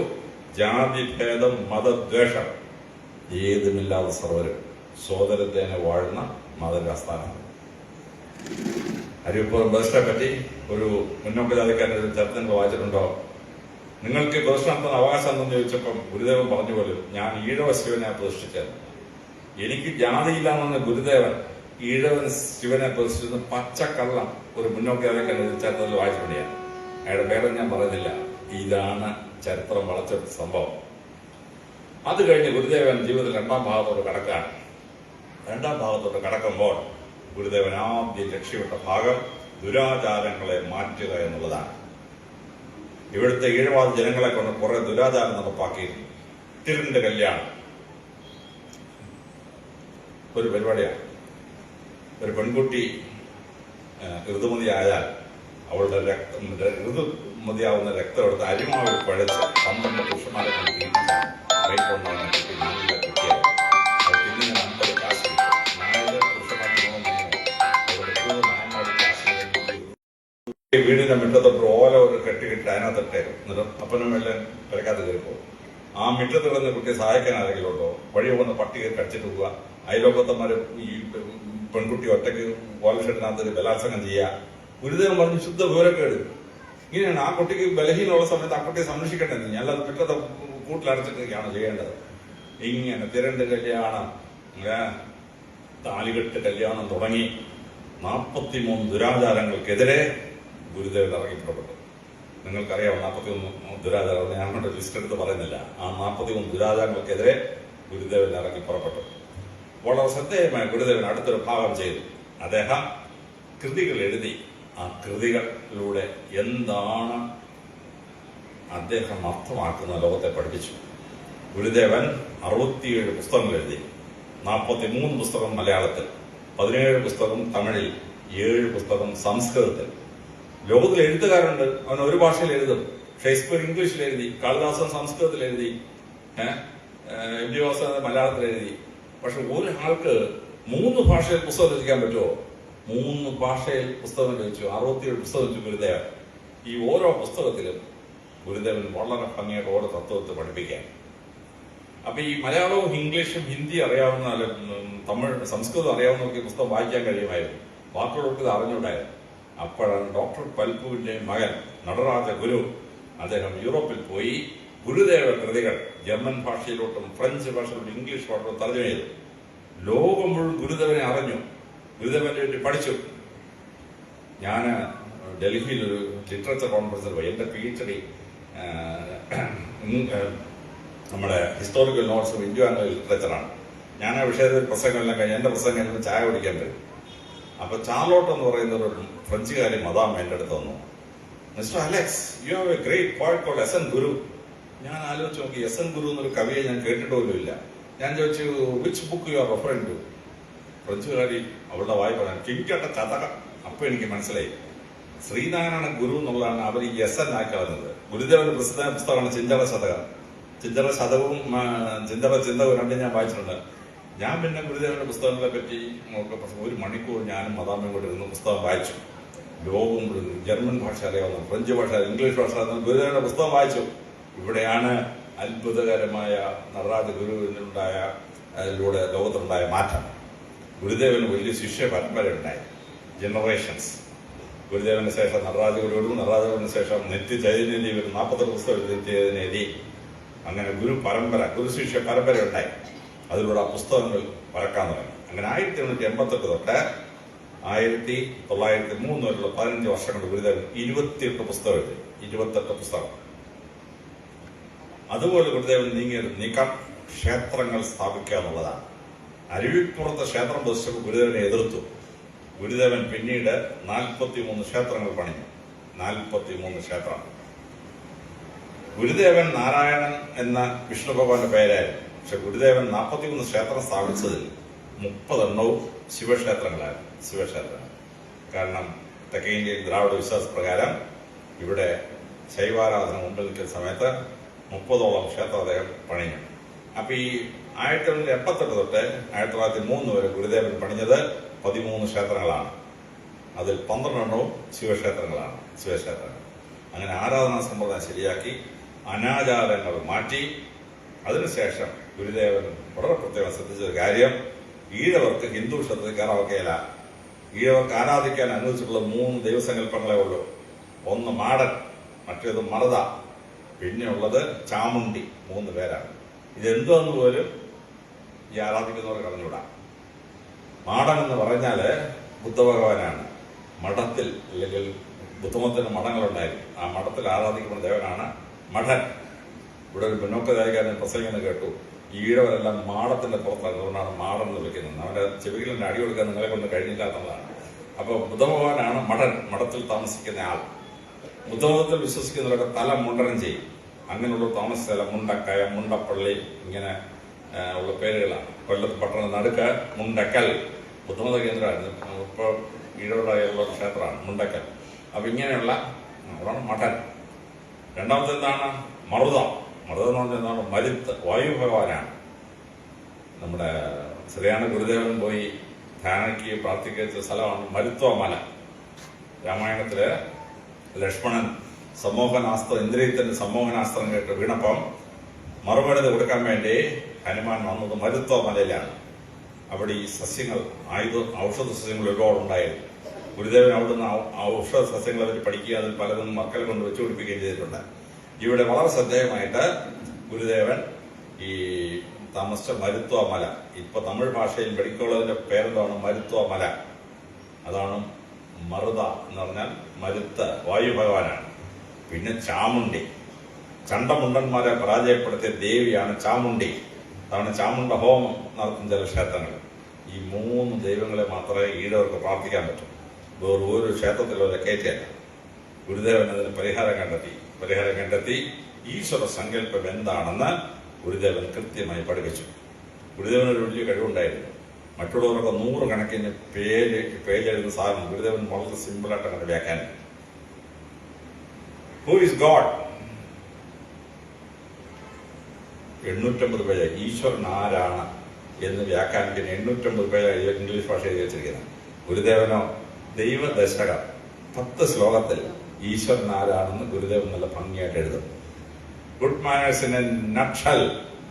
ജാതിഭേദം മതദ്വേഷം ഏതുമില്ലാതെ സർവരും സോദരത്തേനെ വാഴുന്ന മതരാസ്ഥാനമാണ്. അരുവിപ്പുറം ബേസ്റ്റിനെ പറ്റി ഒരു മുന്നോക്ക ജാതിക്കാരൻ്റെ ഒരു ചർച്ച നിങ്ങൾ വായിച്ചിട്ടുണ്ടോ? നിങ്ങൾക്ക് പ്രതിഷ്ഠ നടത്തുന്ന അവകാശം എന്തെന്ന് ചോദിച്ചപ്പം ഗുരുദേവൻ പറഞ്ഞു പോലും, ഞാൻ ഈഴവ ശിവനെ പ്രതിഷ്ഠിച്ചത്. എനിക്ക് ജാതിയില്ലാന്ന് ഗുരുദേവൻ ഈഴവൻ ശിവനെ പ്രതിഷ്ഠിച്ചത് പച്ചക്കള്ളം ഒരു മുന്നോക്ക ജാതിക്കാരൻ്റെ ചരിത്രത്തിൽ വായിച്ചിട്ടുണ്ട്. അയാളുടെ പേരെ ഞാൻ പറയുന്നില്ല. ഇതാണ് ചരിത്രം വളച്ചെടുത്ത സംഭവം. അത് കഴിഞ്ഞ് ഗുരുദേവൻ ജീവിതത്തിൽ 2ാം ഭാഗത്തോട്ട് കടക്കാണ്. 2ാം ഭാഗത്തോട്ട് കടക്കുമ്പോൾ ഗുരുദേവൻ ആദ്യം ലക്ഷ്യമിട്ട ഭാഗം ദുരാചാരങ്ങളെ മാറ്റുക എന്നുള്ളതാണ്. ഇവിടുത്തെ ഈഴവാദ ജനങ്ങളെ കൊണ്ട് കുറെ ദുരാചാരം നടപ്പാക്കിയിരുന്നു. തിരുന്റെ കല്യാണം ഒരു പരിപാടിയാണ്. ഒരു പെൺകുട്ടി ഋതുമതിയായാൽ അവളുടെ ഋതുമതിയാവുന്ന രക്തം എടുത്ത് അരിമാവിൽ കുഴച്ച് 12 പുരുഷന്മാരെ കൊണ്ട് വൈകിട്ടുണ്ടാകുന്ന കുട്ടി നല്ല കുട്ടിയായി. അത് പിന്നെ 50 കാശ് വീടിന്റെ മുറ്റത്തൊട്ട് ഓല ഒരു കെട്ടിക്കിട്ട് അതിനകത്തിട്ടേക്കും. അപ്പനും എല്ലാം പെരക്കാത്ത കയറിപ്പോ. ആ മുറ്റത്ത് കിടന്ന കുട്ടിയെ സഹായിക്കാൻ ആരെങ്കിലും ഉണ്ടോ? വഴി പോകുന്ന പട്ടി കടിച്ചിട്ട് പോവുക. അയലോക്കത്തന്മാര് ഈ പെൺകുട്ടി ഒറ്റയ്ക്ക് ഓലഷെട്ടിനകത്ത് ബലാത്സംഗം ചെയ്യുക. ഗുരുദേവൻ പറഞ്ഞു ശുദ്ധ വിവരക്കേട്. ഇങ്ങനെയാണ്. ആ കുട്ടിക്ക് ബലഹീനമുള്ള സമയത്ത് ആ കുട്ടിയെ സംരക്ഷിക്കേണ്ടത്. ഞാനത് മുറ്റത്തെ കൂട്ടിലടച്ചിട്ടൊക്കെയാണ് ചെയ്യേണ്ടത്. ഇങ്ങനെ തിരണ്ട് കല്യാണം, താലികെട്ട് കല്യാണം തുടങ്ങി 43 ദുരാചാരങ്ങൾക്കെതിരെ ഗുരുദേവൻ ഇറങ്ങിപ്പുറപ്പെട്ടു. നിങ്ങൾക്കറിയാം 41 ദുരാചാരങ്ങൾ, ഞാൻ കൊണ്ട് ലിസ്റ്റ് എടുത്ത് പറയുന്നില്ല. ആ 41 ദുരാചാരങ്ങൾക്കെതിരെ ഗുരുദേവൻ ഇറങ്ങി പുറപ്പെട്ടു. വളരെ ശ്രദ്ധേയമായി ഗുരുദേവൻ അടുത്തൊരു ഭാഗം ചെയ്തു. അദ്ദേഹം കൃതികൾ എഴുതി. ആ കൃതികളിലൂടെ എന്താണ് അദ്ദേഹം അർത്ഥമാക്കുന്ന ലോകത്തെ പഠിപ്പിച്ചു. ഗുരുദേവൻ 67 പുസ്തകങ്ങൾ എഴുതി. 43 പുസ്തകം മലയാളത്തിൽ, 17 പുസ്തകം തമിഴിൽ, 7 പുസ്തകം സംസ്കൃതത്തിൽ. ലോകത്തിൽ എഴുത്തുകാരുണ്ട്, അവൻ ഒരു ഭാഷയിൽ എഴുതും. ഷേക്സ്പിയർ ഇംഗ്ലീഷിൽ എഴുതി, കാളിദാസൻ സംസ്കൃതത്തിൽ എഴുതി, എം ടി വാസുദേവൻ മലയാളത്തിൽ എഴുതി. പക്ഷെ ഒരാൾക്ക് 3 ഭാഷയിൽ പുസ്തകം രചിക്കാൻ പറ്റുമോ? 3 ഭാഷയിൽ പുസ്തകം രചിച്ചു. 67 പുസ്തകം രചിച്ചു ഗുരുദേവൻ. ഈ ഓരോ പുസ്തകത്തിലും ഗുരുദേവൻ വളരെ ഭംഗിയായിട്ട് ഓരോ തത്വത്തെ പഠിപ്പിക്കാൻ. അപ്പൊ ഈ മലയാളവും ഇംഗ്ലീഷും ഹിന്ദി അറിയാവുന്ന, തമിഴ് സംസ്കൃതം അറിയാവുന്നവർക്ക് പുസ്തകം വായിക്കാൻ കഴിയുമായിരുന്നു. വാക്കുകളൊക്കെ ഇത് അറിഞ്ഞുണ്ടായിരുന്നു. അപ്പോഴാണ് ഡോക്ടർ പൽപുവിന്റെ മകൻ നടരാജ ഗുരു, അദ്ദേഹം യൂറോപ്പിൽ പോയി ഗുരുദേവ കൃതികൾ ജർമ്മൻ ഭാഷയിലോട്ടും ഫ്രഞ്ച് ഭാഷയിലോട്ടും ഇംഗ്ലീഷ് ഭാഷയിലോട്ടും തർജ്ജമ ചെയ്തു. ലോകം മുഴുവൻ ഗുരുദേവനെ അറിഞ്ഞു, ഗുരുദേവന്റെ വേണ്ടി പഠിച്ചു. ഞാൻ ഡൽഹിയിൽ ഒരു ലിറ്ററേച്ചർ കോൺഫറൻസിൽ പോയി. എന്റെ PhD നമ്മുടെ historical notes of India and ലിറ്ററേച്ചറാണ്. ഞാൻ ആ വിഷയത്തിൽ പ്രസംഗമെല്ലാം കഴിഞ്ഞ് എന്റെ പ്രസംഗം ചായ കുടിക്കാൻ വരും. അപ്പൊ ചാർലോട്ട് എന്ന് പറയുന്ന ഒരു ഫ്രഞ്ചുകാരി മദാം എന്റെ അടുത്ത് വന്നു. Mister Alex, you have a great poet called S N Guru. ഞാൻ ആലോചിച്ച് നോക്കി, എസ് എൻ ഗുരു എന്നൊരു കവിയെ ഞാൻ കേട്ടിട്ടുപോലുമില്ല. ഞാൻ ചോദിച്ചു, which book you are referring to? ഫ്രഞ്ചുകാരി അവളുടെ വായി പറയാൻ കിങ്കട്ട ചതക. അപ്പൊ എനിക്ക് മനസ്സിലായി, ശ്രീനാരായണ ഗുരു എന്നുള്ളതാണ് അവർ ഈ എസ് എൻ ആക്കി കളഞ്ഞത്. ഗുരുദേവന്റെ പ്രസിദ്ധ പുസ്തകമാണ് ചിഞ്ചറ ശതകം. ചിഞ്ചറ ശതകവും ചിന്തവും രണ്ടും ഞാൻ വായിച്ചിട്ടുണ്ട്. ഞാൻ പിന്നെ ഗുരുദേവന്റെ പുസ്തകങ്ങളെ പറ്റി ഒരു മണിക്കൂർ ഞാനും മദാമയും കൂടെ ഇരുന്ന് പുസ്തകം വായിച്ചു. ലോകം ജർമ്മൻ ഭാഷ അറിയാവുന്ന, ഫ്രഞ്ച് ഭാഷ, ഇംഗ്ലീഷ് ഭാഷ അറിയാവുന്ന ഗുരുദേവന്റെ പുസ്തകം വായിച്ചു. ഇവിടെയാണ് അത്ഭുതകരമായ നടരാജ ഗുരുവിനുണ്ടായ അതിലൂടെ ലോകത്തുണ്ടായ മാറ്റം. ഗുരുദേവന് വലിയ ശിഷ്യ പരമ്പര ഉണ്ടായി, ജനറേഷൻസ്. ഗുരുദേവന് ശേഷം നടരാജ ഗുരുവിനും, നടരാജന് ശേഷം നിത്യ ചൈതന്യ 48 പുസ്തകം നിത്യചൈതന്യ. അങ്ങനെ ഗുരു ശിഷ്യ പരമ്പര ഉണ്ടായി. അതിലൂടെ ആ പുസ്തകങ്ങൾ പരക്കാൻ തുടങ്ങി. അങ്ങനെ 1888 തൊട്ട് 1903 വരെയുള്ള 15 വർഷം കൊണ്ട് ഗുരുദേവൻ 28 പുസ്തകം എഴുതി. 28 പുസ്തകം. അതുപോലെ ഗുരുദേവൻ നീങ്ങിയ നീക്കം ക്ഷേത്രങ്ങൾ സ്ഥാപിക്കുക എന്നുള്ളതാണ്. അരുവിപ്പുറത്ത് ക്ഷേത്രം പ്രതിഷ്ഠിച്ചപ്പോൾ ഗുരുദേവനെ എതിർത്തു. ഗുരുദേവൻ പിന്നീട് 43 ക്ഷേത്രങ്ങൾ പണിഞ്ഞു. 43 ക്ഷേത്രം. ഗുരുദേവൻ നാരായണൻ എന്ന വിഷ്ണു ഭഗവാന്റെ പേരായിരുന്നു. പക്ഷെ ഗുരുദേവൻ 43 ക്ഷേത്രം സ്ഥാപിച്ചതിൽ 30 എണ്ണവും ശിവക്ഷേത്രങ്ങളായിരുന്നു. ശിവക്ഷേത്രങ്ങൾ. കാരണം തെക്കേ ഇന്ത്യയിൽ ദ്രാവിഡ വിശ്വാസപ്രകാരം ഇവിടെ ശൈവാരാധന മുമ്പിൽ നിൽക്കുന്ന സമയത്ത് 30ഓളം ക്ഷേത്രം അദ്ദേഹം പണിഞ്ഞു. അപ്പൊ ഈ 1978 തൊട്ട് 1903 വരെ ഗുരുദേവൻ പണിഞ്ഞത് 13 ക്ഷേത്രങ്ങളാണ്. അതിൽ 12 എണ്ണവും ശിവക്ഷേത്രങ്ങളാണ്. ശിവക്ഷേത്രങ്ങൾ. അങ്ങനെ ആരാധനാ സമ്പ്രദായം ശരിയാക്കി അനാചാരങ്ങൾ മാറ്റി. അതിനുശേഷം ഗുരുദേവൻ വളരെ പ്രത്യേകം ശ്രദ്ധിച്ചൊരു കാര്യം, ഈഴവർക്ക് ഹിന്ദു ക്ഷേത്രത്തിൽ കയറാൻ ഒക്കെയല്ല. ഈഴവർക്ക് ആരാധിക്കാൻ അനുവദിച്ചിട്ടുള്ള 3 ദൈവസങ്കല്പങ്ങളേ ഉള്ളൂ. ഒന്ന് മാടൻ, മറ്റേത് മറുത, പിന്നെയുള്ളത് ചാമുണ്ടി. 3 പേരാണ്. ഇതെന്തോന്ന് പോലും ഈ ആരാധിക്കുന്നവർ കളഞ്ഞൂടാ. മാടൻ എന്ന് പറഞ്ഞാല് ബുദ്ധഭഗവാനാണ്. മഠത്തിൽ അല്ലെങ്കിൽ ബുദ്ധമതത്തിന് മഠങ്ങളുണ്ടായിരുന്നു. ആ മഠത്തിൽ ആരാധിക്കുന്ന ദേവനാണ് മഠൻ. ഇവിടെ ഒരു പിന്നോക്കജാതിക്കാരൻ പ്രസംഗിക്കുന്നത് കേട്ടു, ഈഴവരെല്ലാം മാടത്തിന്റെ പുറത്താണ്, അതുകൊണ്ടാണ് മാടൻ എന്ന് വിളിക്കുന്നത്. അവന്റെ ചെവികളിൽ അടി കൊടുക്കാൻ നിങ്ങളെ കൊണ്ട് കഴിഞ്ഞില്ല എന്നുള്ളതാണ്. അപ്പൊ ബുദ്ധഭഗവാനാണ് മഠൻ, മഠത്തിൽ താമസിക്കുന്ന ആൾ. ബുദ്ധമതത്തിൽ വിശ്വസിക്കുന്നവരൊക്കെ തല മുണ്ടനം ചെയ്യും. അങ്ങനെയുള്ള താമസ സ്ഥലം മുണ്ടക്കയ, മുണ്ടപ്പള്ളി, ഇങ്ങനെ ഉള്ള പേരുകളാണ്. കൊല്ലത്ത് പട്ടണം നടുക്ക് മുണ്ടക്കൽ ബുദ്ധമത കേന്ദ്രമായിരുന്നു. ഇപ്പോൾ ഈഴവരായുള്ള ക്ഷേത്രമാണ് മുണ്ടക്കൽ. അപ്പൊ ഇങ്ങനെയുള്ള അതാണ് മഠൻ. രണ്ടാമത്തെ എന്താണ്? മറുത. മറുത എന്ന് പറഞ്ഞാൽ എന്താണ്? മരുത്ത്, വായു ഭഗവാനാണ്. നമ്മുടെ ശ്രീയാണ് ഗുരുദേവൻ പോയി ധ്യാനയ്ക്ക് പ്രാർത്ഥിക്കുന്ന സ്ഥലമാണ് മരുത്വ മല. രാമായണത്തില് ലക്ഷ്മണൻ സമ്മോഹനാസ്ത്രം, ഇന്ദ്രിയത്തിന്റെ സമ്മോഹനാസ്ത്രം കേട്ട് വീണപ്പം മറുപടി കൊടുക്കാൻ വേണ്ടി ഹനുമാൻ വന്നത് മരുത്വ മലയിലാണ്. അവിടെ ഈ സസ്യങ്ങൾ, ഔഷധ സസ്യങ്ങൾ ഒരുപാടുണ്ടായിരുന്നു. ഗുരുദേവൻ അവിടുന്ന് ഔഷധ സസ്യങ്ങളെ പറ്റി പഠിക്കുകയും അതിൽ പലതും മക്കളെ കൊണ്ട് വെച്ചുപിടിപ്പിക്കുകയും ചെയ്തിട്ടുണ്ട്. ഇവിടെ വളരെ ശ്രദ്ധേയമായിട്ട് ഗുരുദേവൻ ഈ താമസിച്ച മരുത്വ മല, ഇപ്പൊ തമിഴ് ഭാഷയിൽ മെഡിക്കോളജിന്റെ പേരെന്താണ്? മരുത്വ മല. അതാണ് മറുത എന്ന് പറഞ്ഞാൽ മരുത്ത്, വായു ഭഗവാനാണ്. പിന്നെ ചാമുണ്ടി. ചണ്ടമുണ്ടന്മാരെ പരാജയപ്പെടുത്തിയ ദേവിയാണ് ചാമുണ്ടി. അതാണ് ചാമുണ്ട ഹോമം നടത്തുന്ന ചില ക്ഷേത്രങ്ങൾ. ഈ 3 ദൈവങ്ങളെ മാത്രമേ ഈഴവർക്ക് പ്രാർത്ഥിക്കാൻ പറ്റൂ. വേറെ ഒരു ക്ഷേത്രത്തിലും അവരെ കയറ്റിയല്ല. ഗുരുദേവൻ അതിന് പരിഹാരം കണ്ടെത്തി ഈശ്വര സങ്കല്പം എന്താണെന്ന് ഗുരുദേവൻ കൃത്യമായി പഠിപ്പിച്ചു. ഗുരുദേവനൊരു വലിയ കഴിവുണ്ടായിരുന്നു. മറ്റുള്ളവരൊക്കെ 100 കണക്കിന് പേജെഴുതുന്ന സാധനം ഗുരുദേവൻ വളരെ സിമ്പിളായിട്ട് അങ്ങനെ വ്യാഖ്യാനം. Who is God? 850 പേജ്. ഈശ്വരൻ ആരാണ് എന്ന് വ്യാഖ്യാനിക്കുന്ന 850 പേജ് ഇംഗ്ലീഷ് ഭാഷ എഴുതി വെച്ചിരിക്കുന്നത്. ഗുരുദേവനോ ദൈവദശകം 10 ശ്ലോകത്തിൽ ഈശ്വരൻ ആരാണെന്ന് ഗുരുദേവൻ നല്ല ഭംഗിയായിട്ട് എഴുതും. ഗുഡ് മാനേഴ്സിന് നക്ഷൽ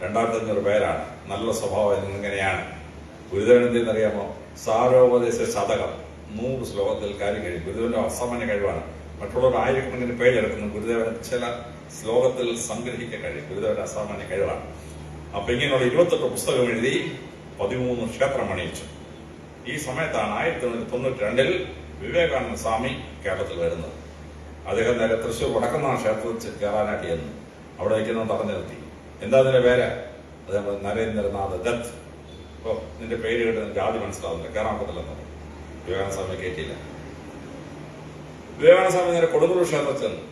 2500 പേരാണ്. നല്ല സ്വഭാവം എന്നിങ്ങനെയാണ്. ഗുരുദേവൻ എന്തെന്നറിയാമോ? സാരോപദേശ ശതകം 100 ശ്ലോകത്തിൽ കാര്യം കഴിയും. ഗുരുദേവന്റെ അസാമാന്യ കഴിവാണ്. മറ്റുള്ളവർ 1000കണക്കിന് പേജ് എടുക്കുന്നു. ഗുരുദേവൻ ചില ശ്ലോകത്തിൽ സംഗ്രഹിക്കാൻ കഴിയും. ഗുരുദേവന്റെ അസാമാന്യ കഴിവാണ്. അപ്പൊ ഇങ്ങനെയുള്ള 28 പുസ്തകം എഴുതി 13 ക്ഷേത്രം അണിയിച്ചു. ഈ സമയത്താണ് 1992 വിവേകാനന്ദ സ്വാമി കേരളത്തിൽ വരുന്നത്. അദ്ദേഹം നേരെ തൃശ്ശൂർ വടക്കുന്നാഥ ക്ഷേത്രത്തിൽ കയറാനായിട്ട് ചെന്നു. അവിടെ വയ്ക്കുന്നത് തടഞ്ഞു നിർത്തി. എന്താ അതിന്റെ പേര്? അദ്ദേഹം നരേന്ദ്രനാഥ് ദത്ത്. ഓ, നിന്റെ പേര് കേട്ട് ജാതി മനസ്സിലാവുന്നില്ല, കയറാൻ പറ്റില്ലെന്ന് പറഞ്ഞു. വിവേകാനന്ദ സ്വാമി കയറ്റിയില്ല. വിവേകാനന്ദ സ്വാമി നേരെ കൊടുങ്ങല്ലൂർ ക്ഷേത്രത്തിൽ ചെന്നു.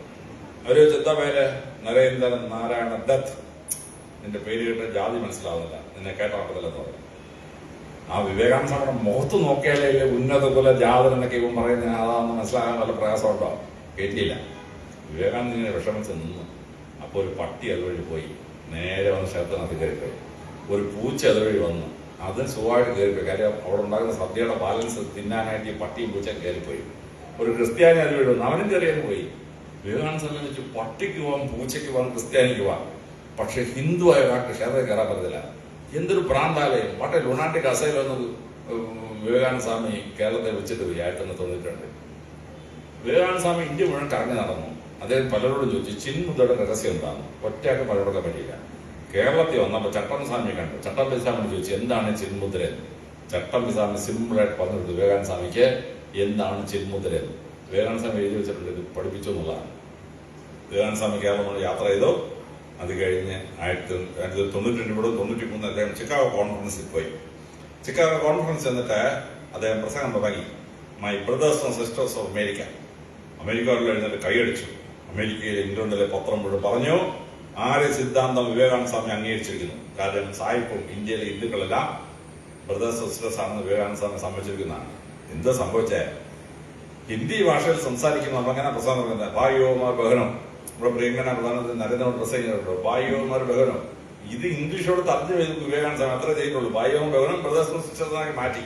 അവര് ചെന്ന പേര് നരേന്ദ്രൻ നാരായണ ദത്ത്. നിന്റെ പേര് കേട്ട് ജാതി മനസ്സിലാവുന്നില്ല, നിന്നെ കേട്ടാൻ പറ്റില്ലെന്ന് പറഞ്ഞു. ആ വിവേകാനന്ദ സ്വാമിയുടെ മുഖത്ത് നോക്കിയാലേ ഉന്നത കുല ജാതൻ എന്നൊക്കെ ഇവൻ പറയുന്നത് അതാണെന്ന് മനസ്സിലാകാൻ നല്ല പ്രയാസമുണ്ടോ? കയറ്റിയില്ല. വിവേകാനന്ദ ഇങ്ങനെ വിഷമിച്ച് നിന്നു. അപ്പോൾ ഒരു പട്ടി അതുവഴി പോയി. നേരെ വന്ന് ക്ഷേത്രത്തിനകത്ത് കയറിപ്പോയി. ഒരു പൂച്ച അതുവഴി വന്നു. അതും സുഖമായിട്ട് കയറിപ്പോയി. കാര്യം അവിടെ ഉണ്ടാകുന്ന സദ്യയുടെ ബാലൻസ് തിന്നാനായിട്ട് ഈ പട്ടിയും പൂച്ചയും കയറിപ്പോയി. ഒരു ക്രിസ്ത്യാനി അതുവഴി വന്നു. അവനും കയറിയാൻ പോയി. വിവേകാനന്ദ സ്വാമി വെച്ച് പട്ടിക്ക് പോവാം, പൂച്ചയ്ക്ക് പോവാം, ക്രിസ്ത്യാനിക്ക് പോവാം, പക്ഷെ ഹിന്ദു ആയ ഒരാൾക്ക് ക്ഷേത്രത്തിൽ കയറാൻ പറ്റത്തില്ല. എന്തൊരു പ്രാന്താലയം! പട്ടേ ലുണാട്ടിക് അസൈലൊന്ന് വിവേകാനന്ദ സ്വാമി കേരളത്തെ വെച്ചിട്ട് പോയി 1992. വിവേകാനന്ദ സ്വാമി ഇന്ത്യ മുഴുവൻ കറങ്ങി നടന്നു. അദ്ദേഹം പലരോടും ചോദിച്ചു ചിന്മുദ്രയുടെ രഹസ്യം എന്താണെന്ന്. ഒറ്റയാൾക്ക് പലരോടൊക്കെ പറ്റിയില്ല. കേരളത്തിൽ വന്നപ്പോൾ ചട്ടമ്പിസ്വാമി കണ്ടു. ചട്ടമ്പിസ്വാമിനെ ചോദിച്ചു എന്താണ് ചിന്മുദ്ര? ചട്ടമ്പിസ്വാമി സിമ്പിളായിട്ട് പറഞ്ഞു കൊടുത്തു വിവേകാനന്ദ സ്വാമിക്ക് എന്താണ് ചിന്മുദ്ര. വിവേകാനന്ദ സ്വാമി എഴുതി വെച്ചിട്ടുണ്ട്, ഇത് പഠിപ്പിച്ചു എന്നുള്ളതാണ്. വിവേകാനന്ദ സ്വാമി കേരളം യാത്ര ചെയ്തു. അത് കഴിഞ്ഞ് 1992 93 അദ്ദേഹം ചിക്കാഗോ കോൺഫറൻസിൽ പോയി. ചിക്കാഗോ കോൺഫറൻസ് എന്നിട്ട് അദ്ദേഹം പ്രസംഗം തുടങ്ങി. My brothers and sisters of America. അമേരിക്കയിൽ എഴുന്നേറ്റ് കൈയടിച്ചു. അമേരിക്കയിലെ ഇംഗ്ലണ്ടിലെ പത്രം മുഴുവൻ പറഞ്ഞു ആര്യ സിദ്ധാന്തം വിവേകാനന്ദ സ്വാമി അംഗീകരിച്ചിരിക്കുന്നു. കാരണം സായിപ്പും ഇന്ത്യയിലെ ഹിന്ദുക്കളെല്ലാം ബ്രദേഴ്സ് സിസ്റ്റേഴ്സ് ആണെന്ന് വിവേകാനന്ദ സ്വാമി സമ്മതിച്ചിരിക്കുന്നതാണ്. എന്താ സംഭവിച്ചേ? ഹിന്ദി ഭാഷയിൽ സംസാരിക്കുന്ന അങ്ങനെ പ്രസംഗം നടക്കുന്നത് ഭായിയോമാർ ബഹനം. ഇവിടെ പ്രിയങ്കന പ്രധാനമന്ത്രി നരേന്ദ്രമോദി പ്രസംഗിച്ചിട്ടുണ്ടോ ഭായിയോമാർ ബഹനം. ഇത് ഇംഗ്ലീഷോട് തർജ്ജമ ചെയ്ത് വിവേകാനന്ദ സ്വാമി അത്ര ചെയ്തിട്ടുള്ളൂ. ഭായിയോം ബഹനം ബ്രദേഴ്സ് സിസ്റ്റേഴ്സായി മാറ്റി.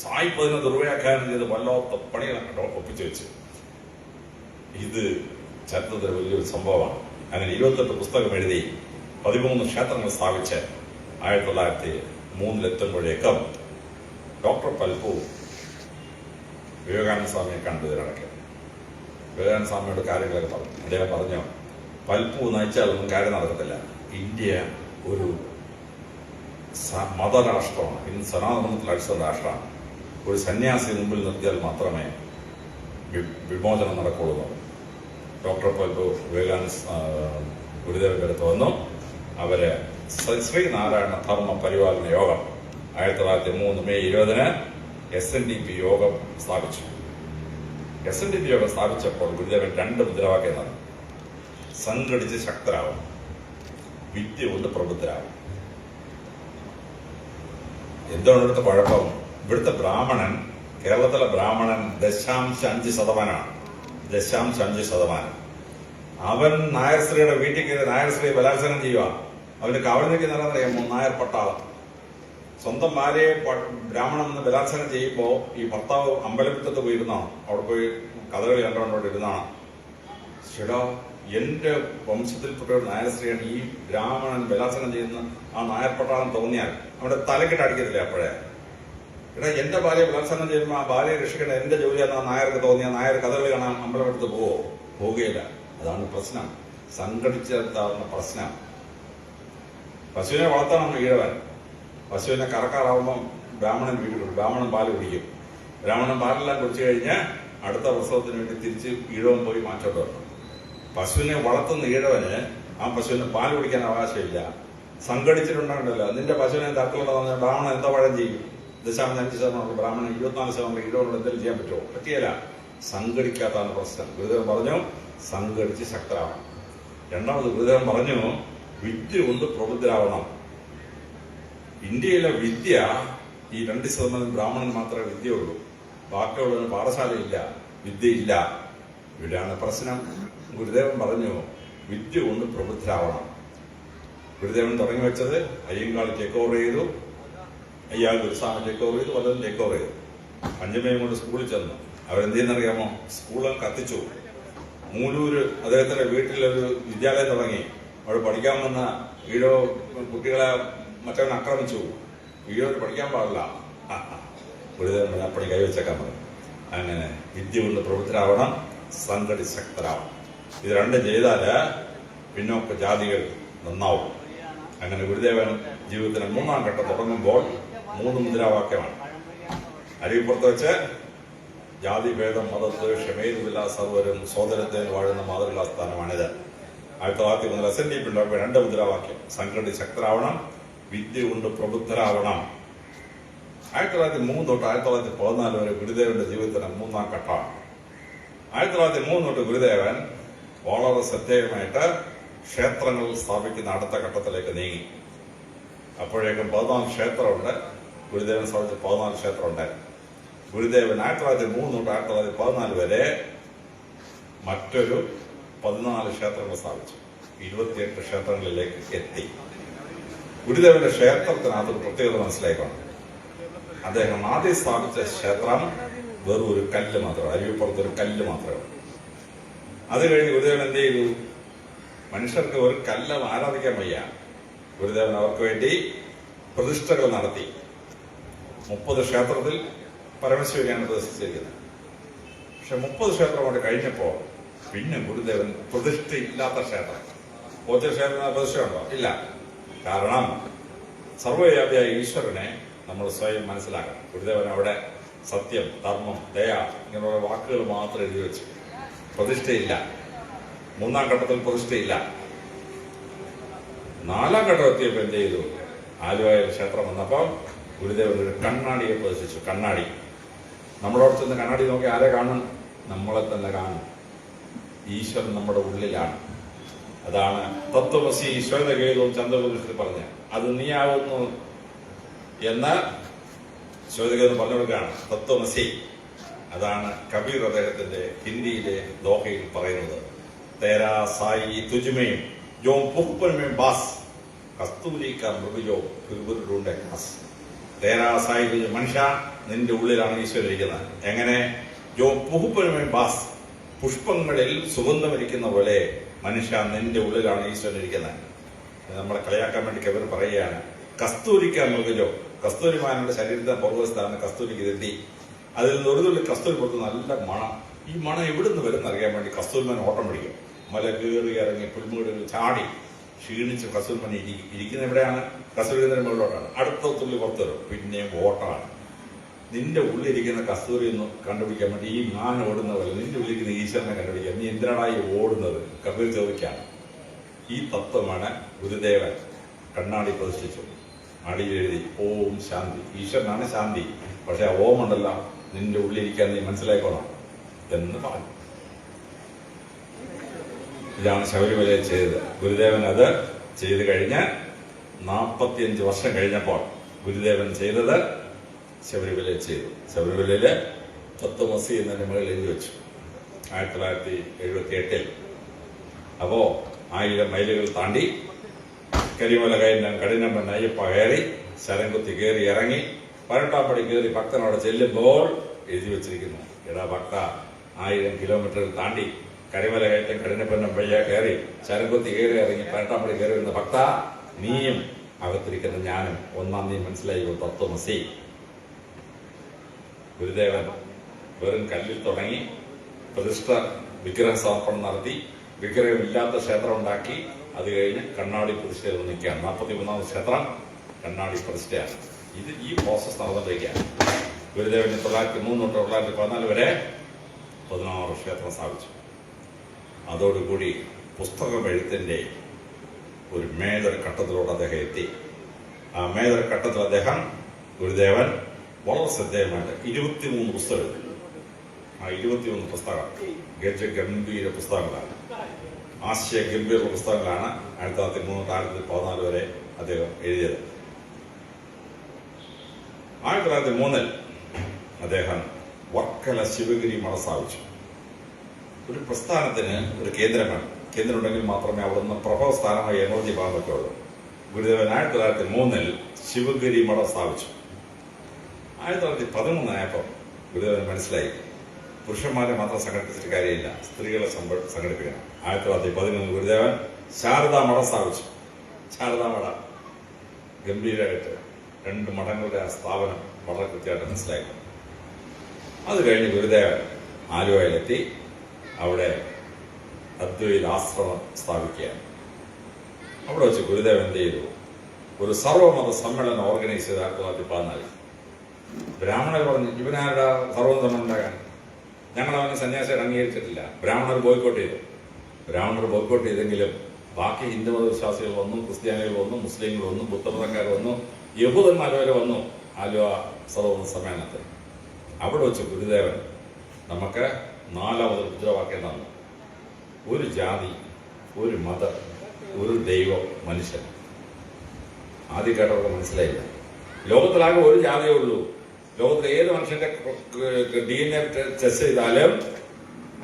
സായിപ്പ് അതിനെ ദുർവ്യാഖ്യാനം ചെയ്ത് വല്ലാത്ത പണികളൊക്കെ ഒപ്പിച്ചു വെച്ച്. ഇത് ചരിത്രത്തിലെ വലിയൊരു സംഭവമാണ്. അങ്ങനെ 28 പുസ്തകം എഴുതി 13 ക്ഷേത്രങ്ങൾ സ്ഥാപിച്ച് 1903 എത്തുമ്പോഴേക്കും ഡോക്ടർ പൽപു വിവേകാനന്ദ സ്വാമിയെ കണ്ടു ഇതിനിടയ്ക്ക്. വിവേകാനന്ദ സ്വാമിയോട് കാര്യങ്ങളൊക്കെ പറഞ്ഞു. അദ്ദേഹം പറഞ്ഞു പൽപു നയിച്ചാലൊന്നും കാര്യം നടക്കത്തില്ല. ഇന്ത്യ ഒരു മതരാഷ്ട്രമാണ്. ഇന്ന് സനാതനത്തിൽ അടിച്ച രാഷ്ട്രമാണ്. ഒരു സന്യാസി മുമ്പിൽ നിർത്തിയാൽ മാത്രമേ വിമോചനം നടക്കുള്ളൂ. ഡോക്ടർ പൽപു വിവേകാനന്ദ ഗുരുദേവന്റെ അടുത്ത് വന്നു. അവര് ശ്രീനാരായണ ധർമ്മ പരിപാലന യോഗം 1903 മെയ് 20 SNDP യോഗം സ്ഥാപിച്ചു. SNDP യോഗം സ്ഥാപിച്ചപ്പോൾ ഗുരുദേവൻ 2 മുദ്രാവാക്യം നടന്നു. സംഘടിച്ച് ശക്തരാകും, വിദ്യ കൊണ്ട് പ്രബുദ്ധരാകും. എന്താണ് ഇവിടുത്തെ കുഴപ്പം? ഇവിടുത്തെ ബ്രാഹ്മണൻ, കേരളത്തിലെ ബ്രാഹ്മണൻ 0.5%. 0.5%. അവൻ നായർ സ്ത്രീയുടെ വീട്ടിൽ കയറി നായർ സ്ത്രീ ബലാത്സംഗം ചെയ്യുക. അവന് കാവൽ നിൽക്കുന്നറിയാമോ? നായർ പട്ടാളം. സ്വന്തം ഭാര്യയെ ബ്രാഹ്മണൻ എന്ന് ബലാത്സംഗം ചെയ്യുമ്പോൾ ഈ ഭർത്താവ് അമ്പലമുറ്റത്ത് പോയിരുന്നാണ്. അവിടെ പോയി കഥകളി കണ്ടുകൊണ്ടോട്ട് ഇരുന്നാണ്. ചേടാ, എന്റെ വംശത്തിൽപ്പെട്ട ഒരു നായർ സ്ത്രീയാണ് ഈ ബ്രാഹ്മണൻ ബലാത്സംഗം ചെയ്യുന്ന ആ നായർ പട്ടാളം തോന്നിയാൽ അവിടെ തലക്കെട്ട് അടിക്കത്തില്ല. അപ്പോഴേ എടാ, എന്റെ ഭാര്യ ബലാത്സംഗം ചെയ്യുമ്പോൾ ആ ഭാര്യയെ രക്ഷിക്കേണ്ട എന്റെ ജോലിയാണ് ആ നായർക്ക് തോന്നിയ നായർ കഥകളി കാണാൻ അമ്പലമെടുത്ത് പോവുകയില്ല. അതാണ് പ്രശ്നം, സംഘടിച്ചെത്താവുന്ന പ്രശ്നം. പശുവിനെ വളർത്തണം ഈഴവൻ. പശുവിനെ കറക്കാറാവുമ്പം ബ്രാഹ്മണൻ വീട്ടിലുണ്ട്. ബ്രാഹ്മണൻ പാല് കുടിക്കും. ബ്രാഹ്മണൻ പാലെല്ലാം കുടിച്ചു കഴിഞ്ഞ് അടുത്ത പ്രസവത്തിന് വേണ്ടി തിരിച്ച് ഈഴവൻ പോയി മാറ്റോട്ട് വരണം. പശുവിനെ വളർത്തുന്ന ഈഴവന് ആ പശുവിന് പാൽ കുടിക്കാൻ അവകാശമില്ല. സംഘടിച്ചിട്ടുണ്ടാകണ്ടല്ലോ, നിന്റെ പശുവിനെ തരത്തിലുള്ളതെന്ന് ബ്രാഹ്മണൻ എന്താ പഴം ചെയ്യും? 5% ബ്രാഹ്മണൻ 24% ഈഴവനോട് എന്തെങ്കിലും ചെയ്യാൻ പറ്റുമോ? പറ്റിയല്ല. സംഘടിക്കാത്തതാണ് പ്രശ്നം. ഗുരുദേവൻ പറഞ്ഞു സംഘടിച്ച് ശക്തരാവണം. രണ്ടാമത് ഗുരുദേവൻ പറഞ്ഞു വിദ്യ കൊണ്ട് പ്രബുദ്ധരാവണം. ഇന്ത്യയിലെ വിദ്യ ഈ 2% ബ്രാഹ്മണൻ മാത്രമേ വിദ്യയുള്ളൂ. ബാക്കിയുള്ളതിന് പാഠശാലയില്ല, വിദ്യയില്ല. ഇവിടെയാണ് പ്രശ്നം. ഗുരുദേവൻ പറഞ്ഞു വിദ്യ കൊണ്ട് പ്രബുദ്ധരാവണം. ഗുരുദേവൻ തുടങ്ങി വെച്ചത് അയ്യങ്കാളി ടേക്ക് ഓവർ ചെയ്തു, അയ്യാൾ ഗുരുസ്വാമി ടേക്ക് ഓവർ ചെയ്തു, പലരും ടേക്ക് ഓവർ ചെയ്തു. പഞ്ചമയും കൊണ്ട് സ്കൂളിൽ ചെന്നു. അവരെന്ത് ചെയ്യുന്നറിയാമോ? സ്കൂളും കത്തിച്ചു. മൂലൂര് അദ്ദേഹത്തിന്റെ വീട്ടിലൊരു വിദ്യാലയം തുടങ്ങി. അവിടെ പഠിക്കാൻ വന്ന ഈഴോ കുട്ടികളെ മറ്റവൻ ആക്രമിച്ചു. ഈഴോട്ട് പഠിക്കാൻ പാടില്ല. ഗുരുദേവൻ അപ്പണി കൈവച്ചേക്കാൻ പറഞ്ഞു. അങ്ങനെ വിദ്യ കൊണ്ട് പ്രബുദ്ധരാവണം, സംഘടി ശക്തരാവണം. ഇത് രണ്ടും ചെയ്താല് പിന്നോക്ക ജാതികൾ നന്നാവും. അങ്ങനെ ഗുരുദേവൻ ജീവിതത്തിന് 3-ാം ഘട്ടം തുടങ്ങുമ്പോൾ 3 മുദ്രാവാക്യമാണ്. അരുവിപ്പുറത്ത് വെച്ച് ജാതിഭേദം മതദ്വേഷമേതുമില്ല സർവരും സോദരത്തേന് വാഴുന്ന മാതൃകാസ്ഥാനമാണിത്. 1900 മുതൽ SNDP ഉണ്ടാക്കിയ 2 മുദ്രാവാക്യം. സംഘടി ശക്തരാവണം, വിദ്യ കൊണ്ട് പ്രബുദ്ധരാവണം. 1903 തൊട്ട് 1914 വരെ ഗുരുദേവന്റെ ജീവിതത്തിന് 3-ാം ഘട്ടമാണ്. 1903 തൊട്ട് ഗുരുദേവൻ വളരെ ശ്രദ്ധേയമായിട്ട് ക്ഷേത്രങ്ങൾ സ്ഥാപിക്കുന്ന അടുത്ത ഘട്ടത്തിലേക്ക് നീങ്ങി. അപ്പോഴേക്കും 14 ക്ഷേത്രമുണ്ട്. ഗുരുദേവൻ സ്ഥാപിച്ച 14 ക്ഷേത്രമുണ്ട്. ഗുരുദേവൻ 1903 തൊട്ട് 1914 വരെ മറ്റൊരു 14 ക്ഷേത്രങ്ങൾ സ്ഥാപിച്ചു. 28 ക്ഷേത്രങ്ങളിലേക്ക് എത്തി. ഗുരുദേവന്റെ ക്ഷേത്രത്തിനകത്ത് പ്രത്യേകത മനസ്സിലാക്കണം. അദ്ദേഹം ആദ്യം സ്ഥാപിച്ച ക്ഷേത്രം വെറും ഒരു കല്ല് മാത്രമാണ്, അരുവിപ്പുറത്തൊരു കല്ല് മാത്രമാണ്. അത് കഴിഞ്ഞ് ഗുരുദേവൻ എന്ത് ചെയ്തു? മനുഷ്യർക്ക് ഒരു കല്ലും ആരാധിക്കാൻ വയ്യ. ഗുരുദേവൻ അവർക്ക് വേണ്ടി പ്രതിഷ്ഠകൾ നടത്തി. 30 ക്ഷേത്രത്തിൽ പരമശിവനെയാണ് പ്രതിഷ്ഠിച്ചിരിക്കുന്നത്. പക്ഷെ 30 ക്ഷേത്രം കൊണ്ട് കഴിഞ്ഞപ്പോ പിന്നെ ഗുരുദേവൻ പ്രതിഷ്ഠയില്ലാത്ത ക്ഷേത്രം, ഒറ്റ ക്ഷേത്രത്തിന് പ്രതിഷ്ഠയുണ്ടോ? ഇല്ല. കാരണം സർവ്വവ്യാപിയായ ഈശ്വരനെ നമ്മൾ സ്വയം മനസ്സിലാക്കണം. ഗുരുദേവൻ അവിടെ സത്യം, ധർമ്മം, ദയ ഇങ്ങനെയുള്ള വാക്കുകൾ മാത്രം എഴുതി വെച്ചു. പ്രതിഷ്ഠയില്ല. 3-ാം ഘട്ടത്തിൽ പ്രതിഷ്ഠയില്ല. 4-ാം ഘട്ടം എത്തിയപ്പോൾ എന്ത് ചെയ്തു? ആലുവയിൽ ക്ഷേത്രം വന്നപ്പോൾ ഗുരുദേവൻ ഒരു കണ്ണാടിയെ പ്രതിഷ്ഠിച്ചു. കണ്ണാടി. നമ്മളോട് ചെന്ന് കണ്ണാടി നോക്കി ആരെ കാണും? നമ്മളെ തന്നെ കാണും. ഈശ്വരൻ നമ്മുടെ ഉള്ളിലാണ്. അതാണ് തത്വമസി ശ്വേതകേതുവും ചന്ദ്രകുലത്തിൽ പറഞ്ഞ അത് നീയാവുന്നു എന്ന് ശ്വേതകേതു പറഞ്ഞു കൊടുക്കുകയാണ്. തത്വമസി. അതാണ് കബീർ അദ്ദേഹത്തിന്റെ ഹിന്ദിയിലെ ദോഹയിൽ പറയുന്നത്. തേരാ സായി തുജുമയും ജോ പുഷ്പമേം ബാസ് കസ്തൂരി കാ മൃഗജോ ഫിർബുരുണ്ടെ ഖാസ്. തേരാ സായി തുജ, മനുഷ്യ നിന്റെ ഉള്ളിലാണ് ഈശ്വരൻ ഇരിക്കുന്നത്. എങ്ങനെ? ജോ പുഷ്പമേം ബാസ്, പുഷ്പങ്ങളിൽ സുഗന്ധമിരിക്കുന്ന പോലെ മനുഷ്യ നിന്റെ ഉള്ളിലാണ് ഈശ്വരൻ ഇരിക്കുന്നത്. നമ്മളെ കളിയാക്കാൻ വേണ്ടി കബീർ പറയുകയാണ്. കസ്തൂരിക്ക മൃഗജോ, കസ്തൂരിമാനുടെ ശരീരത്തിന്റെ പുറകുവശത്താണ് കസ്തൂരിക്ക് തെറ്റി. അതിൽ നിന്ന് ഒരു തുള്ളി കസ്തൂരി പുറത്ത് നല്ല മണം. ഈ മണം എവിടുന്ന് വരും അറിയാൻ വേണ്ടി കസ്തൂരിമാൻ ഓട്ടം പിടിക്കും. മല കയറി ഇറങ്ങി പുൽമൂടുകൾ ചാടി ക്ഷീണിച്ച് കസ്തൂരിമാൻ ഇരിക്കുന്ന എവിടെയാണ്? കസ്തൂരിന്റെ മുകളിലോട്ടാണ്. അടുത്ത തുള്ളി പുറത്ത് വരും. പിന്നെയും ഓട്ടമാണ്. നിന്റെ ഉള്ളിരിക്കുന്ന കസ്തൂരി ഒന്ന് കണ്ടുപിടിക്കാൻ വേണ്ടി ഈ മാൻ ഓടുന്ന പോലെ നിന്റെ ഉള്ളിരിക്കുന്ന ഈശ്വരനെ കണ്ടുപിടിക്കാൻ നീ എന്തിനാടായി ഓടുന്നത്? കബീർ ചോദിക്കാണ്. ഈ തത്വമാണ് ഗുരുദേവൻ കണ്ണാടി പ്രതിഷ്ഠിച്ചു. അടിയിൽ എഴുതി ഓം ശാന്തി. ഈശ്വരനാണ് ശാന്തി. പക്ഷെ ആ ഓം ഉണ്ടല്ല, നിന്റെ ഉള്ളിരിക്കാൻ നീ മനസ്സിലാക്കണം എന്ന് പറഞ്ഞു. ഇതാണ് ശബരിമലയിൽ ചെയ്തത്. ഗുരുദേവൻ അത് ചെയ്ത് കഴിഞ്ഞ് 45 വർഷം കഴിഞ്ഞപ്പോൾ ഗുരുദേവൻ ചെയ്തത് ശബരിമലയിൽ ചെയ്തു. ശബരിമലയില് തത്വമസി എന്നതിന്റെ മുകളിൽ എഴുതി വെച്ചു 1978. അപ്പോ 1000 മൈലുകൾ താണ്ടി കരിമല കഠിനം അയ്യപ്പ കയറി ശരംകുത്തി കയറി ഇറങ്ങി 18-ാം പടി കയറി ഭക്തനോട് ചെല്ലുമ്പോൾ എഴുതി വെച്ചിരിക്കുന്നു, എടാ ഭക്ത, 1000 കിലോമീറ്റർ താണ്ടി കരിമല കയറ്റം കഠിനപ്പെണ്ണം വഴിയ കയറി ശരംകുത്തി കയറി ഇറങ്ങി 18-ാം പടി കയറി വരുന്ന ഭക്ത, നീയും അകത്തിരിക്കുന്ന ഞാനും ഒന്നാം നീ മനസ്സിലായി തത്വമസി. ഗുരുദേവൻ വെറും കല്ലിൽ തുടങ്ങി പ്രതിഷ്ഠ വിഗ്രഹ സമർപ്പണം നടത്തി, വിഗ്രഹമില്ലാത്ത ക്ഷേത്രം ഉണ്ടാക്കി. അത് കഴിഞ്ഞ് കണ്ണാടി പ്രതിഷ്ഠയിൽ നിൽക്കുകയാണ്. 43-ാമത് ക്ഷേത്രം കണ്ണാടി പ്രതിഷ്ഠയാണ്. ഇത് ഈ പ്രോസസ് നടന്നുകൊണ്ടിരിക്കുകയാണ്. ഗുരുദേവൻ 1903 തൊട്ട് 1914 വരെ 16 ക്ഷേത്രം സ്ഥാപിച്ചു. അതോടുകൂടി പുസ്തകം എഴുത്തിൻ്റെ ഒരു മേജർ ഘട്ടത്തിലൂടെ അദ്ദേഹം എത്തി. ആ മേജർ ഘട്ടത്തിൽ അദ്ദേഹം ഗുരുദേവൻ വളരെ ശ്രദ്ധേയമായിട്ട് 23 പുസ്തകം എഴുതി. ആ 23 പുസ്തകം ഗംഭീര പുസ്തകങ്ങളാണ്, ആശയ ഗംഭീര പുസ്തകങ്ങളാണ് 1903 1914 വരെ അദ്ദേഹം എഴുതിയത്. 1903 അദ്ദേഹം വർക്കല ശിവഗിരി മഠം സ്ഥാപിച്ചു. ഒരു പ്രസ്ഥാനത്തിന് ഒരു കേന്ദ്രമാണ്, കേന്ദ്രം ഉണ്ടെങ്കിൽ മാത്രമേ അവിടുന്ന് പ്രഭവ സ്ഥാനമായി എനർജി പോകാൻ പറ്റുള്ളൂ. ഗുരുദേവൻ 1903 ശിവഗിരി മഠം സ്ഥാപിച്ചു. 1913 ആയപ്പോൾ ഗുരുദേവൻ മനസ്സിലായി പുരുഷന്മാരെ മാത്രം സംഘടിപ്പിച്ചിട്ട് കാര്യമില്ല, സ്ത്രീകളെ സംഘടിപ്പിക്കണം. 1913 ഗുരുദേവൻ ശാരദാ മഠം സ്ഥാപിച്ചു. ശാരദാ മഠം ഗംഭീരമായിട്ട് 2 മഠങ്ങളുടെ സ്ഥാപനം വളരെ കൃത്യമായിട്ട് മനസ്സിലായി. അത് കഴിഞ്ഞ് ഗുരുദേവൻ ആലുവയിലെത്തി. അവിടെ അദ്വൈത ആശ്രമം സ്ഥാപിക്കുകയാണ്. അവിടെ വെച്ച് ഗുരുദേവൻ എന്ത് ചെയ്തു? ഒരു സർവമത സമ്മേളനം ഓർഗനൈസ് ചെയ്ത് 1914 ബ്രാഹ്മണർ പറഞ്ഞു, ഇവനാരുടെ സർവമത സമ്മേളനം ഉണ്ടാകാൻ? ഞങ്ങൾ അവനെ സന്യാസിയെ അംഗീകരിച്ചിട്ടില്ല. ബ്രാഹ്മണർ ബോയ്ക്കോട്ട് ചെയ്തു. ബ്രാഹ്മണർ ബോയ്ക്കോട്ട് ചെയ്തെങ്കിലും ബാക്കി ഹിന്ദുമത വിശ്വാസികൾ വന്നു, ക്രിസ്ത്യാനികൾ വന്നു, മുസ്ലിങ്ങൾ വന്നു, ബുദ്ധമതക്കാർ വന്നു, യഹൂദന്മാർ വരെ വന്നു ആലുവ സർവമത സമ്മേളനത്തിൽ. അവിടെ വെച്ച് ഗുരുദേവൻ നമുക്ക് 4ാമത് മുദ്രാവാക്യം തന്നു: ഒരു ജാതി, ഒരു മതം, ഒരു ദൈവം, മനുഷ്യൻ. ആദ്യം കേട്ടവർക്ക് മനസ്സിലായില്ല. ലോകത്തിലാകെ ഒരു ജാതിയേ ഉള്ളൂ. ലോകത്തിലെ ഏത് മനുഷ്യന്റെ DNA ടെസ്റ്റ് ചെയ്താലും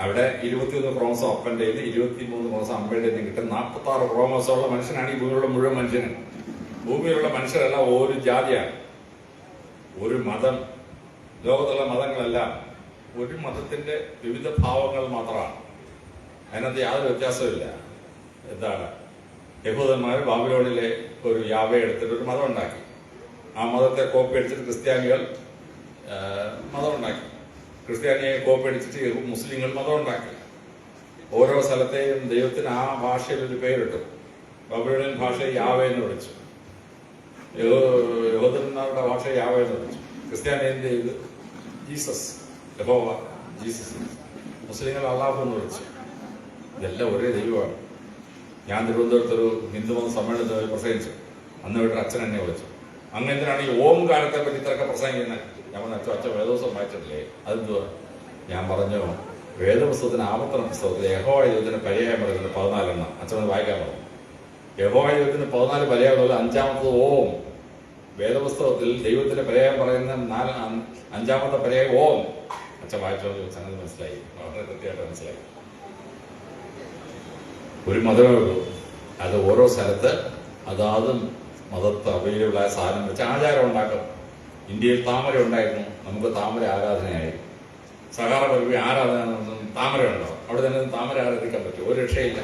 അവിടെ 21 ക്രോമോസോം അപ്പൻ്റെ 23 ക്രോമോസോം അമ്മയുടെ കിട്ടും. 46 ക്രോമോസോം ഉള്ള മനുഷ്യനാണ് ഈ ഭൂമിയിലുള്ള മുഴുവൻ മനുഷ്യനും. ഭൂമിയിലുള്ള മനുഷ്യരെല്ലാം ഒരു ജാതിയാണ്, ഒരു മതം. ലോകത്തുള്ള മതങ്ങളെല്ലാം ഒരു മതത്തിന്റെ വിവിധ ഭാവങ്ങൾ മാത്രമാണ്. അതിനകത്ത് യാതൊരു വ്യത്യാസമില്ല. എന്താണ്? യഹൂദന്മാർ ബാബിലോണിലെ ഒരു യാവയെ എടുത്തിട്ട് ഒരു മതം ഉണ്ടാക്കി. ആ മതത്തെ കോപ്പി അടിച്ചിട്ട് ക്രിസ്ത്യാനികൾ മതം ഉണ്ടാക്കി. ക്രിസ്ത്യാനിയെ കോപ്പി അടിച്ചിട്ട് മുസ്ലിങ്ങൾ മതം ഉണ്ടാക്കി. ഓരോ സ്ഥലത്തെയും ദൈവത്തിന് ആ ഭാഷയിൽ ഒരു പേരിട്ടു. ബാബിലോണിയൻ ഭാഷയെ യാവ എന്ന് വിളിച്ചു, യഹൂദന്മാരുടെ ഭാഷയെ യാവ എന്ന് വിളിച്ചു. ക്രിസ്ത്യാനി എന്ത് ചെയ്തു? ജീസസ്, യഹോവ, ജീസസ്. മുസ്ലിങ്ങൾ അള്ളാഹു എന്ന് വിളിച്ചു. ഇതെല്ലാം ഒരേ ദൈവമാണ്. ഞാൻ തിരുവനന്തപുരത്തൊരു ഹിന്ദുമത സമ്മേളനത്തിൽ പ്രസംഗിച്ചു. അന്ന് വീട്ടിൽ അച്ഛൻ എന്നെ വിളിച്ചു. അങ്ങ് എന്തിനാണ് ഈ ഓംകാരത്തെ പറ്റി ഇത്രയൊക്കെ പ്രസംഗിക്കുന്നത്? ഞാൻ പറഞ്ഞു, അച്ഛൻ വേദപുസ്തകം വായിച്ചിട്ടില്ലേ? അതെന്തുവാ? ഞാൻ പറഞ്ഞു, വേദപുസ്തകത്തിന് ആവർത്തന പുസ്തകത്തിൽ യഹോവ ദൈവത്തിന് പര്യായം പറയുന്നത് 14 അച്ഛനത് വായിക്കാൻ പറഞ്ഞു. യഹോവ ദൈവത്തിന് 14 പര്യായം, 5ാമത്തത് ഓം. വേദപുസ്തകത്തിൽ ദൈവത്തിന്റെ പര്യായം പറയുന്ന 5ാമത്തെ പര്യായം ഓം. അച്ഛൻ വായിച്ചോ? സംഗതി മനസ്സിലായി, വളരെ കൃത്യമായിട്ട് മനസ്സിലായി. ഒരു മതമേ ഉള്ളൂ. അത് ഓരോ സ്ഥലത്ത് അതാത് മതത്തെ അവൈലബിൾ ആയ സാധനം വെച്ച് ആചാരം ഉണ്ടാക്കും. ഇന്ത്യയിൽ താമര ഉണ്ടായിരുന്നു, നമുക്ക് താമര ആരാധനയായി. സഹാറ പരവി ആരാധന താമര ഉണ്ടോ? അവിടെ തന്നെ താമര ആരാധിക്കാൻ പറ്റും? ഒരു രക്ഷയില്ല.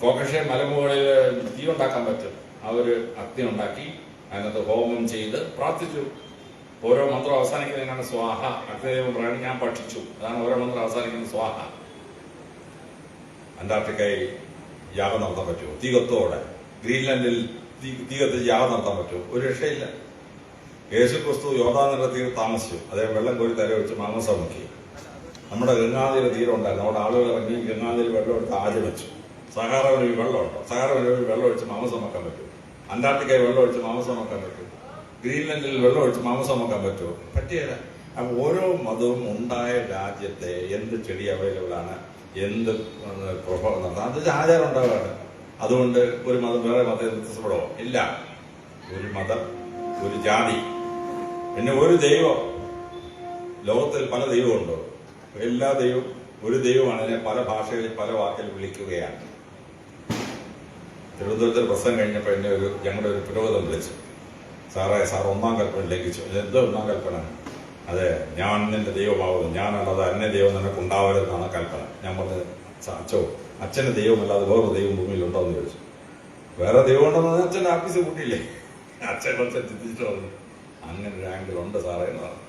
കോക്കഷെ മലമുകളിൽ തീ ഉണ്ടാക്കാൻ പറ്റും. അവർ അഗ്നി ഉണ്ടാക്കി അതിനകത്ത് ഹോമം ചെയ്ത് പ്രാർത്ഥിച്ചു. ഓരോ മന്ത്രം അവസാനിക്കുന്നതിനാണ് സ്വാഹ. അഗ്നിദേവൻ പറയുന്നത് ഞാൻ പഠിച്ചു. അതാണ് ഓരോ മന്ത്രം അവസാനിക്കുന്നത് സ്വാഹ. അന്റാർട്ടിക്കയിൽ യാഗം നടത്താൻ പറ്റുമോ? തീകത്തോടെ. ഗ്രീൻലാൻഡിൽ തീകത്തിൽ യാഗം നടത്താൻ പറ്റുമോ? ഒരു രക്ഷയില്ല. യേശു ക്രിസ്തു യോർദാനിന്റെ തീരം താമസിച്ചു. അദ്ദേഹം വെള്ളം കോരി തല വെച്ച് മാംസം മുക്കി. നമ്മുടെ ഗംഗാനദിയുടെ തീരം ഉണ്ടായിരുന്നു. അവിടെ ആളുകൾ ഇറങ്ങി ഗംഗാനദിയിൽ വെള്ളം എടുത്ത് ആചരിച്ചു. സഹാറ വഴി വെള്ളമുണ്ടോ? സഹാറ വഴി വെള്ളം ഒഴിച്ച് മാംസം വെക്കാൻ പറ്റും? അന്റാർട്ടിക്കയിൽ വെള്ളം ഒഴിച്ച് മാംസം വെക്കാൻ പറ്റും? ഗ്രീൻലാൻഡിൽ വെള്ളം ഒഴിച്ച് മാംസം വെക്കാൻ പറ്റുമോ? പറ്റിയല്ല. അപ്പൊ ഓരോ മതവും ഉണ്ടായ രാജ്യത്തെ എന്ത് ചെടി അവൈലബിൾ ആണ്, എന്ത് പ്രഭാവം നടത്താം, അത് ആചാരം ഉണ്ടാവുകയാണ്. അതുകൊണ്ട് ഒരു മതം വേറെ മതത്തെ വ്യത്യസ്തപ്പെടോ? ഇല്ല. ഒരു മതം, ഒരു ജാതി, പിന്നെ ഒരു ദൈവം. ലോകത്തിൽ പല ദൈവമുണ്ടോ? എല്ലാ ദൈവവും ഒരു ദൈവമാണ്. അതിനെ പല ഭാഷകളിൽ പല വാക്കിൽ വിളിക്കുകയാണ്. തിരുവനന്തപുരത്തിൽ പ്രസംഗം കഴിഞ്ഞപ്പോൾ എന്നെ ഞങ്ങളുടെ ഒരു പുരോഹിതൻ വിളിച്ചു. സാർ 1ാം കൽപ്പന ലംഘിച്ചു. എന്താ 1ാം കൽപ്പന? അതെ, ഞാൻ നിന്റെ ദൈവമാവുന്നു, ഞാനല്ലാതെ അന്യ ദൈവം നിനക്ക് ഉണ്ടാവരുതെന്നാണ് കൽപ്പന. ഞാൻ പറഞ്ഞത്, അച്ഛന് ദൈവമല്ലാതെ വേറെ ദൈവം ഭൂമിയിലുണ്ടോ എന്ന് ചോദിച്ചു. വേറെ ദൈവം ഉണ്ടെന്ന് അച്ഛൻ്റെ ആഫീസ് കൂട്ടിയില്ലേ? അച്ഛൻ കുറച്ച് ചിന്തിച്ചിട്ട് പറഞ്ഞു, അങ്ങനെ ഒരു ആംഗിൾ ഉണ്ട് സാറേ എന്ന് പറഞ്ഞു.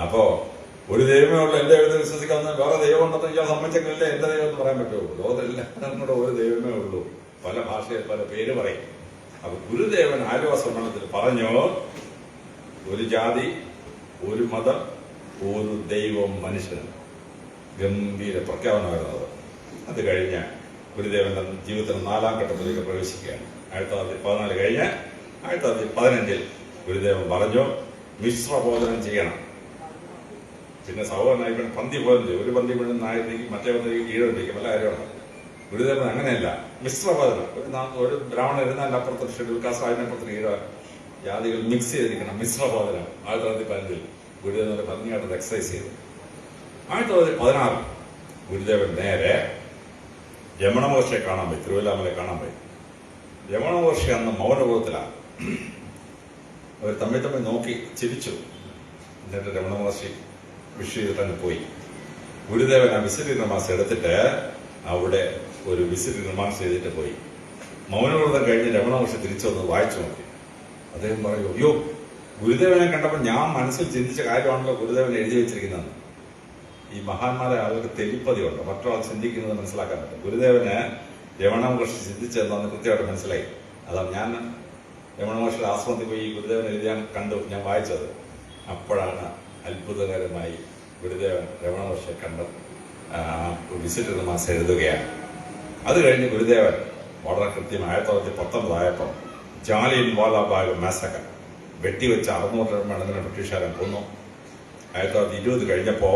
അപ്പോ ഒരു ദൈവമേ ഉള്ളൂ, എന്റെ ദൈവത്തെ വിശ്വസിക്കാവുന്ന വേറെ ദൈവം ഉണ്ടെന്ന് ഞാൻ സമ്മതിച്ചെങ്കിലല്ലേ എന്റെ ദൈവം എന്ന് പറയാൻ പറ്റുമോ? ലോകത്തെല്ലാം കൂടെ ഒരു ദൈവമേ ഉള്ളൂ. പല ഭാഷയിൽ പല പേര് പറയും. അപ്പൊ ഗുരുദേവൻ ആലുവ സമ്മേളനത്തിൽ പറഞ്ഞു, ഒരു ജാതി, ഒരു മതം, ഒരു ദൈവം, മനുഷ്യൻ. ഗംഭീര പ്രഖ്യാപനമായിരുന്നത്. അത് കഴിഞ്ഞ് ഗുരുദേവന്റെ ജീവിതത്തിന് 4ാം ഘട്ടത്തിലേക്ക് പ്രവേശിക്കുകയാണ്. 1914 കഴിഞ്ഞ് 1915 ഗുരുദേവൻ പറഞ്ഞു മിശ്രഭോജനം ചെയ്യണം. പിന്നെ സഹോദരനായി പന്തി ഭോജനം ചെയ്യും. ഒരു പന്തി വീണ്ടും നായരിക്കും, മറ്റേ പന്തി ഈഴൊണ്ടിരിക്കും, വല്ല കാര്യമാണ്. ഗുരുദേവൻ അങ്ങനെയല്ല, മിശ്രഭോജനം. ഒരു ബ്രാഹ്മണൻ ഇരുന്നതിന്റെ അപ്പുറത്ത് ഷെഡ്യൂൾ കാസ്റ്റ്, അതിനപ്പുറത്ത് ഈഴ ജാതികൾ മിക്സ് ചെയ്തിരിക്കണം. മിശ്രഭോജനം 1915 ഗുരുദേവൻ ഭംഗിയായിട്ട് എക്സസൈസ് ചെയ്തു. 1916 ഗുരുദേവൻ നേരെ രമണ മഹർഷിയെ കാണാൻ പോയി, തിരുവല്ലാമലെ കാണാൻ പോയി. രമണ മഹർഷി അന്ന് മൗനപൂർവത്തിലാണ്. അവർ തമ്മിൽ നോക്കി ചിരിച്ചു. എന്നിട്ട് രമണ മഹർഷി വിഷ് ചെയ്തിട്ടങ്ങ് പോയി. ഗുരുദേവൻ ആ വിസിറ്റ് നമാസ് എടുത്തിട്ട് അവിടെ ഒരു വിസിറ്റ് നമാസ് ചെയ്തിട്ട് പോയി. മൗനവ്രതം കഴിഞ്ഞ് രമണ മഹർഷി തിരിച്ചു വന്ന് വായിച്ചു നോക്കി. അദ്ദേഹം പറയൂ, അയ്യോ, ഗുരുദേവനെ കണ്ടപ്പോൾ ഞാൻ മനസ്സിൽ ചിന്തിച്ച കാര്യമാണല്ലോ ഗുരുദേവൻ എഴുതി വെച്ചിരിക്കുന്നത്. ഈ മഹാന്മാരെ ആളുകൾക്ക് തെളിപ്പതിയുണ്ട്, മറ്റൊരാൾ ചിന്തിക്കുന്നത് മനസ്സിലാക്കാൻ പറ്റും. ഗുരുദേവന് രമണ മഹർഷി ചിന്തിച്ചതെന്ന് കൃത്യമായിട്ട് മനസ്സിലായി. അതാണ് ഞാൻ രമണ മഹർഷിയുടെ ആശ്രമത്തിൽ പോയി ഗുരുദേവൻ എഴുതിയാൻ കണ്ടു, ഞാൻ വായിച്ചത്. അപ്പോഴാണ് അത്ഭുതകരമായി ഗുരുദേവൻ രമണ മഹർഷിയെ കണ്ട് വിസിറ്റ് മാസം എഴുതുകയാണ്. അത് കഴിഞ്ഞ് ഗുരുദേവൻ വളരെ കൃത്യമായി 1919 ആയപ്പോൾ ജാലിയൻ വാലാബാഗ് മാസക്കർ വെട്ടിവെച്ച 600 മടങ്ങിനെ ബ്രിട്ടീഷുകാരൻ കൊന്നു. 1920 കഴിഞ്ഞപ്പോ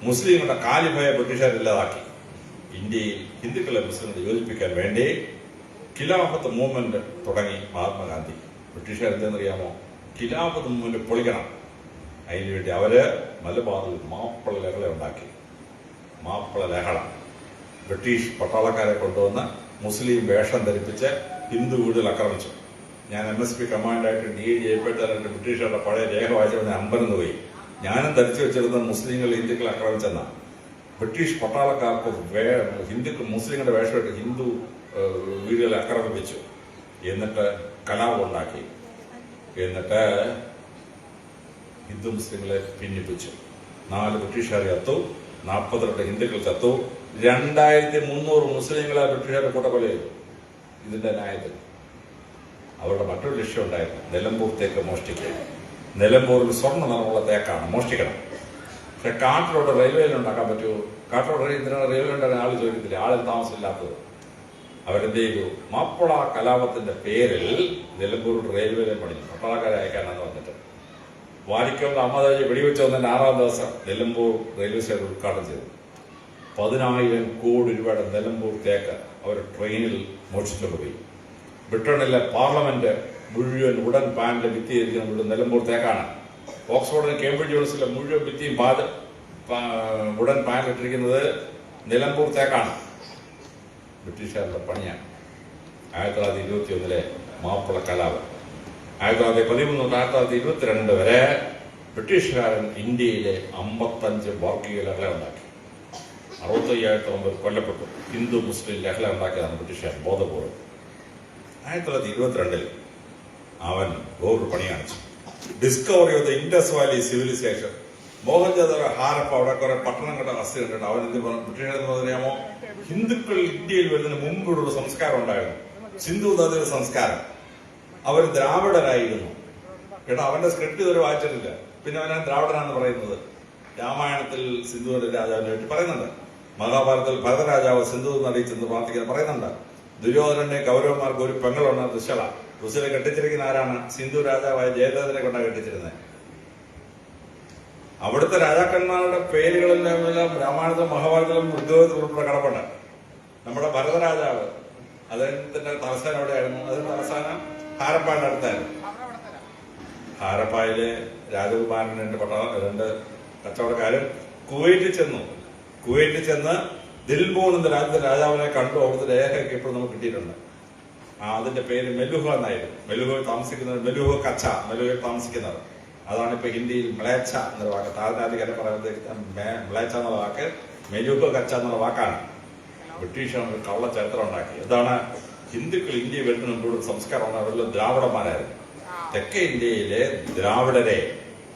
മുസ്ലിങ്ങളുടെ കാലിഭയ ബ്രിട്ടീഷുകാരില്ലാതാക്കി. ഇന്ത്യയിൽ ഹിന്ദുക്കളെ മുസ്ലിങ്ങളെ യോജിപ്പിക്കാൻ വേണ്ടി ഖിലാഫത്ത് മൂവ്മെന്റ് തുടങ്ങി മഹാത്മാഗാന്ധി. ബ്രിട്ടീഷുകാർ എന്തെന്നറിയാമോ? ഖിലാഫത്ത് മൂവ്മെന്റ് പൊളിക്കണം. അതിനുവേണ്ടി അവര് മലബാറിൽ മാപ്പിള ലഹള ഉണ്ടാക്കി. മാപ്പിള ലഹള ബ്രിട്ടീഷ് പട്ടാളക്കാരെ കൊണ്ടുവന്ന് മുസ്ലിം വേഷം ധരിപ്പിച്ച് ഹിന്ദു വീടുകൾ ആക്രമിച്ചു. ഞാൻ MSP കമാൻഡായിട്ട് DIG ഏർപ്പെട്ടാനായിട്ട് ബ്രിട്ടീഷുകാരുടെ പഴയ രേഖ വായിച്ചപ്പോൾ ഞാൻ അമ്പരന്ന് പോയി. ഞാനും ധരിച്ചു വെച്ചിരുന്ന മുസ്ലിങ്ങൾ ഹിന്ദുക്കളെ ആക്രമിച്ചെന്ന ബ്രിട്ടീഷ് പട്ടാളക്കാർക്ക് ഹിന്ദുക്കൾ മുസ്ലിങ്ങളുടെ വേഷമായിട്ട് ഹിന്ദു വീടുകളെ ആക്രമിപ്പിച്ചു. എന്നിട്ട് കലാപം ഉണ്ടാക്കി. എന്നിട്ട് ഹിന്ദു മുസ്ലിങ്ങളെ ഭിന്നിപ്പിച്ചു. 4 ബ്രിട്ടീഷുകാർ ചത്തു, 42 ഹിന്ദുക്കൾ ചത്തു, 2300 മുസ്ലിങ്ങളെ ബ്രിട്ടീഷുകാരുടെ കൂട്ടക്കൊല ചെയ്തു. ഇതിന്റെ ന്യായത്തിൽ അവരുടെ മറ്റൊരു ലക്ഷ്യം ഉണ്ടായിരുന്നു, നിലമ്പൂർ തേക്ക് മോഷ്ടിക്കുക. നിലമ്പൂരിൽ സ്വർണ്ണ നിറമുള്ള തേക്കാണ്, മോഷ്ടിക്കണം. പക്ഷെ കാട്ടിലോട്ട് റെയിൽവേയിൽ ഉണ്ടാക്കാൻ പറ്റുമോ? കാട്ടിലോട്ട് ഇതിനാണ് റെയിൽവേ ഉണ്ടാക്കാൻ ആൾ ചോദിക്കത്തില്ല, ആളിൽ താമസമില്ലാത്തത്. അവരെന്ത് ചെയ്തു? മാപ്പിള കലാപത്തിന്റെ പേരിൽ നിലമ്പൂർ റെയിൽവേയിലെ പണി പട്ടാളക്കാരെ അയക്കാനാണ് വന്നിട്ട് വാരിക്കോട് അഹമ്മദാജി വെടിവെച്ച് വന്നതിന്റെ 6ാം ദിവസം നിലമ്പൂർ റെയിൽവേ സ്റ്റേഷൻ ഉദ്ഘാടനം ചെയ്തു. 10,000 കോടി രൂപയുടെ നിലമ്പൂർ തേക്ക് അവർ ട്രെയിനിൽ മോഷിച്ചുകൊണ്ട് പോയി. ബ്രിട്ടനിലെ പാർലമെന്റ് മുഴുവൻ ഉടൻ പാനലിൽ ഭിത്തി ചെയ്തിരിക്കുന്ന മുഴുവൻ നിലമ്പൂർ തേക്കാണ്. ഓക്സ്ഫോർഡിലെ കേംബ്രിഡ്ജ് യൂണിവേഴ്സിറ്റിയിലെ മുഴുവൻ ഭിത്തിയും ഉടൻ പാനലിട്ടിരിക്കുന്നത് നിലമ്പൂർ തേക്കാണ്. ബ്രിട്ടീഷുകാരുടെ പണിയാണ്. 1921 മാപ്പിള കലാപം. 1913 തൊട്ട് 1922 വരെ ബ്രിട്ടീഷുകാരൻ ഇന്ത്യയിലെ 55 വർഗീയ ലഹള ഉണ്ടാക്കി. 65,000 കൊല്ലപ്പെട്ടു. ഹിന്ദു മുസ്ലിം ലഹള ഉണ്ടാക്കിയതാണ് ബ്രിട്ടീഷുകാർ ബോധപൂർവ്വം. 1922 അവൻ വേറൊരു പണി കാണിച്ചു. Discovery of the Indus valley civilisation. Mohenjodaro Harappa അവിടെ കുറെ പട്ടണങ്ങളുടെ അസ്ഥി കണ്ടിട്ട് അവൻ എന്ത് പറഞ്ഞു? ബ്രിട്ടീഷുകാരെന്ന് പറയാമോ, ഹിന്ദുക്കൾ ഇന്ത്യയിൽ വരുന്നതിന് മുമ്പുള്ള സംസ്കാരം ഉണ്ടായിരുന്നു, സിന്ധു നദിയുടെ സംസ്കാരം. അവർ ദ്രാവിഡരായിരുന്നു. കേട്ടോ, അവന്റെ സ്ക്രിപ്റ്റ് ഇതുവരെ വായിച്ചിട്ടില്ല. പിന്നെ അവനാണ് ദ്രാവിഡനാണെന്ന് പറയുന്നത്. രാമായണത്തിൽ സിന്ധു നദി രാജാവിനെ പറ്റി പറയുന്നുണ്ട്. മഹാഭാരതത്തിൽ ഭരതരാജാവ് സിന്ധു നദി ചെന്ന് പ്രാർത്ഥിക്കാൻ പറയുന്നുണ്ട്. ദുര്യോധനന്റെ കൗരവന്മാർക്ക് ഒരു പെങ്ങളുണ്ട്, ദുശ്ശള. ദുശ്ശലെ കെട്ടിച്ചിരിക്കുന്ന ആരാണ്? സിന്ധു രാജാവായ ജയദ്രഥനെ കൊണ്ടാണ് കെട്ടിച്ചിരുന്നത്. അവിടുത്തെ രാജാക്കന്മാരുടെ പേരുകളെല്ലാം രാമായണത്തിലും മഹാഭാരതത്തിലും ഋഗ്വേദത്തിലും ഉൾപ്പെടെ കിടപ്പുണ്ട്. നമ്മുടെ ഭരതരാജാവ് അദ്ദേഹത്തിന്റെ തലസ്ഥാനം എവിടെയായിരുന്നു? അതിന്റെ തലസ്ഥാനം ഹാരപ്പായുടെ അടുത്തായിരുന്നു. ഹാരപ്പായിലെ രാജകുമാരൻ 2 കച്ചവടക്കാരും കുവൈറ്റിൽ ചെന്ന് ദിൽബോൺ എന്ന രാജ്യത്തെ രാജാവിനെ കണ്ടു. അവിടുത്തെ രേഖയൊക്കെ ഇപ്പോഴും നമുക്ക് കിട്ടിയിട്ടുണ്ട്. അതിന്റെ പേര് മെലുഹ എന്നായിരുന്നു. മെലുഹയിൽ താമസിക്കുന്നത് മെലുഹ കച്ച, മെലുഹയിൽ താമസിക്കുന്നത്. അതാണ് ഇപ്പൊ ഹിന്ദിയിൽ മ്ലേച്ഛ എന്നൊരു വാക്ക്. താഴ്നാധികാരം പറയുന്നത് മ്ലേച്ഛ എന്നുള്ള വാക്ക് മെലുഹ കച്ച എന്നുള്ള വാക്കാണ്. ബ്രിട്ടീഷുകാർ കള്ള ചരിത്രം ഉണ്ടാക്കി. ഇതാണ് ഹിന്ദുക്കൾ ഇന്ത്യ വരുന്ന മുമ്പ് സംസ്കാരം അവരെല്ലാം ദ്രാവിഡന്മാരായിരുന്നു. തെക്കേ ഇന്ത്യയിലെ ദ്രാവിഡരെ,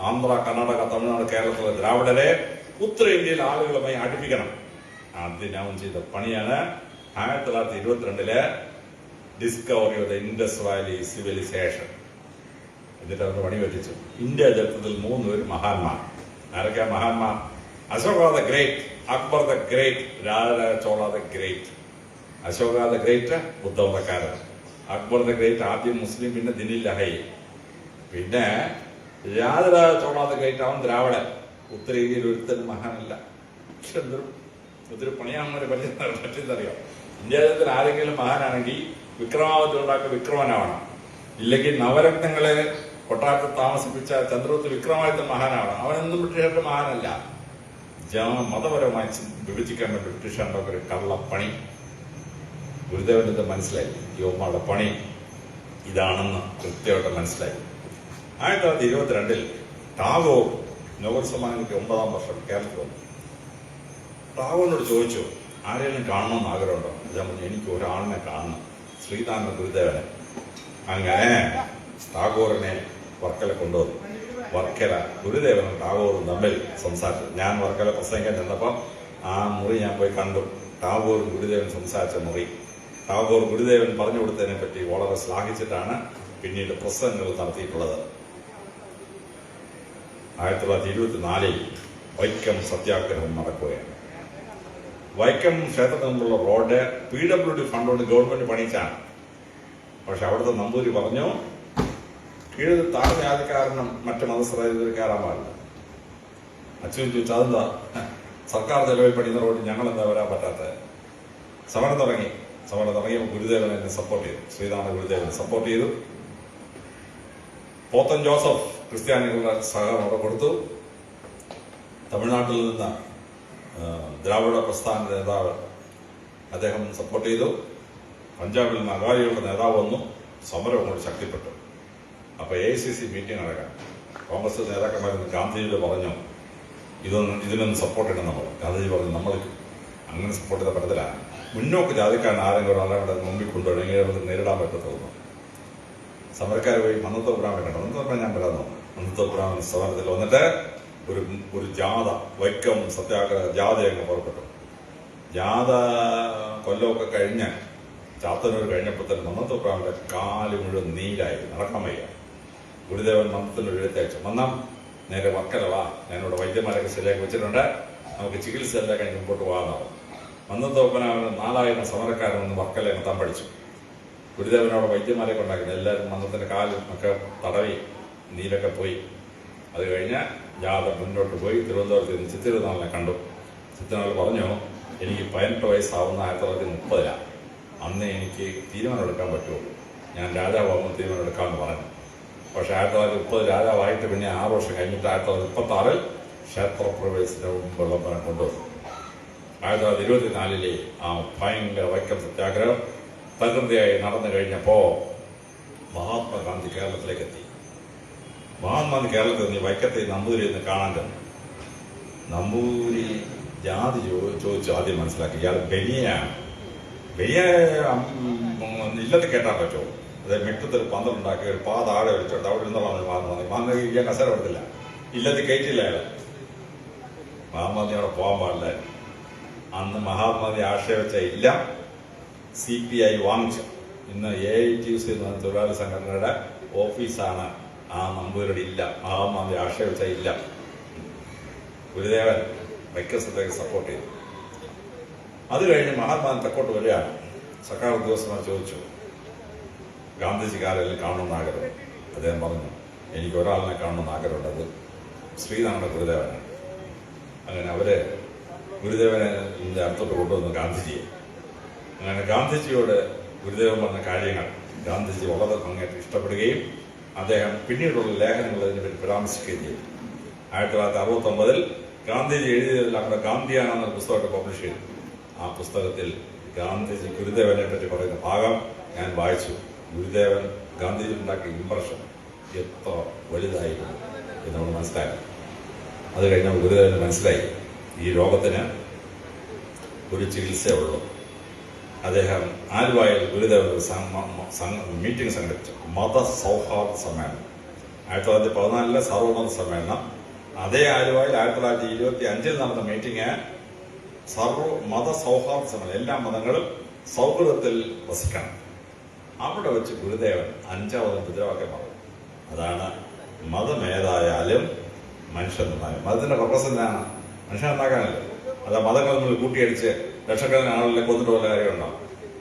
ആന്ധ്ര, കർണാടക, തമിഴ്നാട്, കേരളത്തിലെ ദ്രാവിഡരെ ഉത്തരേന്ത്യയിലെ ആളുകളുമായി അടുപ്പിക്കണം. അതിനവൻ ചെയ്ത പണിയാണ് 1922 discovery of the Indus valley civilization. എന്നിട്ട് അവരുടെ പണി പറ്റിച്ചു. ഇന്ത്യ ചരിത്രത്തിൽ 3 പേര് മഹാന്മാർ. ആരൊക്കെ മഹാന്മാർ? Ashoka the great Akbar the great, Rajaraja Chola the great, Ashoka the great ബുദ്ധമതക്കാരൻ, അക്ബർ ദ ഗ്രേറ്റ് ആദ്യം മുസ്ലിം, പിന്നെ ദിനിൽ ലഹൈ, പിന്നെ രാജരാജ ചോള ദ ഗ്രേറ്റ് അവൻ ദ്രാവിഡൻ. ഉത്തരേന്ത്യയിൽ ഒരുത്തരും മഹാനല്ല. പക്ഷെ ഒത്തിരി പണിയാണെന്നൊരു പറ്റിയെന്നറിയാം. ഇന്ത്യാരാജ്യത്തിൽ ആരെങ്കിലും മഹാനാണെങ്കിൽ വിക്രമാദിത്യ ഉണ്ടാക്കിയ വിക്രമനാവണം, ഇല്ലെങ്കിൽ നവരത്നങ്ങളെ കൊട്ടാരത്തിൽ താമസിപ്പിച്ച ചന്ദ്രഗുപ്ത വിക്രമാദിത്യ മഹാനാവണം. അവനൊന്നും ബ്രിട്ടീഷുകാരുടെ മഹാനല്ല. മതപരമായി വിഭജിക്കാൻ വേണ്ടി ബ്രിട്ടീഷുകാരുടെ ഒരു കള്ളപ്പണി ഗുരുദേവന്റെ മനസ്സിലായി. യുവമാരുടെ പണി ഇതാണെന്ന് കൃത്യമായിട്ട് മനസ്സിലായി. 1922 ടാഗോർ നോബൽ സമ്മാനം കിട്ടിയ 9ാം വർഷം കേരളത്തിൽ വന്നു. ടാഗോറിനോട് ചോദിച്ചു, ആരെങ്കിലും കാണണമെന്ന് ആഗ്രഹമുണ്ടോ? ഞാൻ പറഞ്ഞു, എനിക്ക് ഒരാളിനെ കാണണം, ശ്രീനാരായണ ഗുരുദേവനെ. അങ്ങനെ ടാഗോറിനെ വർക്കല കൊണ്ടുവന്നു. വർക്കല ഗുരുദേവനും ടാഗോറും തമ്മിൽ സംസാരിച്ചു. ഞാൻ വർക്കല പ്രസംഗിക്കാൻ ചെന്നപ്പോൾ ആ മുറി ഞാൻ പോയി കണ്ടു. ടാഗോറും ഗുരുദേവൻ സംസാരിച്ച മുറി. ടാഗോർ ഗുരുദേവൻ പറഞ്ഞു കൊടുത്തതിനെ പറ്റി വളരെ ശ്ലാഘിച്ചിട്ടാണ് പിന്നീട് പ്രസംഗങ്ങൾ നടത്തിയിട്ടുള്ളത്. 1924 വൈക്കം സത്യാഗ്രഹം നടക്കുകയാണ്. വൈക്കം ക്ഷേത്രത്തിൽ നിന്നുള്ള റോഡ് PWD ഫണ്ട് കൊണ്ട് ഗവൺമെന്റ് പണിയിച്ചാണ്. പക്ഷെ അവിടുത്തെ നമ്പൂരി പറഞ്ഞു, കീഴിൽ താഴ്ന്ന ജാതിക്കാരനും മറ്റു മതസ്ഥരായ കയറാൻ പാടില്ല. അച്ഛൻ ചോദിച്ചു, അതെന്താ സർക്കാർ ചെലവിൽ പണിയുന്ന റോഡ് ഞങ്ങളെന്താ വരാൻ പറ്റാത്തത്? സമരം തുടങ്ങിയപ്പോൾ ഗുരുദേവൻ എന്നെ സപ്പോർട്ട് ചെയ്തു. ശ്രീനാരായണ ഗുരുദേവൻ സപ്പോർട്ട് ചെയ്തു. പോത്തൻ ജോസഫ് ക്രിസ്ത്യാനികളുടെ സഹകരണം അവിടെ കൊടുത്തു. തമിഴ്നാട്ടിൽ നിന്ന് ദ്രാവിഡ പ്രസ്ഥാന നേതാവ് അദ്ദേഹം സപ്പോർട്ട് ചെയ്തു. പഞ്ചാബിൽ നിന്ന് അകാലികളുടെ നേതാവ് വന്നു. സമരം അങ്ങോട്ട് ശക്തിപ്പെട്ടു. അപ്പൊ AICC മീറ്റിംഗ് നടക്കാം. കോൺഗ്രസ് നേതാക്കന്മാരെന്ന് ഗാന്ധിജിയോട് പറഞ്ഞു, ഇതിനൊന്നും സപ്പോർട്ട് ചെയ്യണം നമ്മൾ. ഗാന്ധിജി പറഞ്ഞു, നമ്മൾ അങ്ങനെ സപ്പോർട്ട് ചെയ്ത പറ്റത്തില്ല. മുന്നോക്ക് ജാതിക്കാരൻ ആരെങ്കിലും ഒരാളെ മുമ്പിൽ കൊണ്ടുവരണമെങ്കിൽ അവർക്ക് നേരിടാൻ പറ്റത്തുള്ളൂ. സമരക്കാർ പോയി മന്നത്തോപുരാമൻ കണ്ടു. മന്നത്തോപുരം ഞാൻ പറയാന്നു. മന്നത്തോപുരാമൻ സമരത്തിൽ വന്നിട്ട് ഒരു ജാഥ, വൈക്കം സത്യാഗ്രഹ ജാഥ അങ്ങ് പുറപ്പെട്ടു. ജാഥ കൊല്ലമൊക്കെ കഴിഞ്ഞ് ചാത്തന്നൂർ കഴിഞ്ഞപ്പോൾ തന്നെ മന്നത്തോപുരാമന്റെ കാല് മുഴുവൻ നീരായി, നടക്കാൻ വയ്യ. ഗുരുദേവൻ മന്നത്തിനൊരു എഴുത്തയച്ചു, മന്നം നേരെ വർക്കല വാ, ഞാനിവിടെ വൈദ്യന്മാരൊക്കെ ശരിയാക്കി വെച്ചിട്ടുണ്ട്, നമുക്ക് ചികിത്സ എല്ലാം കഴിഞ്ഞ് മുമ്പോട്ട് പോകാനാവും. മന്നത്തോപ്പനാവന് 4000 സമരക്കാരൻ ഒന്ന് വർക്കല എത്താൻ പഠിച്ചു. ഗുരുദേവനോട് വൈദ്യന്മാരെ കൊണ്ടാക്കുന്നത് എല്ലാവരും മന്നത്തിന്റെ കാലും ഒക്കെ തടവി നീരൊക്കെ പോയി. അത് കഴിഞ്ഞ് ജാഥ മുന്നോട്ട് പോയി തിരുവനന്തപുരത്ത് നിന്ന് ചിത്തിരുനാളിനെ കണ്ടു. ചിത്തിരുനാൾ പറഞ്ഞു, എനിക്ക് 18 വയസ്സാവുന്ന 1930 അന്ന് എനിക്ക് തീരുമാനമെടുക്കാൻ പറ്റുള്ളൂ, ഞാൻ രാജാവാകുമ്പോൾ തീരുമാനമെടുക്കാമെന്ന് പറഞ്ഞു. പക്ഷെ 1930 രാജാവായിട്ട് പിന്നെ 6 വർഷം കഴിഞ്ഞിട്ട് 1936 ക്ഷേത്രപ്രവേശനവും വിളംബരം കൊണ്ടുവന്നു. 1924 ആ ഭയങ്കര വൈക്കം സത്യാഗ്രഹം തകൃതിയായി നടന്നു കഴിഞ്ഞപ്പോ മഹാത്മാഗാന്ധി കേരളത്തിലേക്ക് എത്തി. മഹാത്മാഗാന്ധി കേരളത്തിൽ നിന്ന് വൈക്കത്തെ നമ്പൂരി എന്ന് കാണാൻ ചെന്നു. നമ്പൂരി ജാതി ചോദിച്ചു. ആദ്യം മനസ്സിലാക്കി ഇയാൾ ബനിയാണ്. ബനിയ ഇല്ലത്ത് കേട്ടാൻ പറ്റുമോ? അതായത് മിറ്റത്തൊരു പന്തലുണ്ടാക്കി ഒരു പാത ആടെ വെച്ചിട്ട് അവിടെ ഇരുന്നതാണ് മഹാത്മാഗാന്ധി. മഹാത്മാഗാന്ധി ഇരിക്കാൻ കസേര എടുത്തില്ല, ഇല്ലത്ത് കയറ്റില്ല അയാൾ. മഹാത്മാഗാന്ധി അവിടെ പോകാൻ പാടില്ല. അന്ന് മഹാത്മാഗാന്ധി ആക്ഷേപിച്ച ഇല്ല CPI വാങ്ങിച്ചു. ഇന്ന് AITUC എന്ന തൊഴിലാളി സംഘടനയുടെ ഓഫീസാണ് ആ നമ്പൂരിയുടെ ഇല്ല. മഹാത്മാഗാന്ധി ആക്ഷേപിച്ച ഇല്ല. ഗുരുദേവൻ വൈക്കസത്തേക്ക് സപ്പോർട്ട് ചെയ്തു. അത് കഴിഞ്ഞ് മഹാത്മാഗാന്ധി തെക്കോട്ട് വരികയാണ്. സർക്കാർ ഉദ്യോഗസ്ഥന്മാർ ചോദിച്ചു, ഗാന്ധിജിക്കാരെല്ലാം കാണണമെന്ന് ആഗ്രഹം. അദ്ദേഹം പറഞ്ഞു, എനിക്ക് ഒരാളിനെ കാണണമെന്ന് ആഗ്രഹമുണ്ട്, അത് ശ്രീനാരായണ ഗുരുദേവനാണ്. അങ്ങനെ അവര് ഗുരുദേവനെ അടുത്തോട്ട് കൊണ്ടുവന്നു ഗാന്ധിജിയെ. അങ്ങനെ ഗാന്ധിജിയോട് ഗുരുദേവൻ പറഞ്ഞ കാര്യങ്ങൾ ഗാന്ധിജി വളരെ ഭംഗിയായിട്ട് ഇഷ്ടപ്പെടുകയും അദ്ദേഹം പിന്നീടുള്ള ലേഖനങ്ങൾ അതിനെപ്പറ്റി പരാമർശിക്കുകയും ചെയ്തു. 1969 ഗാന്ധിജി എഴുതിയതിൽ അവിടെ ഗാന്ധിയാണ് എന്നൊരു പുസ്തകമൊക്കെ പബ്ലിഷ് ചെയ്തു. ആ പുസ്തകത്തിൽ ഗാന്ധിജി ഗുരുദേവനെ പറ്റി പറയുന്ന ഭാഗം ഞാൻ വായിച്ചു. ഗുരുദേവൻ ഗാന്ധിജി ഉണ്ടാക്കിയ ഇംപ്രഷൻ എത്ര വലുതായിരുന്നു എന്ന് നമ്മൾ മനസ്സിലാക്കി. അത് കഴിഞ്ഞാൽ ഗുരുദേവന് മനസ്സിലായി ഈ ലോകത്തിന് ഒരു ചികിത്സയുള്ളൂ. അദ്ദേഹം ആലുവായിൽ ഗുരുദേവൻ മീറ്റിംഗ് സംഘടിപ്പിച്ചു. മതസൗഹാർദ്ദ സമ്മേളനം 1914 സർവമത സമ്മേളനം. അതേ ആലുവായിൽ 1925 നടന്ന മീറ്റിംഗ് മത സൗഹാർദ്ദ സമ്മേളനം. എല്ലാ മതങ്ങളും സൗഹൃദത്തിൽ വസിക്കണം. അവിടെ വെച്ച് ഗുരുദേവൻ 5ാമത് മുദ്രാവാക്യം പറഞ്ഞു. അതാണ് മതമേതായാലും മനുഷ്യൻ നന്നായി. മതത്തിന്റെ പർപ്പസ് എന്താണ്? മനുഷ്യൻ നന്നാക്കാനല്ലേ. അത് മതങ്ങൾ നമ്മൾ കൂട്ടിയടിച്ച് ലക്ഷക്കണക്കിന് ആളുകളെ കൊന്നിട്ട് വല്ല കാര്യമുണ്ടോ?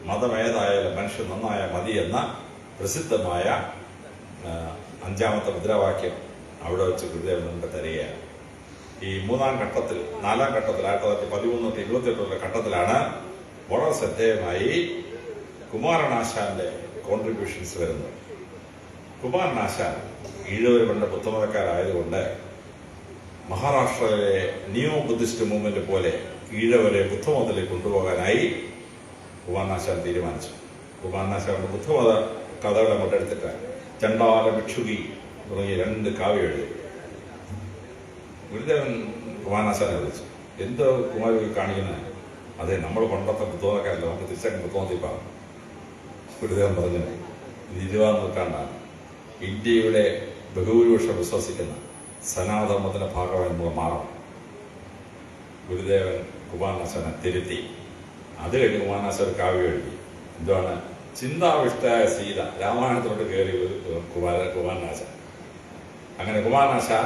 മതം ഏതായാലും മനുഷ്യൻ നന്നായ മതി എന്ന പ്രസിദ്ധമായ 5ാമത്തെ മുദ്രാവാക്യം അവിടെ വെച്ച് ഗുരുദേവൻ നമുക്ക് തരികയാണ്. ഈ 4ാം ഘട്ടത്തിൽ 1913-28 ഘട്ടത്തിലാണ് വളരെ ശ്രദ്ധേയമായി കുമാരനാശാന്റെ കോൺട്രിബ്യൂഷൻസ് വരുന്നത്. കുമാരനാശാൻ ഈഴവരുടെ ബുദ്ധമതക്കാരായതുകൊണ്ട് മഹാരാഷ്ട്രയിലെ നിയോ ബുദ്ധിസ്റ്റ് മൂവ്മെന്റ് പോലെ ഈഴവരെ ബുദ്ധമതത്തിലേക്ക് കൊണ്ടുപോകാനായി കുമാരനാശാൻ തീരുമാനിച്ചു. കുമാരനാശാന്റെ ബുദ്ധമത കഥകൾ അങ്ങോട്ട് എടുത്തിട്ട് ചണ്ടാല ഭിക്ഷുകി തുടങ്ങിയ 2 കാവ്യം എഴുതി. ഗുരുദേവൻ കുമാരനാശാനെ വിളിച്ചു. എന്തോ കുമാരി കാണിക്കുന്നത്? അതെ, നമ്മൾ പണ്ടത്തെ ബുദ്ധമതക്കാരല്ല, നമുക്ക് തിരിച്ചങ്ങ് ബുദ്ധമതത്തിപ്പാണ്. ഗുരുദേവൻ പറഞ്ഞു, ഇത് 20-ാം നൂറ്റാണ്ടാണ്. ഇന്ത്യയുടെ ബഹുഭൂരിപക്ഷം വിശ്വസിക്കുന്ന സനാതനത്തിന്റെ ഭാഗമായി നമ്മൾ മാറണം. ഗുരുദേവൻ കുമാരനാശാനെ തിരുത്തി. അത് കഴിഞ്ഞ് കുമാരനാശാൻ ഒരു കാവ്യം എഴുതി. എന്താണ്? ചിന്താവിഷ്ടയായ സീത രാമായണത്തിലോട്ട് കയറി കുമാരനാശാൻ. അങ്ങനെ കുമാരനാശാൻ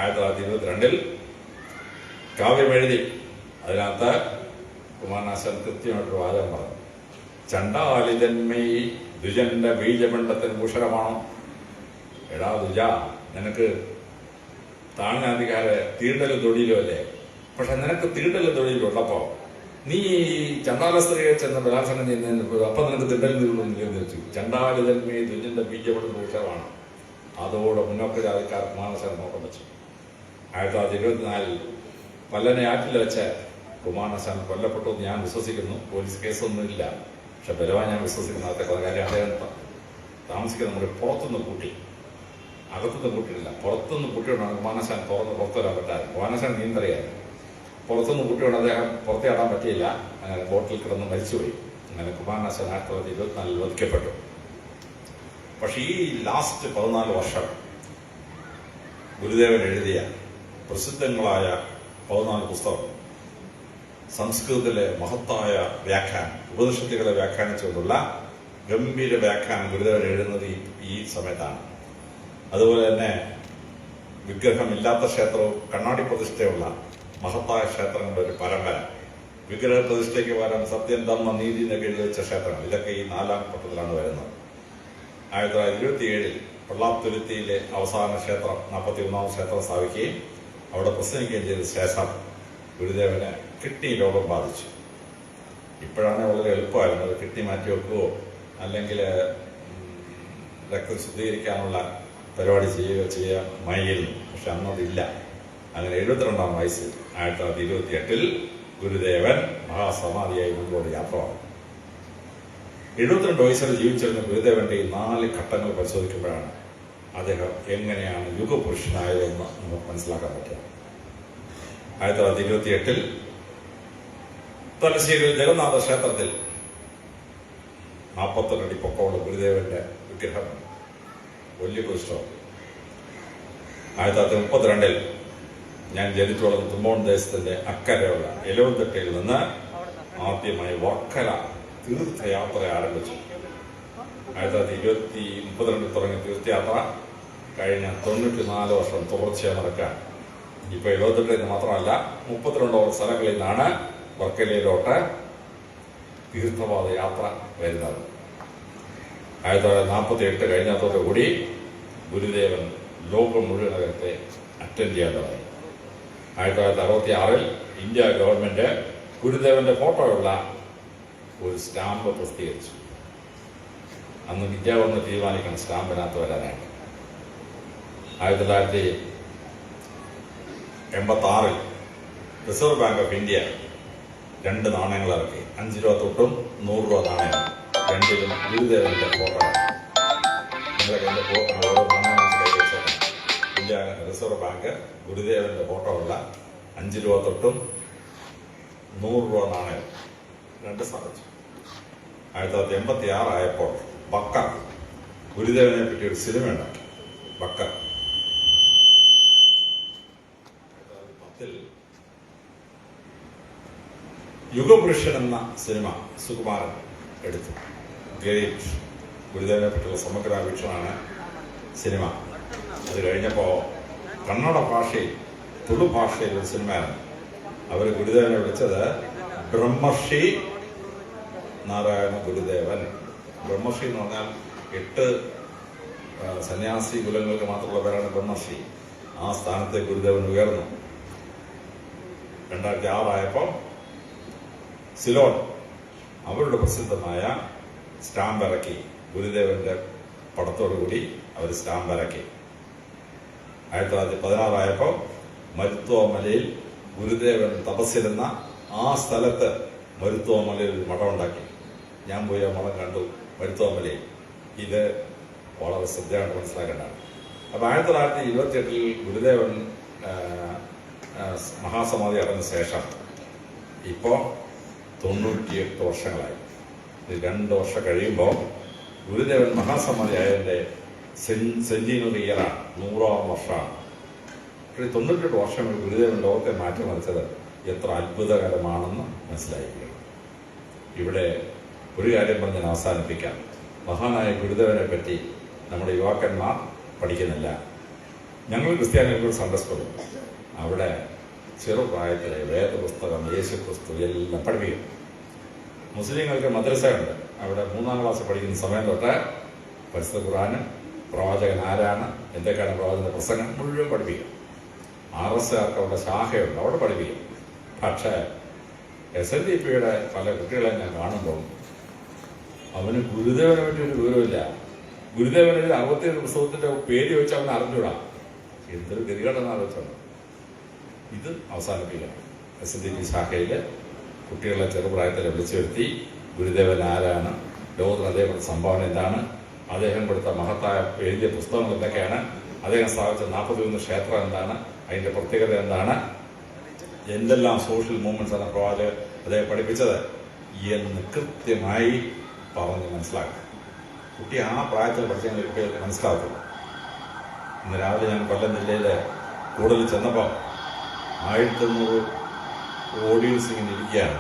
1922 കാവ്യം എഴുതി. അതിനകത്ത് കുമാരനാശാൻ കൃത്യമായിട്ടൊരു വാചകം പറഞ്ഞു. ചണ്ടാലിതന്മേ ദ്വിജന്റെ ബീജപണ്ഡത്തിന് ഭൂഷണമാണോ? എടാ ദുജ, നിനക്ക് താഴ്ന്നാധികാരെ തീണ്ടലും തൊഴിലും അല്ലേ? പക്ഷെ നിനക്ക് തീണ്ടലും തൊഴിലുള്ളപ്പോ നീ ചണ്ടാല സ്ത്രീയെ ചെന്ന് ബലാത്സംഗം ചെയ്യുന്നതിന് അപ്പം നിനക്ക് തീണ്ടലും തൊഴിലൊന്നും വെച്ചു. ചണ്ടാലിതന്മേ ദ്വിജന്റെ ബീജപണ്ഡ ഭൂഷണമാണ്. അതോടെ മുന്നോക്ക ജാതിക്കാർ കുമാരനാശാൻ നോക്കം വെച്ചു. 1924 പല്ലനെ ആറ്റിൽ വെച്ച് കുമാരനാശാൻ കൊല്ലപ്പെട്ടു എന്ന് ഞാൻ വിശ്വസിക്കുന്നു. പോലീസ് കേസൊന്നുമില്ല. പക്ഷെ ബലവാൻ ഞാൻ വിശ്വസിക്കുന്ന അതൊക്കെ കാര്യം അദ്ദേഹം താമസിക്കുന്ന നമ്മുടെ പുറത്തുനിന്ന് കൂട്ടി, അകത്തുനിന്ന് കൂട്ടിയില്ല, പുറത്തുനിന്ന് കൂട്ടിയോണ്ടാണ് കുമാരനാശാൻ പുറത്തു വരാൻ പറ്റാറ്. കുമാരനാശാൻ നീന്തറിയാൻ പുറത്തുനിന്ന് കൂട്ടിയോണ്ട് അദ്ദേഹം പുറത്തേടാൻ പറ്റിയില്ല. അങ്ങനെ ബോട്ടിൽ കിടന്ന് മരിച്ചുപോയി. അങ്ങനെ കുമാരനാശാൻ 1924 വധിക്കപ്പെട്ടു. പക്ഷെ ഈ ലാസ്റ്റ് 14 വർഷം ഗുരുദേവൻ എഴുതിയ പ്രസിദ്ധങ്ങളായ 14 പുസ്തകം സംസ്കൃതത്തിലെ മഹത്തായ വ്യാഖ്യാനം, ഉപനിഷത്തുകളെ വ്യാഖ്യാനിച്ചുകൊണ്ടുള്ള ഗംഭീര വ്യാഖ്യാനം ഗുരുദേവൻ എഴുതുന്നത് ഈ സമയത്താണ്. അതുപോലെ തന്നെ വിഗ്രഹമില്ലാത്ത ക്ഷേത്രവും കണ്ണാടി പ്രതിഷ്ഠയുള്ള മഹത്തായ ക്ഷേത്രങ്ങളുടെ ഒരു പരമ്പര, വിഗ്രഹ പ്രതിഷ്ഠയ്ക്ക് പകരം സത്യം, ധർമ്മ, നീതി എന്നൊക്കെ എഴുതി വെച്ച ക്ഷേത്രങ്ങൾ, ഇതൊക്കെ ഈ 4ാം ഘട്ടത്തിലാണ് വരുന്നത്. 1927 പള്ളാത്തുരുത്തിയിലെ അവസാന ക്ഷേത്രം 41ാം ക്ഷേത്രം സ്ഥാപിക്കുകയും അവിടെ പ്രസംഗിക്കുകയും ചെയ്ത ശേഷം ഗുരുദേവന് കിഡ്നി രോഗം ബാധിച്ചു. ഇപ്പോഴാണ് വളരെ എളുപ്പമായിരുന്നത്. കിഡ്നി മാറ്റി വെക്കുകയോ അല്ലെങ്കിൽ രക്തം ശുദ്ധീകരിക്കാനുള്ള പരിപാടി ചെയ്യുകയായിരുന്നു. പക്ഷെ അന്നതില്ല. അങ്ങനെ 72ാം വയസ്സിൽ 1928 ഗുരുദേവൻ മഹാസമാധിയായി മുൻപോട്ട് യാത്ര വന്നു. 72 വയസ്സിൽ ജീവിച്ചിരുന്ന ഗുരുദേവന്റെ 4 ഘട്ടങ്ങൾ പരിശോധിക്കുമ്പോഴാണ് അദ്ദേഹം എങ്ങനെയാണ് യുഗപുരുഷനായതെന്ന് നമുക്ക് മനസ്സിലാക്കാൻ പറ്റുക. 1928 തലശ്ശേരി ജഗന്നാഥ ക്ഷേത്രത്തിൽ 42 അടി പൊക്കമുള്ള ഗുരുദേവന്റെ വിഗ്രഹം, വലിയ പുരുഷം. 1932 ഞാൻ ജനിച്ചു വളർന്ന തുമ്പോൺ ദേശത്തിന്റെ അക്കരെയുള്ള എലവന്തിട്ടയിൽ നിന്ന് ആദ്യമായി വർക്കല തീർത്ഥയാത്ര ആരംഭിച്ചു. 1932 തുടങ്ങിയ തീർത്ഥയാത്ര കഴിഞ്ഞ 94 വർഷം തുടർച്ചയായി നടക്കാൻ. ഇപ്പൊ 78 മാത്രമല്ല 32 സ്ഥലങ്ങളിൽ നിന്നാണ് വർക്കലയിലോട്ട് തീർത്ഥപാത യാത്ര വരുന്നത്. 1948 കഴിഞ്ഞതോടുകൂടി ഗുരുദേവൻ ലോകം മുഴുവനകത്തെ അറ്റൻഡ് ചെയ്യേണ്ടതായി. 1966 ഇന്ത്യ ഗവൺമെന്റ് ഗുരുദേവന്റെ ഫോട്ടോയുള്ള ഒരു സ്റ്റാമ്പ് പ്രസിദ്ധീകരിച്ചു. അന്ന് ഇന്ത്യ ഗവൺമെന്റ് തീരുമാനിക്കണം സ്റ്റാമ്പിനകത്ത് വരാനായിട്ട്. 1986 റിസർവ് ബാങ്ക് ഓഫ് ഇന്ത്യ 2 നാണയങ്ങൾ ഇറക്കി. 5 രൂപ തൊട്ടും 100 രൂപ നാണയം, രണ്ടിലും ഗുരുദേവന്റെ ഫോട്ടോ. നിങ്ങളൊക്കെ എന്റെ ഓരോ നാണയം കൈവച്ചാണ്. ഇന്ത്യ റിസർവ് ബാങ്ക് ഗുരുദേവന്റെ ഫോട്ടോ ഉള്ള 5 രൂപ തൊട്ടും 100 രൂപ നാണയം 2 സ്ഥാപിച്ചു. 1986 ആയപ്പോൾ ബക്കർ ഗുരുദേവനെ പറ്റി ഒരു സിനിമ ഉണ്ടാക്കി. ബക്കർ 2010 യുഗപുരുഷൻ എന്ന സിനിമ സുകുമാരൻ എടുത്തു. ഗ്രേറ്റ് ഗുരുദേവനെ പറ്റിയുള്ള സമഗ്രാവീക്ഷണമാണ് സിനിമ. അത് കഴിഞ്ഞപ്പോൾ കന്നഡ ഭാഷയിൽ തുളു ഭാഷയിൽ ഒരു സിനിമയാണ് അവർ ഗുരുദേവനെ വിളിച്ചത് ബ്രഹ്മർഷി നാരായണ ഗുരുദേവൻ. ബ്രഹ്മർഷി എന്ന് പറഞ്ഞാൽ 8 സന്യാസി കുലങ്ങൾക്ക് മാത്രമുള്ള പേരാണ് ബ്രഹ്മർഷി. ആ സ്ഥാനത്തെ ഗുരുദേവൻ ഉയർന്നു. 2006 ആയപ്പോൾ സിലോൺ അവരുടെ പ്രസിദ്ധമായ സ്റ്റാമ്പ് ഇറക്കി. ഗുരുദേവന്റെ പടത്തോടുകൂടി അവർ സ്റ്റാമ്പ് ഇറക്കി. 1916 ആയപ്പോൾ മരുത്വമലയിൽ ഗുരുദേവൻ തപസ്സിരുന്ന ആ സ്ഥലത്ത് മരുത്വമലയിൽ ഒരു മഠം ഉണ്ടാക്കി. ഞാൻ പോയി ആ മഠം കണ്ടു മരുത്വമലയിൽ. ഇത് വളരെ ശ്രദ്ധയായിട്ട് മനസ്സിലാക്കേണ്ടതാണ്. അപ്പോൾ 1928 ഗുരുദേവൻ മഹാസമാധി അടഞ്ഞ ശേഷം ഇപ്പോൾ 98 വർഷങ്ങളായി. ഇത് 2 വർഷം കഴിയുമ്പോൾ ഗുരുദേവൻ മഹാസമാധി ആയതിൻ്റെ സെന്റിനറി ഇയറാണ്, 100ാം വർഷമാണ്. 98 വർഷം ഗുരുദേവൻ ലോകത്തെ മാറ്റിമറിച്ചത് എത്ര അത്ഭുതകരമാണെന്ന് മനസ്സിലായിരിക്കണം. ഇവിടെ ഒരു കാര്യം പറഞ്ഞ് ഞാൻ അവസാനിപ്പിക്കാം. മഹാനായ ഗുരുദേവനെ പറ്റി നമ്മുടെ യുവാക്കന്മാർ പഠിക്കുന്നില്ല. ഞങ്ങൾ ക്രിസ്ത്യാനികൾക്ക് സൺഡേ സ്കൂളുണ്ട്. അവിടെ ചെറുപ്രായത്തിലെ വേദപുസ്തകം, യേശുക്രിസ്തു എല്ലാം പഠിപ്പിക്കും. മുസ്ലിങ്ങൾക്ക് മദ്രസയുണ്ട്. അവിടെ 3ാം ക്ലാസ് പഠിക്കുന്ന സമയം തൊട്ട് പരിശുദ്ധ ഖുർആനും പ്രവാചകൻ ആരാണ്, എന്തൊക്കെയാണ് പ്രവാചകന്റെ പ്രസംഗം മുഴുവൻ പഠിപ്പിക്കും. RSകാർക്ക് അവിടെ ശാഖയുണ്ട്, അവിടെ പഠിപ്പിക്കും. പക്ഷേ SNDPയുടെ പല കുട്ടികളെ ഞാൻ കാണുമ്പോൾ അവന് ഗുരുദേവനെ പറ്റി ഒരു വിവരമില്ല. ഗുരുദേവന് 67 പുസ്തകത്തിന്റെ പേര് വെച്ച് അവൻ അറിഞ്ഞൂടാ. എന്തൊരു ഗതികേടെന്ന് ആലോചിച്ചാണ്. ഇത് അവസാനിപ്പിക്കണം. SNDP ശാഖയില് കുട്ടികളെ ചെറുപ്രായത്തിൽ വിളിച്ചു വരുത്തി ഗുരുദേവൻ ആരാണ്, ലോകത്തിന് അദ്ദേഹം സംഭാവന എന്താണ്, അദ്ദേഹം കൊടുത്ത മഹത്തായ എഴുതിയ പുസ്തകങ്ങൾ എന്തൊക്കെയാണ്, അദ്ദേഹം സ്ഥാപിച്ച 41 ക്ഷേത്രം എന്താണ്, അതിന്റെ പ്രത്യേകത എന്താണ്, എന്തെല്ലാം സോഷ്യൽ മൂവ്മെന്റ്സ് ആണ് പ്രവാചകൻ അദ്ദേഹം പഠിപ്പിച്ചത് എന്ന് കൃത്യമായി പറഞ്ഞ് മനസ്സിലാക്കണം. കുട്ടി ആ പ്രായത്തിൽ പഠിച്ചെങ്കിൽ കുട്ടികൾക്ക് മനസ്സിലാക്കും. ഇന്ന് രാവിലെ ഞാൻ കൊല്ലം ജില്ലയിലെ കൂടുതൽ ചെന്നപ്പോൾ 1500 ഓഡിയൻസ് ഇങ്ങനെ ഇരിക്കുകയാണ്.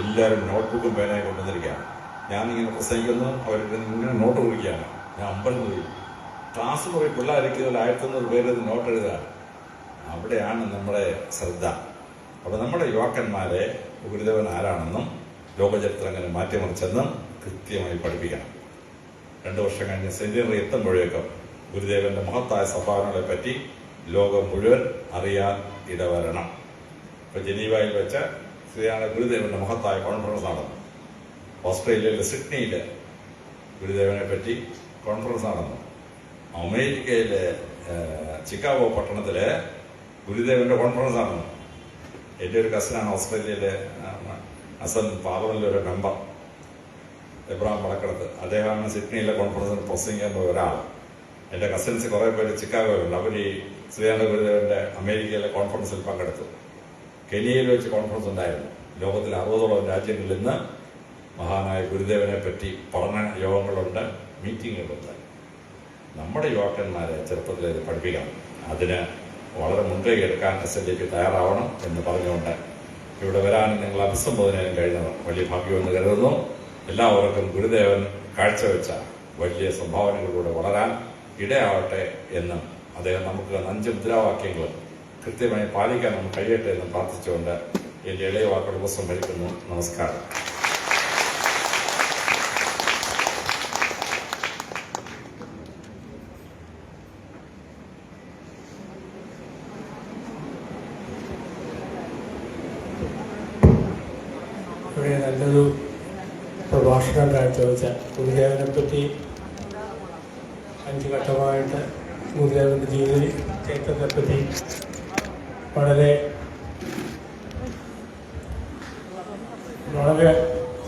എല്ലാവരും നോട്ട്ബുക്കും പേനയും കൊണ്ടുവന്നിരിക്കുകയാണ്. ഞാനിങ്ങനെ പ്രസംഗിക്കുന്നു, അവരിങ്ങനെ നോട്ട് കുറിക്കുകയാണ്. ഞാൻ അമ്പലം പോയി ക്ലാസ് പോയി പിള്ളേരിക്കുന്നതിൽ 1500 പേര് നോട്ട് എഴുതുകയാണ്. അവിടെയാണ് നമ്മുടെ ശ്രദ്ധ. അപ്പോൾ നമ്മുടെ യുവാക്കന്മാരെ ഗുരുദേവൻ ആരാണെന്നും ലോകചരിത്രം അങ്ങനെ മാറ്റിമറിച്ചെന്നും കൃത്യമായി പഠിപ്പിക്കണം. 2 വർഷം കഴിഞ്ഞ് സെന്റിനറി എത്തുമ്പോഴേക്കും ഗുരുദേവന്റെ മഹത്തായ സംഭാവനകളെ പറ്റി ലോകം മുഴുവൻ അറിയാൻ ഇടവരണം. ഇപ്പൊ ജനീവയിൽ വെച്ച് ശ്രീനാരായണ ഗുരുദേവന്റെ മഹത്തായ കോൺഫറൻസ് നടന്നു. ഓസ്ട്രേലിയയിലെ സിഡ്നിയില് ഗുരുദേവനെ പറ്റി കോൺഫറൻസ് നടന്നു. അമേരിക്കയിലെ ചിക്കാഗോ പട്ടണത്തില് ഗുരുദേവന്റെ കോൺഫറൻസ് നടന്നു. എൻ്റെ ഒരു കസിനാണ് ഓസ്ട്രേലിയയിലെ അസൻ പാർലമെന്റിലെ ഒരു മെമ്പർ, എബ്രഹാം വടക്കടത്ത്. അദ്ദേഹമാണ് സിഡ്നിയിലെ കോൺഫറൻസിന് പ്രസംഗിക്കാൻ പോയ ഒരാൾ. എൻ്റെ കസിൻസ് കുറേ പേര് ചിക്കാഗോയിലുണ്ട്. അവർ ഈ ശ്രീനാരായണ ഗുരുദേവന്റെ അമേരിക്കയിലെ കോൺഫറൻസിൽ പങ്കെടുത്തു. കെനിയയിൽ വെച്ച് കോൺഫറൻസ് ഉണ്ടായിരുന്നു. ലോകത്തിലെ 60ഓളം രാജ്യങ്ങളിൽ നിന്ന് മഹാനായ ഗുരുദേവനെ പറ്റി പഠന യോഗങ്ങളുണ്ട്, മീറ്റിങ്ങുകളുണ്ട്. നമ്മുടെ യുവാക്കന്മാരെ ചെറുപ്പത്തിൽ ഇത് പഠിപ്പിക്കണം. അതിന് വളരെ മുൻകൈ എടുക്കാൻ SNDP തയ്യാറാവണം എന്ന് പറഞ്ഞുകൊണ്ട് ഇവിടെ വരാനും നിങ്ങൾ അഭിസംബോധന കഴിഞ്ഞത് വലിയ ഭാഗ്യമെന്ന് കരുതുന്നു. എല്ലാവർക്കും ഗുരുദേവൻ കാഴ്ചവെച്ച വലിയ സംഭാവനകളിലൂടെ വളരാൻ ഇടയാവട്ടെ എന്നും അദ്ദേഹം നമുക്ക് 5 മുദ്രാവാക്യങ്ങൾ കൃത്യമായി പാലിക്കാൻ നമുക്ക് കഴിയട്ടെ എന്നും പ്രാർത്ഥിച്ചുകൊണ്ട് എൻ്റെ ഇളയ വാക്കുകൾ ഉപസംഹരിക്കുന്നു. നമസ്കാരം. ഇവിടെ നല്ലൊരു പ്രഭാഷണം കാഴ്ചവെച്ച ഗുരുദേവനെ പറ്റി 5 ഘട്ടമായിട്ട് ഗുരുദേവന്റെ ജീവിത ചരിത്രത്തെപ്പറ്റി വളരെ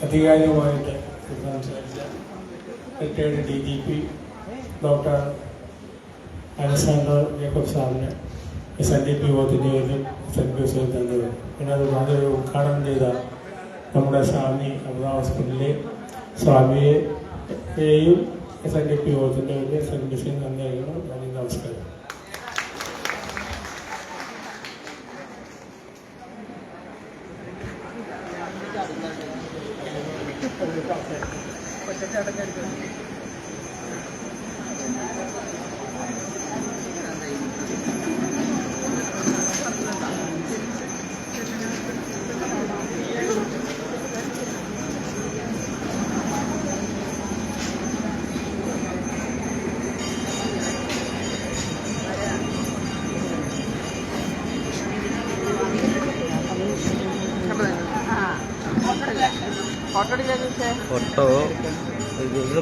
അധികാരികമായിട്ട് സംസാരിച്ച retired DGP doctor Alexander Jacob സാറിന് SNDP യോഗത്തിൻ്റെ പേരിലും SNDP തന്നത്. പിന്നെ അത് വളരെ ഉദ്ഘാടനം ചെയ്ത നമ്മുടെ സ്വാമി അമൃത ഹോസ്പിറ്റലിലെ സ്വാമിയെയും SNDP യോഗത്തിൻ്റെ പേരിൽ SNDP നന്ദി അറിയിക്കണം. നന്ദി, നമസ്കാരം. ഒരു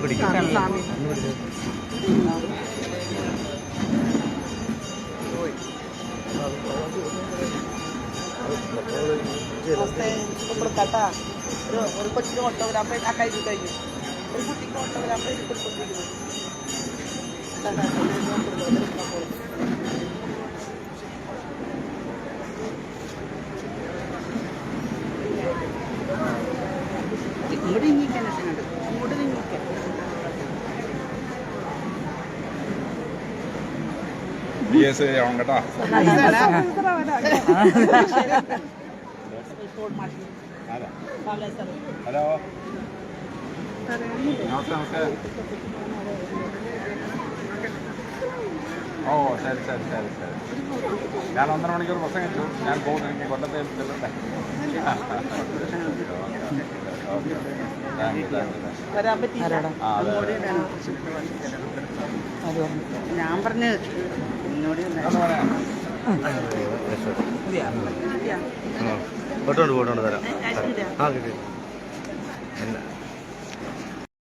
കൊച്ചിന് ഓട്ടോഗ്രാഫ് ആ കൈ കഴിഞ്ഞു ഒരു കുട്ടിക്ക് ഓട്ടോഗ്രാഫ് കൊടുത്തിരിക്കുന്നു. ഇങ്ങോട്ട് നീക്കാൻ ഇങ്ങോട്ട് നീക്കാൻ കേട്ടോ. ഹലോ നമസ്കാരം. ഓ ശരി ശരി ശരി ശരി. ഞാൻ 1.5 മണിക്കൂർ പ്രസംഗിച്ചു. ഞാൻ പോകുന്നു. എനിക്ക് കൊല്ലത്തെ ചെല്ലട്ടെ. Okay thank you thank you. വരാൻ പറ്റില്ല. ഞാൻ പറഞ്ഞു എന്നോട് പോട്ടോണ്ട് തരാം. ആ കിട്ടി.